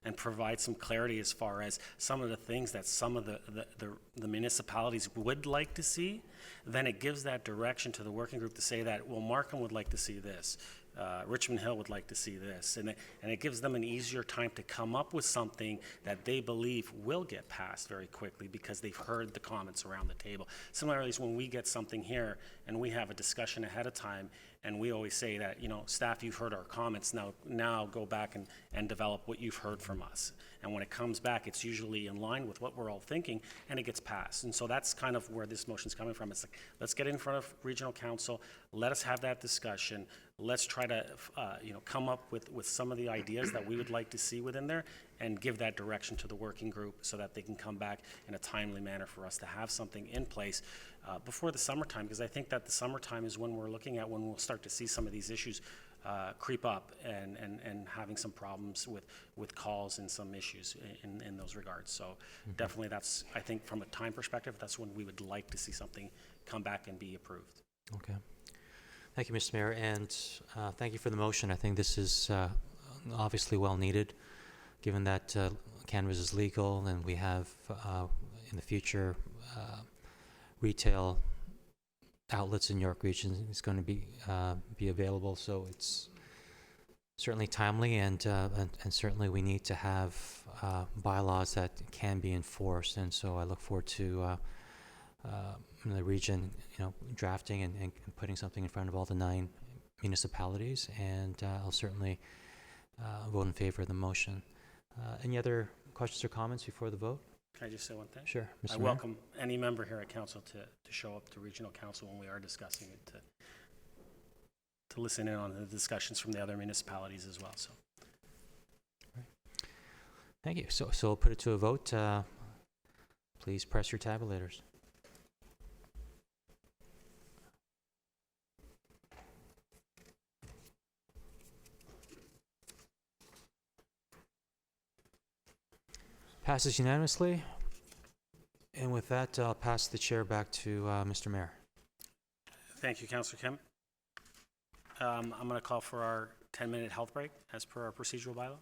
and provide some clarity as far as some of the things that some of the municipalities would like to see, then it gives that direction to the working group to say that, well, Markham would like to see this, Richmond Hill would like to see this, and it gives them an easier time to come up with something that they believe will get passed very quickly because they've heard the comments around the table. Similarly, when we get something here and we have a discussion ahead of time, and we always say that, staff, you've heard our comments, now go back and develop what you've heard from us. And when it comes back, it's usually in line with what we're all thinking, and it gets passed. And so that's kind of where this motion's coming from. It's like, let's get in front of regional council, let us have that discussion, let's try to come up with some of the ideas that we would like to see within there, and give that direction to the working group so that they can come back in a timely manner for us to have something in place before the summertime, because I think that the summertime is when we're looking at when we'll start to see some of these issues creep up and having some problems with calls and some issues in those regards. So definitely that's, I think from a time perspective, that's when we would like to see something come back and be approved. Okay. Thank you, Mr. Mayor, and thank you for the motion. I think this is obviously well needed, given that cannabis is legal and we have in the future retail outlets in York Region is going to be available. So it's certainly timely, and certainly we need to have bylaws that can be enforced. And so I look forward to the region, drafting and putting something in front of all the 9 municipalities. And I'll certainly vote in favor of the motion. Any other questions or comments before the vote? Can I just say one thing? Sure, Mr. I Mayor. welcome any member here at council to show up to regional council when we are discussing it, to listen in on the discussions from the other municipalities as well. So, Thank you. So I'll put it to a vote. Please press your tabulators. Passes unanimously. And with that, I'll pass the chair back to Mr. Mayor. Thank you, Councillor Kim. I'm going to call for our 10-minute health break as per our procedural bylaw.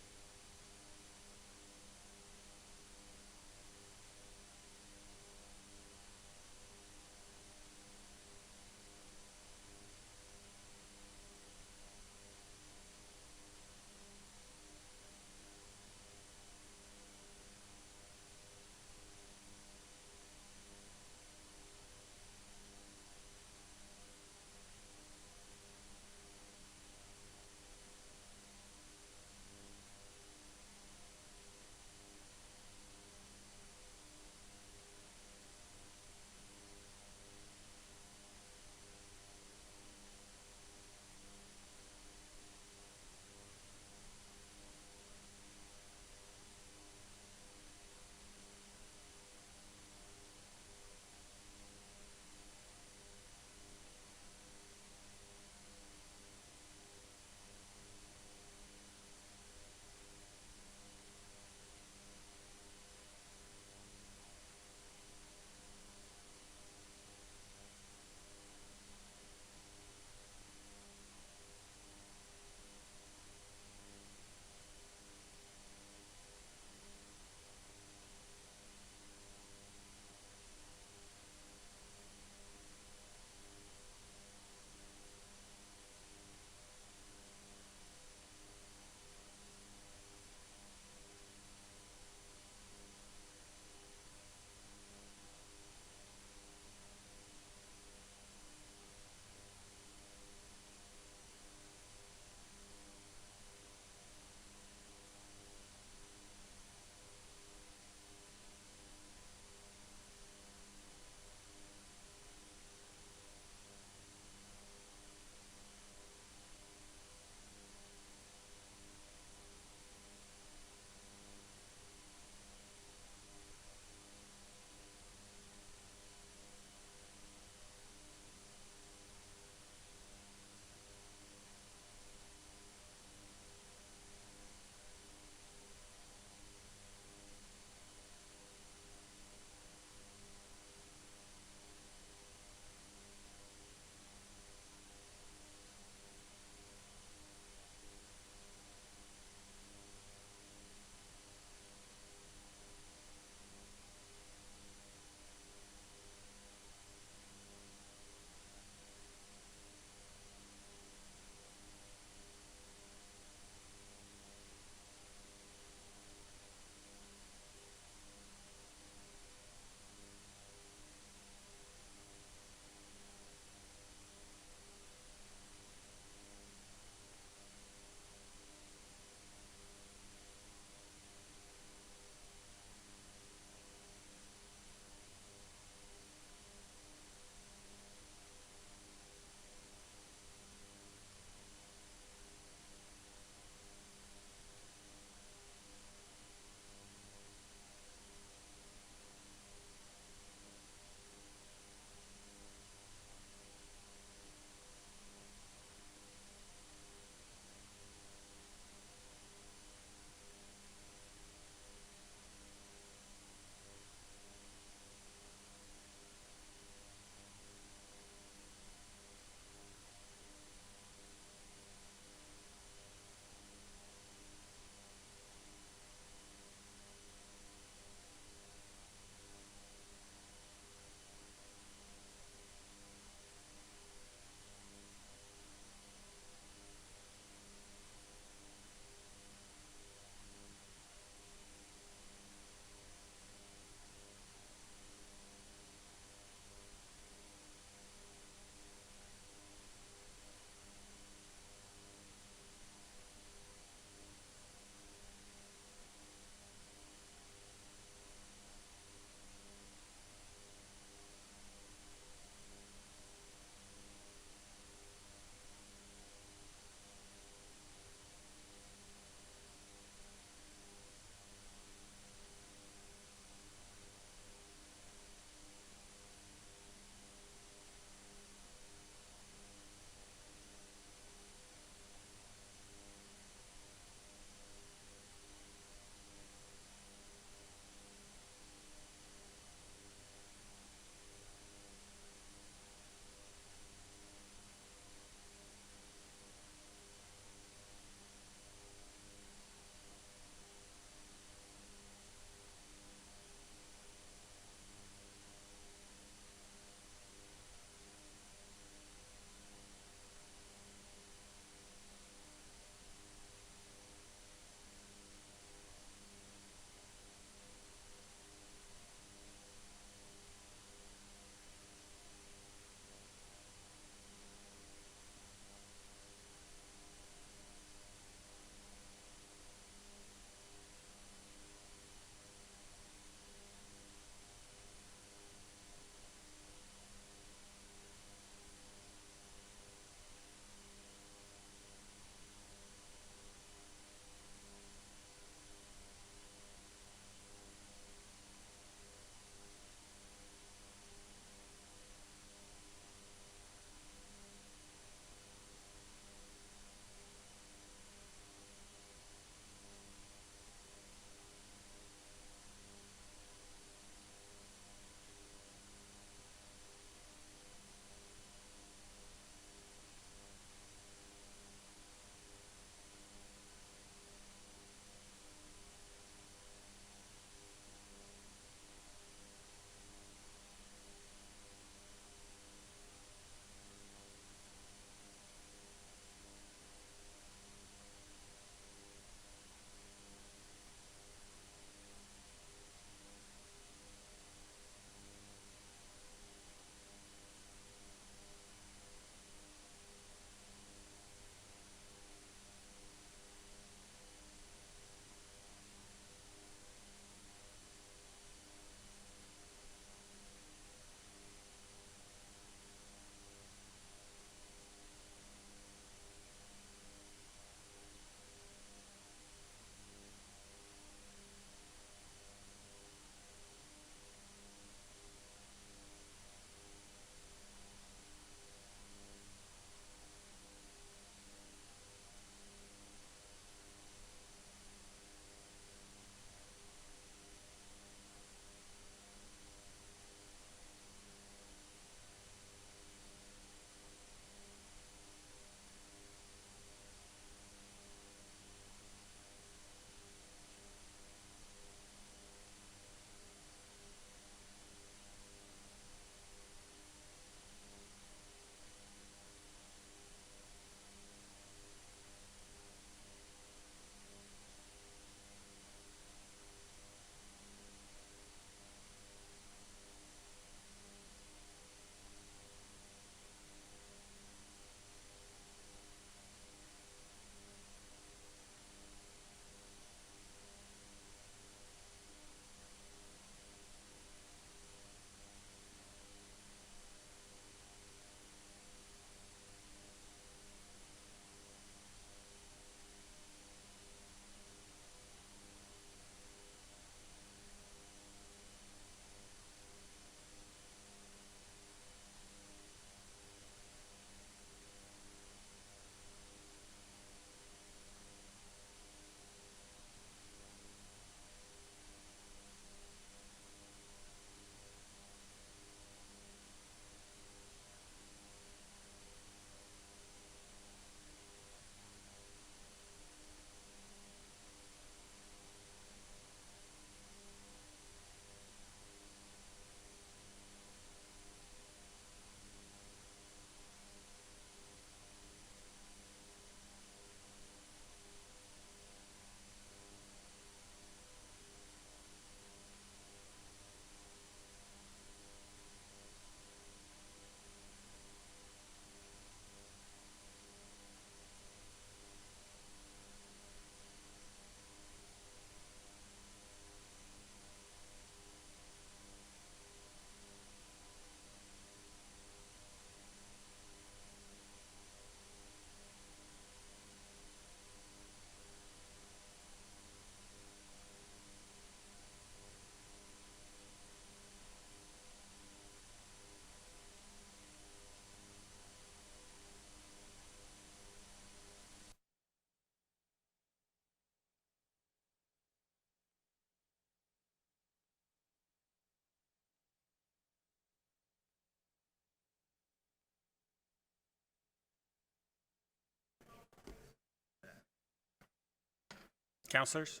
Councilors,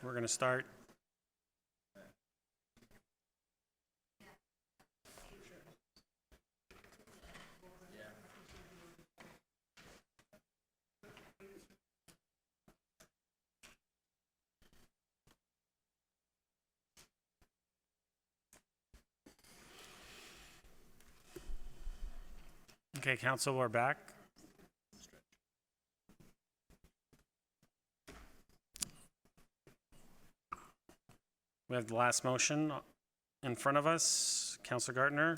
we're going to start. Okay, council, we're back. We have the last motion in front of us. Councilor Gardner.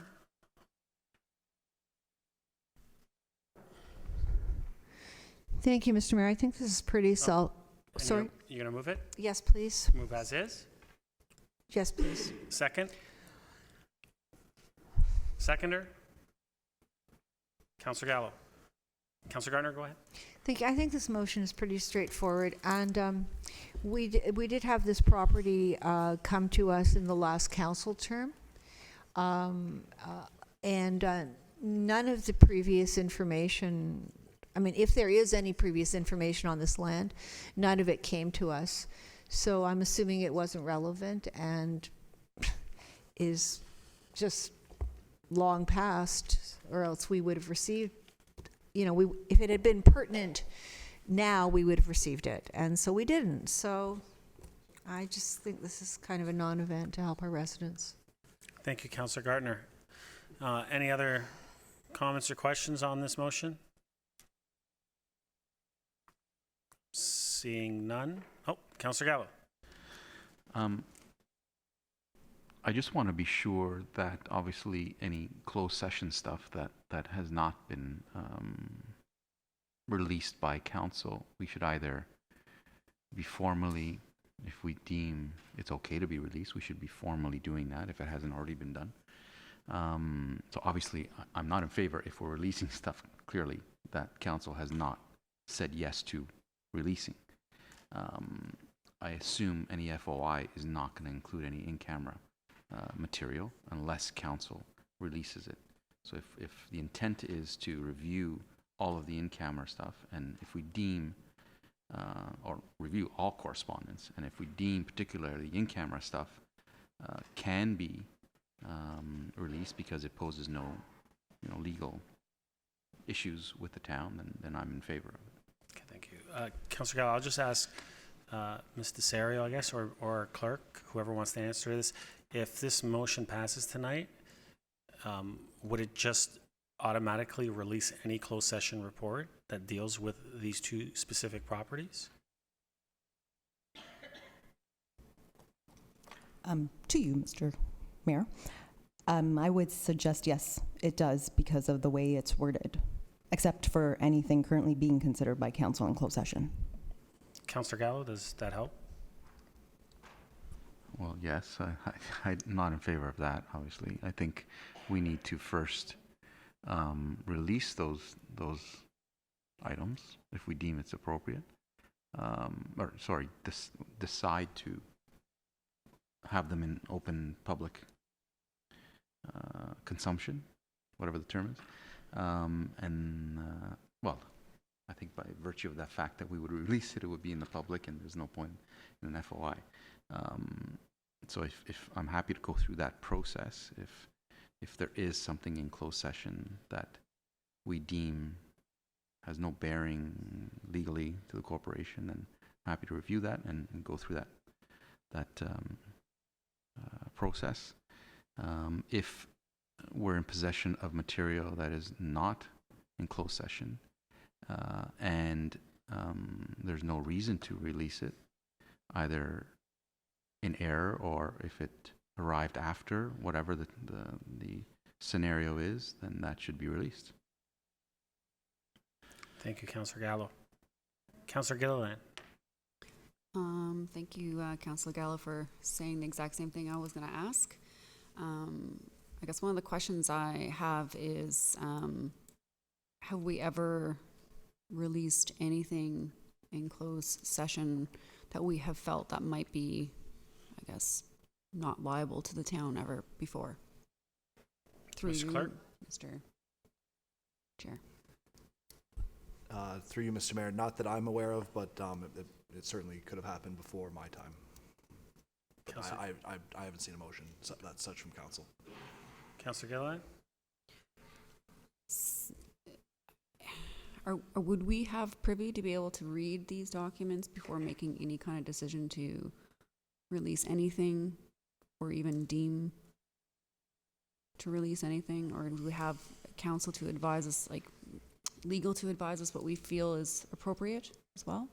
Thank you, Mr. Mayor. I think this is pretty And sorry. You're going to move it? Yes, please. Move as is? Yes, please. Second? Seconder? Councilor Gallo. Councilor Gardner, go ahead. I think this motion is pretty straightforward, and we did have this property come to us in the last council term, and none of the previous information, I mean, if there is any previous information on this land, none of it came to us. So I'm assuming it wasn't relevant and is just long past, or else we would have received, if it had been pertinent now, we would have received it. And so we didn't. So I just think this is kind of a non-event to help our residents. Thank you, Councilor Gardner. Any other comments or questions on this motion? Seeing none. Oh, Councilor Gallo. I just want to be sure that obviously any closed session stuff that has not been released by council, we should either be formally, if we deem it's okay to be released, we should be formally doing that if it hasn't already been done. So obviously, I'm not in favor if we're releasing stuff clearly that council has not said yes to releasing. I assume any FOI is not going to include any in-camera material unless council releases it. So if the intent is to review all of the in-camera stuff, and if we deem, or review all correspondence, and if we deem particularly in-camera stuff can be released because it poses no legal issues with the town, then I'm in favor of it. Okay, thank you. Councilor Gallo, I'll just ask Ms. DeSario, I guess, or clerk, whoever wants to answer this. If this motion passes tonight, would it just automatically release any closed session report that deals with these two specific properties? To you, Mr. Mayor, I would suggest yes, it does because of the way it's worded, except for anything currently being considered by council in closed session. Councilor Gallo, does that help? Well, yes, I'm not in favor of that, obviously. I think we need to first release those items if we deem it's appropriate. Decide to have them in open public consumption, whatever the term is. Well, I think by virtue of that fact that we would release it, it would be in the public and there's no point in an FOI. So if I'm happy to go through that process, if there is something in closed session that we deem has no bearing legally to the corporation, then I'm happy to review that and go through that process. If we're in possession of material that is not in closed session and there's no reason to release it, either in error or if it arrived after, whatever the scenario is, then that should be released. Thank you, Councilor Gallo. Councilor Gilliland. Thank you, Councilor Gallo, for saying the exact same thing I was going to ask. I guess one of the questions I have is, have we ever released anything in closed session that we have felt that might be, I guess, not liable to the town ever before? Through Mr. you, Clerk? Mr. Chair. Through you, Mr. Mayor, not that I'm aware of, but it certainly could have happened before my time. But Councillor- I haven't seen a motion that's such from council. Councillor Gilliland? Or would we have privy to be able to read these documents before making any kind of decision to release anything or even deem to release anything? Or do we have counsel to advise us, like legal to advise us what we feel is appropriate as well?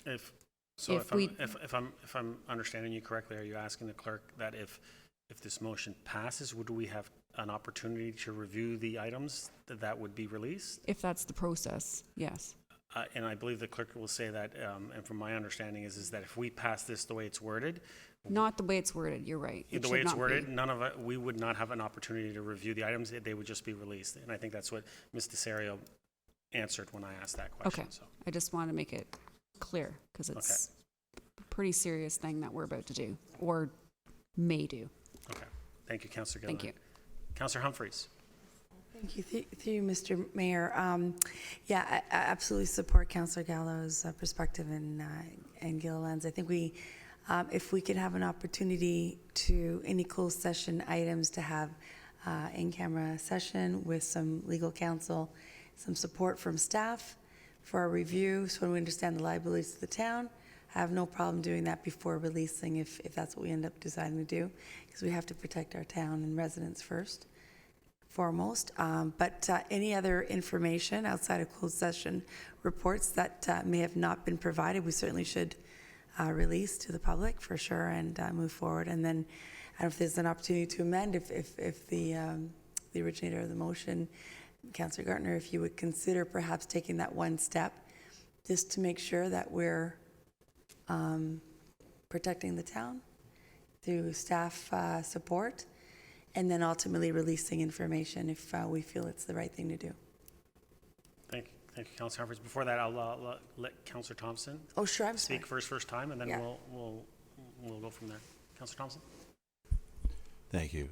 If I'm understanding you correctly, are you asking the clerk that if this motion passes, would we have an opportunity to review the items that would be released? If that's the process, yes. And I believe the clerk will say that, and from my understanding is that if we pass this the way it's worded, Not the way it's worded, you're right. It the should way it's not be. worded, we would not have an opportunity to review the items. They would just be released. And I think that's what Ms. DeSario answered when I asked that question. Okay, So, I just want to make it clear, because it's a pretty serious thing that we're about to do, or may do. okay. Thank you, Councillor Thank Gilliland. Councillor Humphreys. Thank you. Through you, Mr. Mayor. I absolutely support Councillor Gallo's perspective and Gilliland's. I think if we could have an opportunity to, any closed session items, to have in-camera session with some legal counsel, some support from staff for our review, so when we understand the liabilities of the town, I have no problem doing that before releasing if that's what we end up deciding to do, because we have to protect our town and residents foremost. But any other information outside of closed session reports that may have not been provided, we certainly should release to the public for sure and move forward. And then I don't know if there's an opportunity to amend if the originator of the motion, Councillor Gartner, if you would consider perhaps taking that one step just to make sure that we're protecting the town through staff support, and then ultimately releasing information if we feel it's the right thing to do. Thank you, Councillor Humphreys. Before that, I'll let Councillor Thompson Oh, sure, I'm speak sorry. first time, and then Yeah. we'll go from there. Councillor Thompson? Thank you.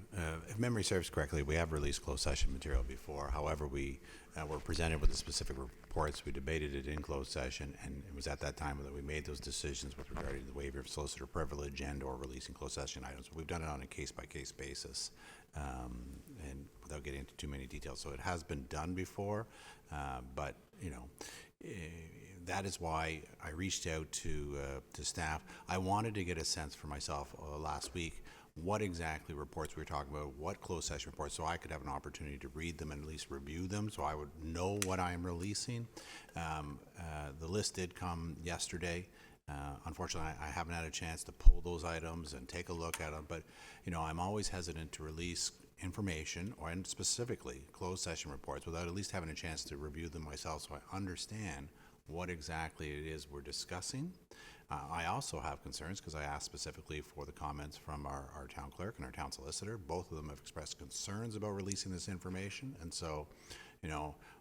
If memory serves correctly, we have released closed session material before. However, we were presented with the specific reports. We debated it in closed session, and it was at that time that we made those decisions with regard to the waiver of solicitor privilege and/or releasing closed session items. We've done it on a case-by-case basis, and without getting into too many details. So it has been done before, but that is why I reached out to staff. I wanted to get a sense for myself last week what exactly reports we were talking about, what closed session reports, so I could have an opportunity to read them and at least review them, so I would know what I am releasing. The list did come yesterday. Unfortunately, I haven't had a chance to pull those items and take a look at them, but I'm always hesitant to release information, and specifically closed session reports, without at least having a chance to review them myself so I understand what exactly it is we're discussing. I also have concerns because I asked specifically for the comments from our town clerk and our town solicitor. Both of them have expressed concerns about releasing this information, and so,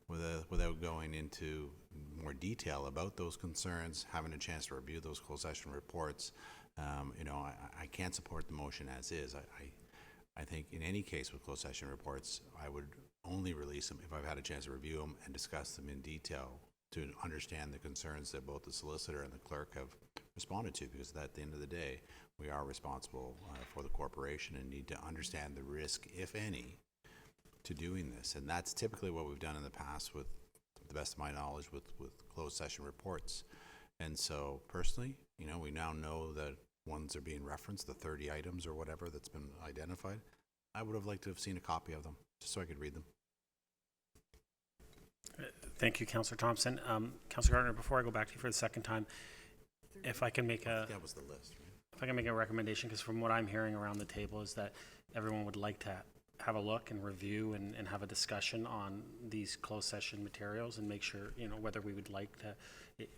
without going into more detail about those concerns, having a chance to review those closed session reports, I can't support the motion as is. I think in any case with closed session reports, I would only release them if I've had a chance to review them and discuss them in detail to understand the concerns that both the solicitor and the clerk have responded to, because at the end of the day, we are responsible for the corporation and need to understand the risk, if any, to doing this. And that's typically what we've done in the past with, to the best of my knowledge, with closed session reports. And so personally, we now know that ones are being referenced, the 30 items or whatever that's been identified. I would have liked to have seen a copy of them, just so I could read them. Thank you, Councillor Thompson. Councillor Gardner, before I go back to you for the second time, if I can make That was the list, right? if I can make a recommendation, because from what I'm hearing around the table is that everyone would like to have a look and review and have a discussion on these closed session materials and make sure, whether we would like to,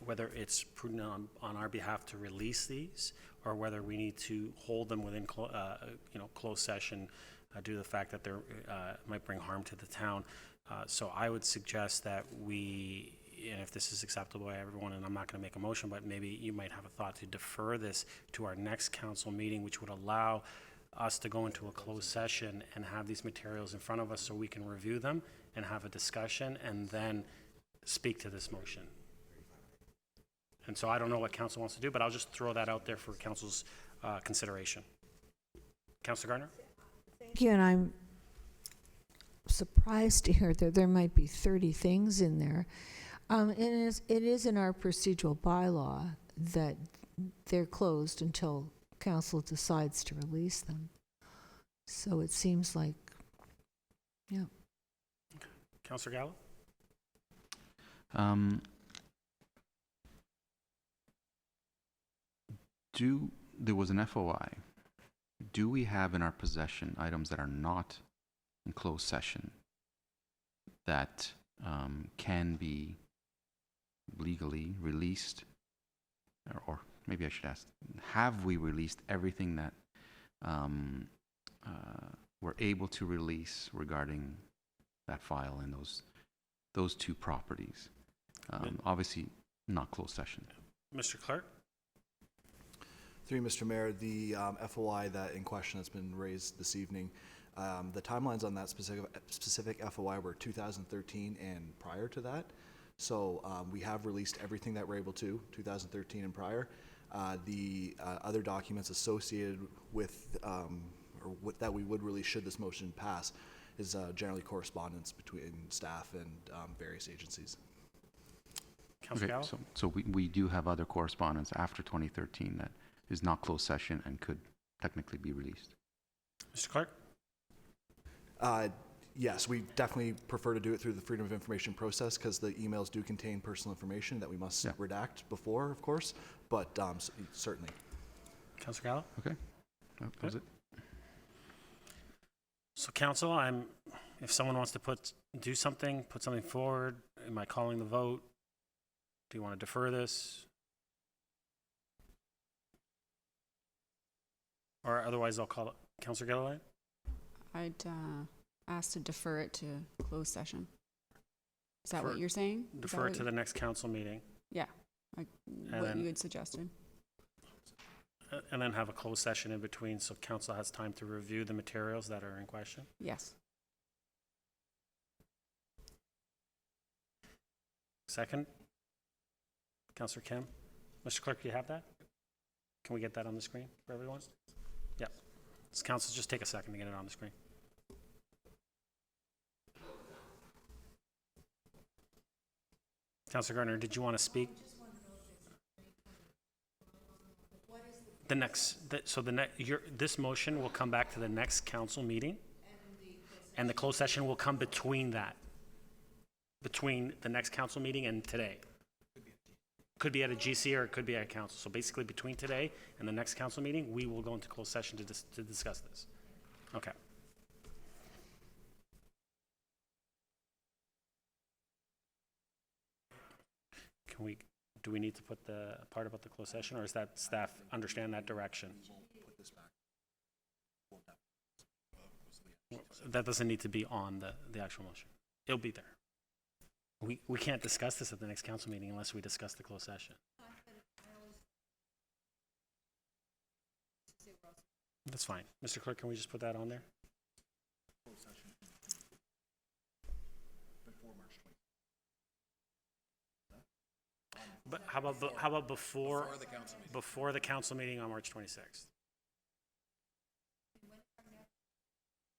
whether it's prudent on our behalf to release these, or whether we need to hold them within, closed session due to the fact that they might bring harm to the town. So I would suggest that we, and if this is acceptable by everyone, and I'm not going to make a motion, but maybe you might have a thought to defer this to our next council meeting, which would allow us to go into a closed session and have these materials in front of us so we can review them and have a discussion and then speak to this motion. And so I don't know what council wants to do, but I'll just throw that out there for council's consideration. Councilor Gardner? Thank you, and I'm surprised to hear that there might be 30 things in there. It is in our procedural bylaw that they're closed until council decides to release them. So it seems like, yeah. Councilor Gallo? There was an FOI. Do we have in our possession items that are not in closed session that can be legally released? Or maybe I should ask, have we released everything that we're able to release regarding that file and those two properties? Obviously, not closed session. Mr. Clerk? Through you, Mr. Mayor, the FOI that in question that's been raised this evening, the timelines on that specific FOI were 2013 and prior to that. So we have released everything that we're able to, 2013 and prior. The other documents associated with, that we would release should this motion pass, is generally correspondence between staff and various agencies. Councilor Gallo? So we do have other correspondence after 2013 that is not closed session and could technically be released. Mr. Clerk? Yes, we definitely prefer to do it through the Freedom of Information process because the emails do contain personal information that we must redact before, of course, but certainly. Councilor Gallo? Okay. That was it. So council, if someone wants to put something forward, am I calling the vote? Do you want to defer this? Or otherwise I'll call it. Councilor Galloway? I'd ask to defer it to closed session. Is that what you're saying? Defer it to the next council meeting. Yeah, what you had suggested. And then have a closed session in between so council has time to review the materials that are in question? Yes. Second? Councilor Kim? Mr. Clerk, do you have that? Can we get that on the screen for everyone? Yeah. So council, just take a second to get it on the screen. Councilor Gardner, did you want to speak? This motion will come back to the next council meeting, and the closed session will come between the next council meeting and today. Could be at a GC or it could be at council. So basically between today and the next council meeting, we will go into closed session to discuss this. Okay. Do we need to put the part about the closed session, or is that staff understand that direction? That doesn't need to be on the actual motion. It'll be there. We can't discuss this at the next council meeting unless we discuss the closed session. That's fine. Mr. Clerk, can we just put that on there? But how about before the council meeting on March 26th?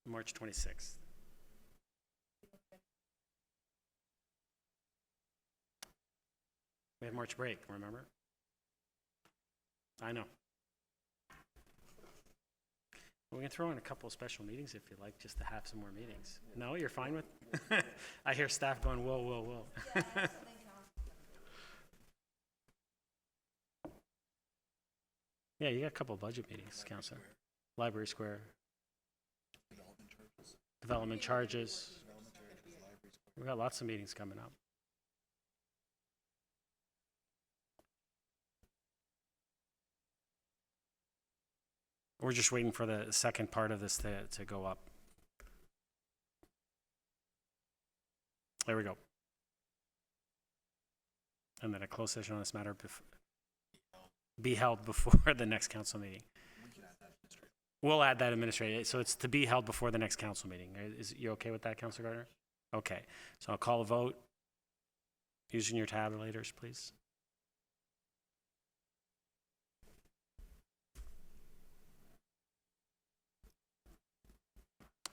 March 26th. We have March break, remember? I know. We can throw in a couple of special meetings if you like, just to have some more meetings. No, you're fine with? I hear staff going, whoa, whoa, whoa. Yeah, you got a couple of budget meetings, Councilor. Library Square. Development charges. We've got lots of meetings coming up. We're just waiting for the second part of this to go up. There we go. And then a closed session on this matter be held before the next council meeting. We'll add that administrative. So it's to be held before the next council meeting. Is you okay with that, Councilor Gardner? Okay. So I'll call a vote. Using your tabulators, please.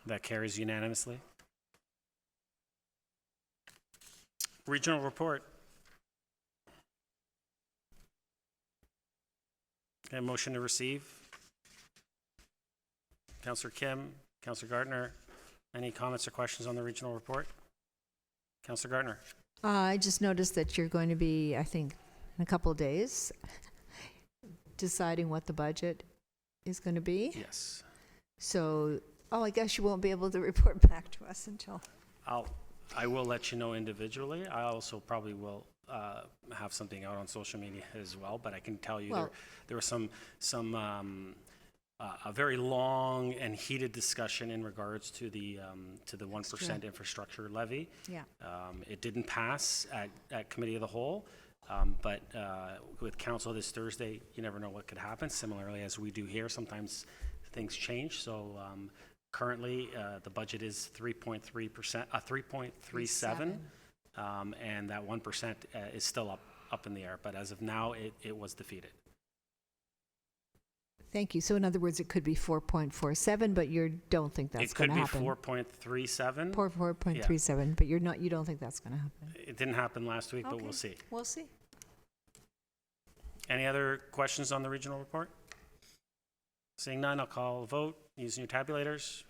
That carries unanimously. Regional report. A motion to receive. Councillor Kim, Councillor Gardner, any comments or questions on the regional report? Councillor Gardner. I just noticed that you're going to be, I think, in a couple of days, deciding what the budget is going to be. Yes. So, I guess you won't be able to report back to us until. I will let you know individually. I also probably will have something out on social media as well, but I can tell you Well- there was a very long and heated discussion in regards to the 1% infrastructure levy. Yeah. It didn't pass at committee of the whole, but with council this Thursday, you never know what could happen. Similarly, as we do here, sometimes things change. So currently, the budget is 3.3%, 3.37, and that 1% is still up in the air. But as of now, it was defeated. Thank you. So in other words, it could be 4.47, but you don't think that's going to happen. It could be 4.37. 4.37, but you don't think that's going to happen. It didn't happen last week, but Okay. we'll see. We'll see. Any other questions on the regional report? Seeing none, I'll call a vote using your tabulators.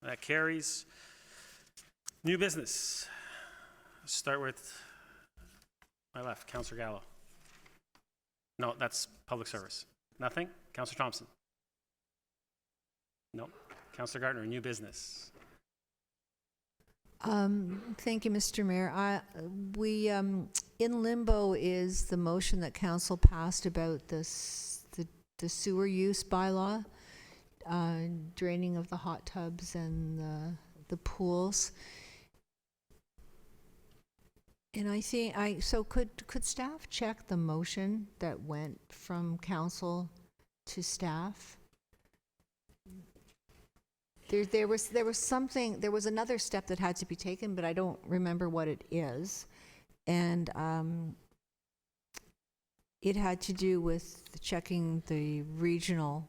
That carries. New business. Start with my left, Councillor Gallo. No, that's public service. Nothing? Councillor Thompson? No. Councillor Gardner, new business. Thank you, Mr. Mayor. We in limbo is the motion that council passed about the sewer use bylaw, draining of the hot tubs and the pools. And I think so could staff check the motion that went from council to staff? There was another step that had to be taken, but I don't remember what it is. And it had to do with checking the regional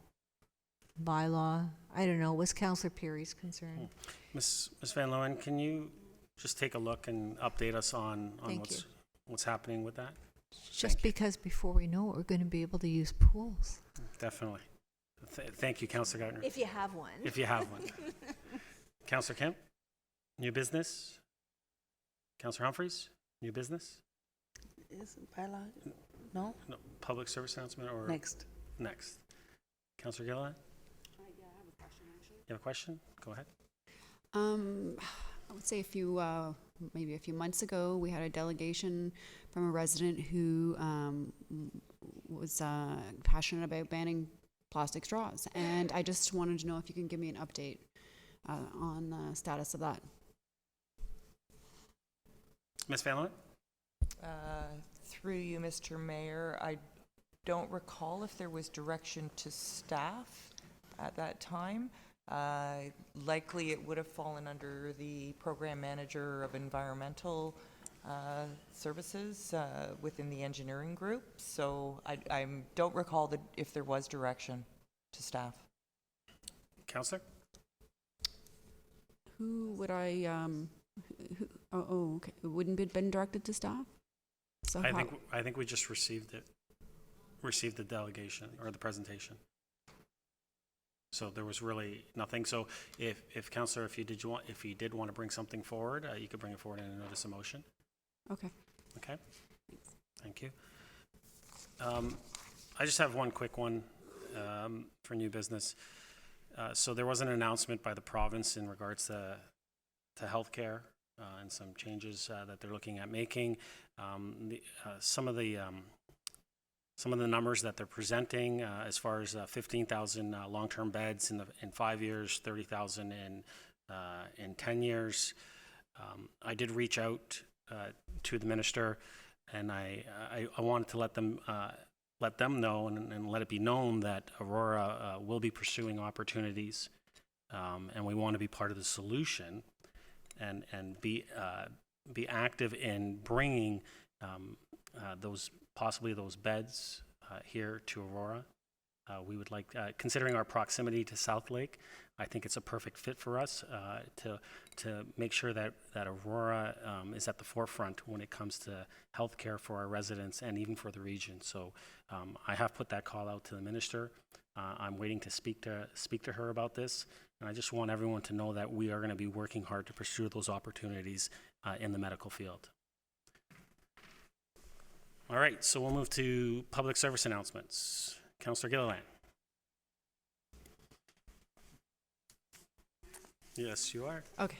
bylaw. I don't know, was Councillor Perry's concern? Ms. Van Loen, can you just take a look and update us on Thank you. what's happening with that? Just because before we know it, we're going to be able to use pools. Definitely. Thank you, Councillor Gardner. If you have one. If you have one. Councillor Kemp, new business. Councillor Humphreys, new business. Is bylaw? No? No, public service announcement or? Next. Next. Councillor Gilliland? Yeah, I have a question, actually. You have a question? Go ahead. I would say maybe a few months ago, we had a delegation from a resident who was passionate about banning plastic straws. And I just wanted to know if you can give me an update on the status of that. Ms. Van Loen? Through you, Mr. Mayor, I don't recall if there was direction to staff at that time. Likely it would have fallen under the program manager of environmental services within the engineering group. So I don't recall if there was direction to staff. Councillor? Who would I, okay, it wouldn't have been directed to staff? So I think we just received the delegation or the presentation. So there was really nothing. So if Councillor, if you did want to bring something forward, you could bring it forward in a notice of motion. Okay. Okay. Thank you. I just have one quick one for new business. So there was an announcement by the province in regards to healthcare and some changes that they're looking at making. Some of the numbers that they're presenting, as far as 15,000 long-term beds in 5 years, 30,000 in 10 years. I did reach out to the minister, and I wanted to let them know and let it be known that Aurora will be pursuing opportunities, and we want to be part of the solution, and be active in bringing those beds here to Aurora. We would like, considering our proximity to South Lake, I think it's a perfect fit for us to make sure that Aurora is at the forefront when it comes to healthcare for our residents and even for the region. So I have put that call out to the minister. I'm waiting to speak to her about this, and I just want everyone to know that we are going to be working hard to pursue those opportunities in the medical field. All right, so we'll move to public service announcements. Councillor Gilliland. Yes, you are. Okay.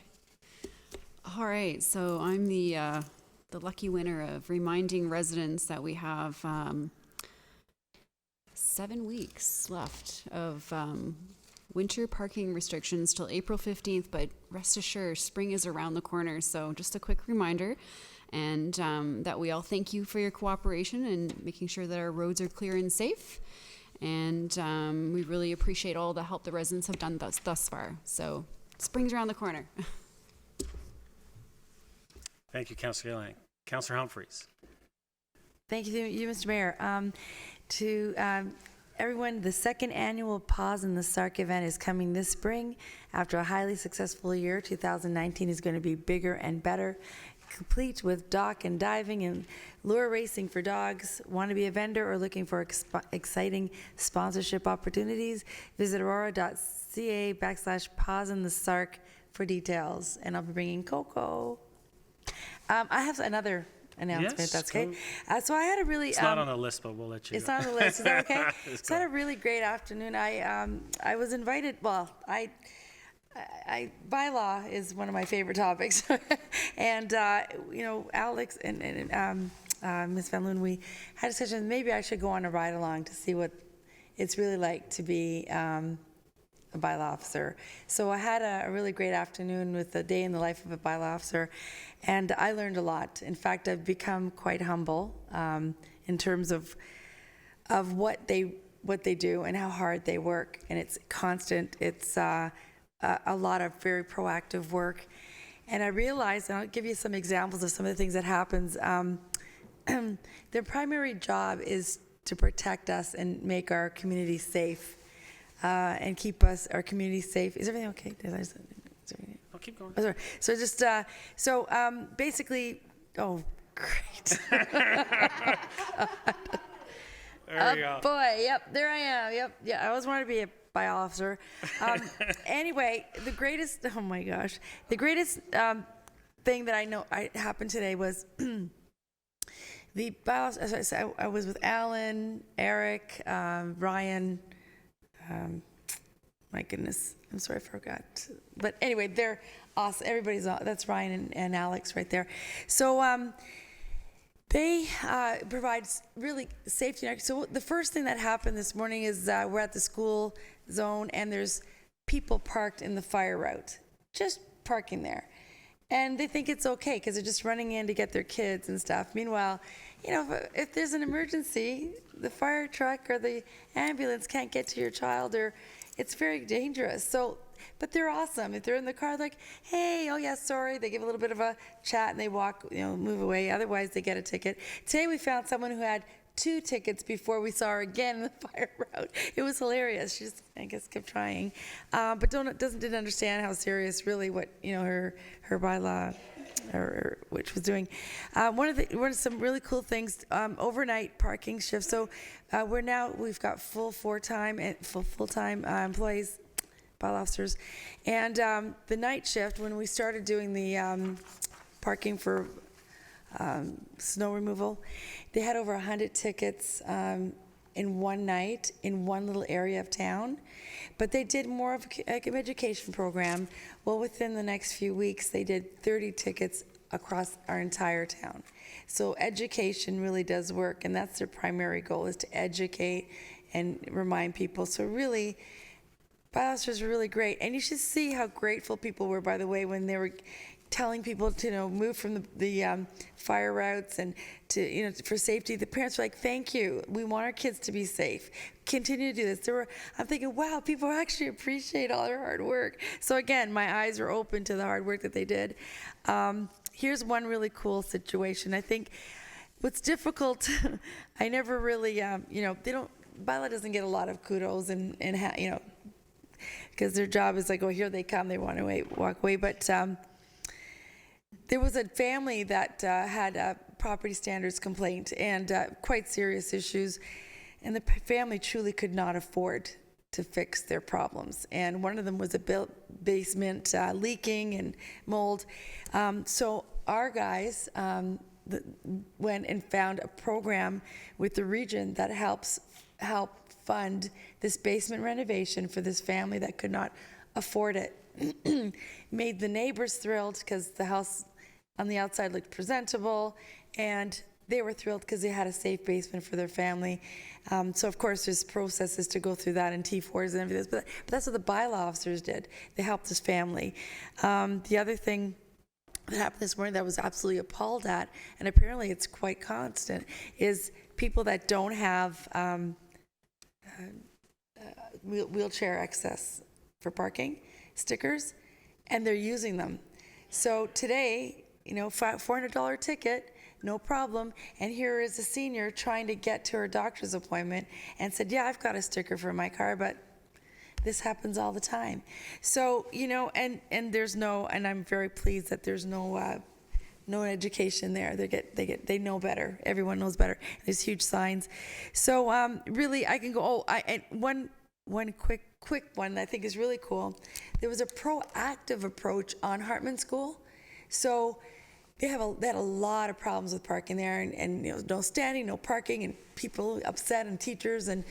All right, so I'm the lucky winner of reminding residents that we have 7 weeks left of winter parking restrictions till April 15th, but rest assured, spring is around the corner. So just a quick reminder, and that we all thank you for your cooperation and making sure that our roads are clear and safe. And we really appreciate all the help the residents have done thus far. So spring's around the corner. Thank you, Councillor Gilliland. Councillor Humphreys. Thank you, Mr. Mayor. To everyone, the second annual Paws in the Sark event is coming this spring. After a highly successful year, 2019 is going to be bigger and better, complete with dock and diving and lure racing for dogs. Want to be a vendor or looking for exciting sponsorship opportunities? Visit aurora.ca/Paws in the Sark for details. And I'll be bringing Coco. I have another announcement, Yes, that's okay. go. So I had a really... It's not on the list, but we'll let you It's go. not on the list, is that okay? It's So I had good. a really great afternoon. I was invited, well, bylaw is one of my favorite topics. And, Alex and Ms. Van Loon, we had a discussion, maybe I should go on a ride along to see what it's really like to be a bylaw officer. So I had a really great afternoon with a day in the life of a bylaw officer, and I learned a lot. In fact, I've become quite humble in terms of what they do and how hard they work, and it's constant. It's a lot of very proactive work, and I realized, and I'll give you some examples of some of the things that happens. Their primary job is to protect us and make our community safe. And keep our community safe. Is everything okay? I'll keep going. Oh, sorry. So just, basically, oh, great. There we go. Boy, yep, there I am. Yep, yeah, I always wanted to be a bylaw officer. Anyway, the greatest thing that I know happened today was the bylaws. As I said, I was with Alan, Eric, Ryan. My goodness, I'm sorry, I forgot. But anyway, they're awesome. Everybody's that's Ryan and Alex right there. So they provide really safety. So the first thing that happened this morning is we're at the school zone and there's people parked in the fire route, just parking there. And they think it's okay because they're just running in to get their kids and stuff. Meanwhile, if there's an emergency, the fire truck or the ambulance can't get to your child, or it's very dangerous. So, but they're awesome. If they're in the car, like, hey, oh yeah, sorry. They give a little bit of a chat and they walk, move away. Otherwise, they get a ticket. Today, we found someone who had 2 tickets before we saw her again in the fire route. It was hilarious. She just, I guess, kept trying, but didn't understand how serious really what her bylaw or which was doing. One of some really cool things, overnight parking shifts. So we've got full-time employees, bylaw officers, and the night shift when we started doing the parking for snow removal, they had over 100 tickets in one night in one little area of town. But they did more of an education program. Well, within the next few weeks, they did 30 tickets across our entire town. So education really does work, and that's their primary goal, is to educate and remind people. So really, bylaw officers are really great. And you should see how grateful people were, by the way, when they were telling people to move from the fire routes and to for safety. The parents were like, "Thank you. We want our kids to be safe. Continue to do this." I'm thinking, wow, people actually appreciate all their hard work. So again, my eyes are open to the hard work that they did. Here's one really cool situation. I think what's difficult, I never really, bylaw doesn't get a lot of kudos and because their job is like, oh, here they come, they want to walk away. But there was a family that had a property standards complaint and quite serious issues, and the family truly could not afford to fix their problems. And one of them was a basement leaking and mold. So our guys went and found a program with the region that help fund this basement renovation for this family that could not afford it. Made the neighbors thrilled because the house on the outside looked presentable, and they were thrilled because they had a safe basement for their family. So of course there's processes to go through that and T4s and everything, but that's what the bylaw officers did. They helped this family. The other thing that happened this morning that I was absolutely appalled at, and apparently it's quite constant, is people that don't have wheelchair access for parking stickers, and they're using them. So today, $400 ticket, no problem. And here is a senior trying to get to her doctor's appointment and said, yeah, I've got a sticker for my car, but this happens all the time. So, and there's no, and I'm very pleased that there's no education there. They know better. Everyone knows better. There's huge signs. So really, I can go. One quick one that I think is really cool. There was a proactive approach on Hartman School. So they had a lot of problems with parking there, and no standing, no parking, and people upset, and teachers and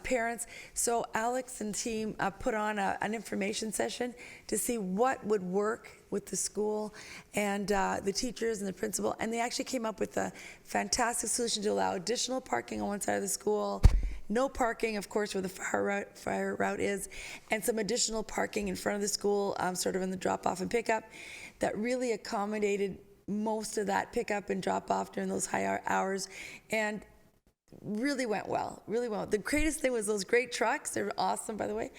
parents. So Alex and team put on an information session to see what would work with the school and the teachers and the principal, and they actually came up with a fantastic solution to allow additional parking on one side of the school, no parking, of course, where the fire route is, and some additional parking in front of the school, sort of in the drop-off and pickup, that really accommodated most of that pickup and drop-off during those high hours, and really went well, really well. The greatest thing was those great trucks. They were awesome, by the way.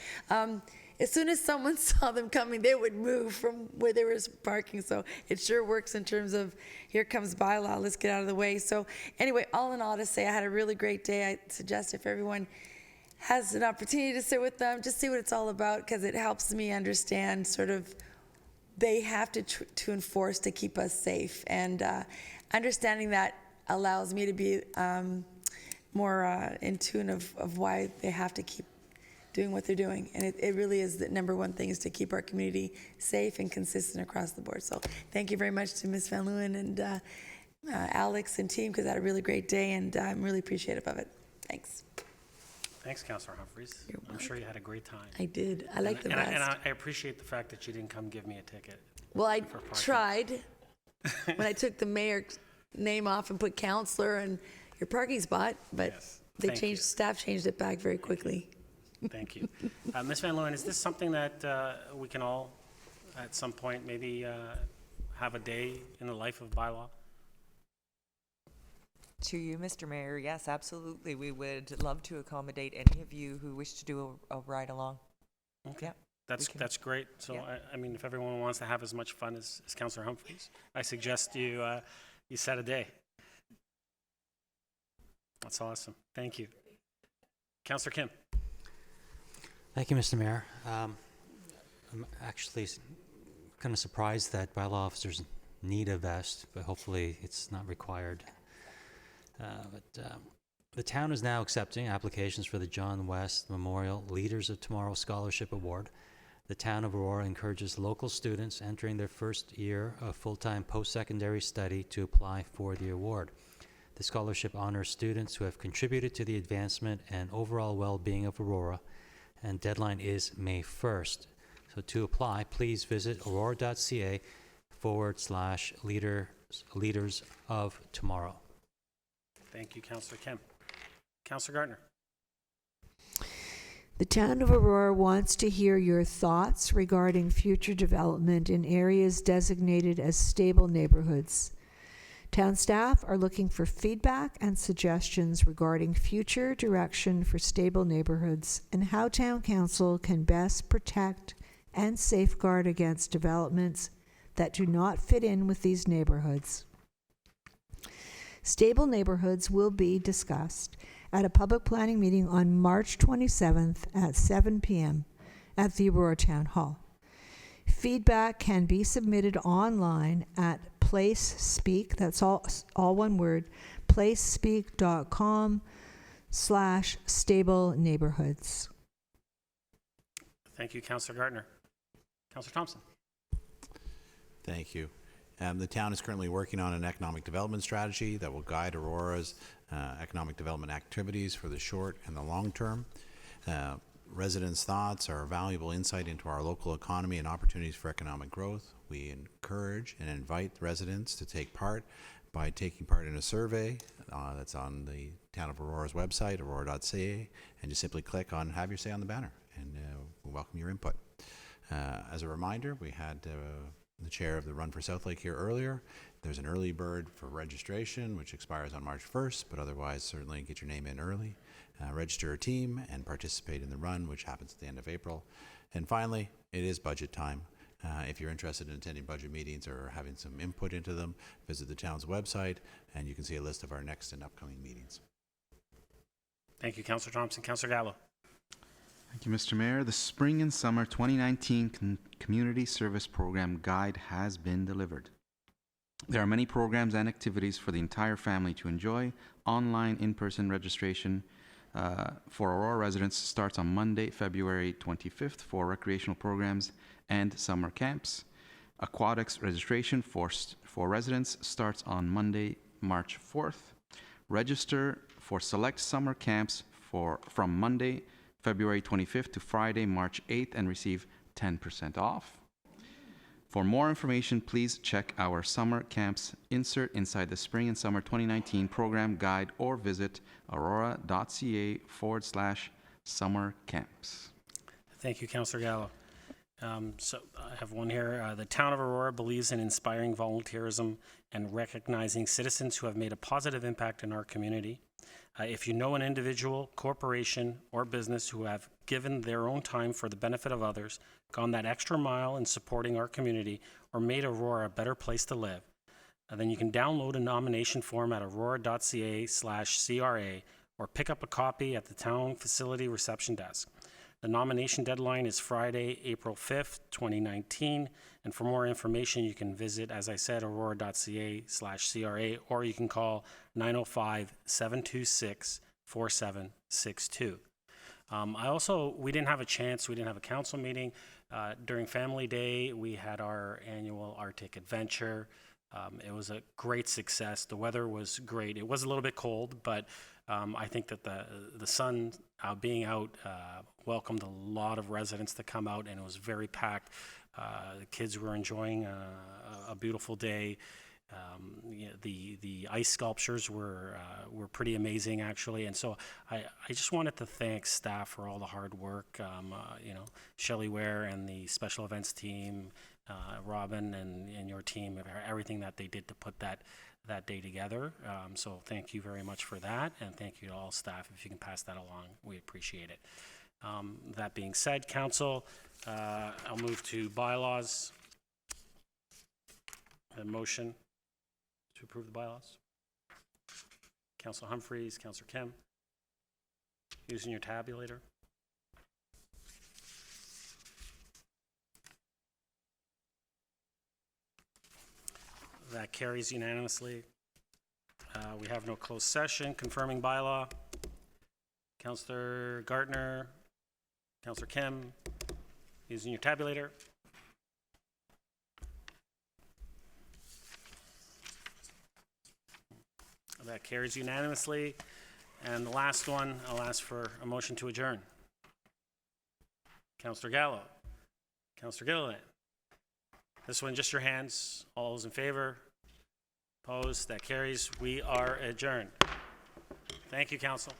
As soon as someone saw them coming, they would move from where they were parking. So it sure works in terms of, here comes bylaw, let's get out of the way. So anyway, all in all, to say I had a really great day. I suggest if everyone has an opportunity to sit with them, just see what it's all about, because it helps me understand sort of they have to enforce to keep us safe. And understanding that allows me to be more in tune of why they have to keep doing what they're doing. And it really is the number one thing, is to keep our community safe and consistent across the board. So thank you very much to Ms. Van Leeuwen and Alex and team, because I had a really great day, and I'm really appreciative of it. Thanks. Thanks, Councillor Humphreys. I'm sure you had a great time. I did. I like the best. And I appreciate the fact that you didn't come give me a ticket. Well, I tried when I took the mayor's name off and put councillor and your parking spot, but Yes. they Thank changed, you. staff changed it back very quickly. Thank you. Ms. Van Leeuwen, is this something that we can all, at some point, maybe have a day in the life of bylaw? To you, Mr. Mayor, yes, absolutely. We would love to accommodate any of you who wish to do a ride along. Okay. Yeah. That's great. So, Yeah. I mean, if everyone wants to have as much fun as Councillor Humphreys, I suggest you set a day. That's awesome. Thank you. Councillor Kim. Thank you, Mr. Mayor. I'm actually kind of surprised that bylaw officers need a vest, but hopefully it's not required. The town is now accepting applications for the John West Memorial Leaders of Tomorrow Scholarship Award. The town of Aurora encourages local students entering their first year of full-time post-secondary study to apply for the award. The scholarship honors students who have contributed to the advancement and overall well-being of Aurora, and deadline is May 1st. So to apply, please visit aurora.ca/leaders of tomorrow. Thank you, Councillor Kim. Councillor Gardner. The town of Aurora wants to hear your thoughts regarding future development in areas designated as stable neighborhoods. Town staff are looking for feedback and suggestions regarding future direction for stable neighborhoods and how town council can best protect and safeguard against developments that do not fit in with these neighborhoods. Stable neighborhoods will be discussed at a public planning meeting on March 27th at 7 p.m. at the Aurora Town Hall. Feedback can be submitted online at PlaceSpeak, that's all one word, placespeak.com/stable neighborhoods. Thank you, Councillor Gartner. Councillor Thompson. Thank you. The town is currently working on an economic development strategy that will guide Aurora's economic development activities for the short and the long term. Residents' thoughts are a valuable insight into our local economy and opportunities for economic growth. We encourage and invite residents to take part by taking part in a survey that's on the Town of Aurora's website, aurora.ca, and just simply click on Have Your Say on the banner, and we welcome your input. As a reminder, we had the chair of the Run for Southlake here earlier. There's an early bird for registration, which expires on March 1st, but otherwise certainly get your name in early. Register a team and participate in the run, which happens at the end of April. And finally, it is budget time. If you're interested in attending budget meetings or having some input into them, visit the town's website and you can see a list of our next and upcoming meetings. Thank you, Councillor Thompson. Councillor Gallo. Thank you, Mr. Mayor. The Spring and Summer 2019 Community Service Program Guide has been delivered. There are many programs and activities for the entire family to enjoy. Online in-person registration for Aurora residents starts on Monday, February 25th for recreational programs and summer camps. Aquatics registration for residents starts on Monday, March 4th. Register for select summer camps from Monday, February 25th to Friday, March 8th and receive 10% off. For more information, please check our summer camps insert inside the Spring and Summer 2019 program guide or visit aurora.ca/summer camps. Thank you, Councillor Gallo. So I have one here. The town of Aurora believes in inspiring volunteerism and recognizing citizens who have made a positive impact in our community. If you know an individual, corporation, or business who have given their own time for the benefit of others, gone that extra mile in supporting our community, or made Aurora a better place to live, then you can download a nomination form at aurora.ca/CRA or pick up a copy at the town facility reception desk. The nomination deadline is Friday, April 5th, 2019. And for more information, you can visit, as I said, aurora.ca/CRA, or you can call 905-726-4762. We didn't have a council meeting. During Family Day, we had our annual Arctic adventure. It was a great success. The weather was great. It was a little bit cold, but I think that the sun being out welcomed a lot of residents to come out, and it was very packed. The kids were enjoying a beautiful day. The ice sculptures were pretty amazing, actually, and so I just wanted to thank staff for all the hard work. Shelley Ware and the special events team, Robin and your team, everything that they did to put that day together. So thank you very much for that, and thank you to all staff. If you can pass that along, we appreciate it. That being said, Council, I'll move to bylaws. A motion to approve the bylaws. Councilor Humphreys, Councilor Kim, using your tabulator. That carries unanimously. We have no closed session. Confirming bylaw. Councilor Gartner, Councilor Kim, using your tabulator. That carries unanimously. And the last one, I'll ask for a motion to adjourn. Councilor Gallo, Councilor Gilliland. This one, just your hands. All those in favor? Opposed? That carries. We are adjourned. Thank you, Council.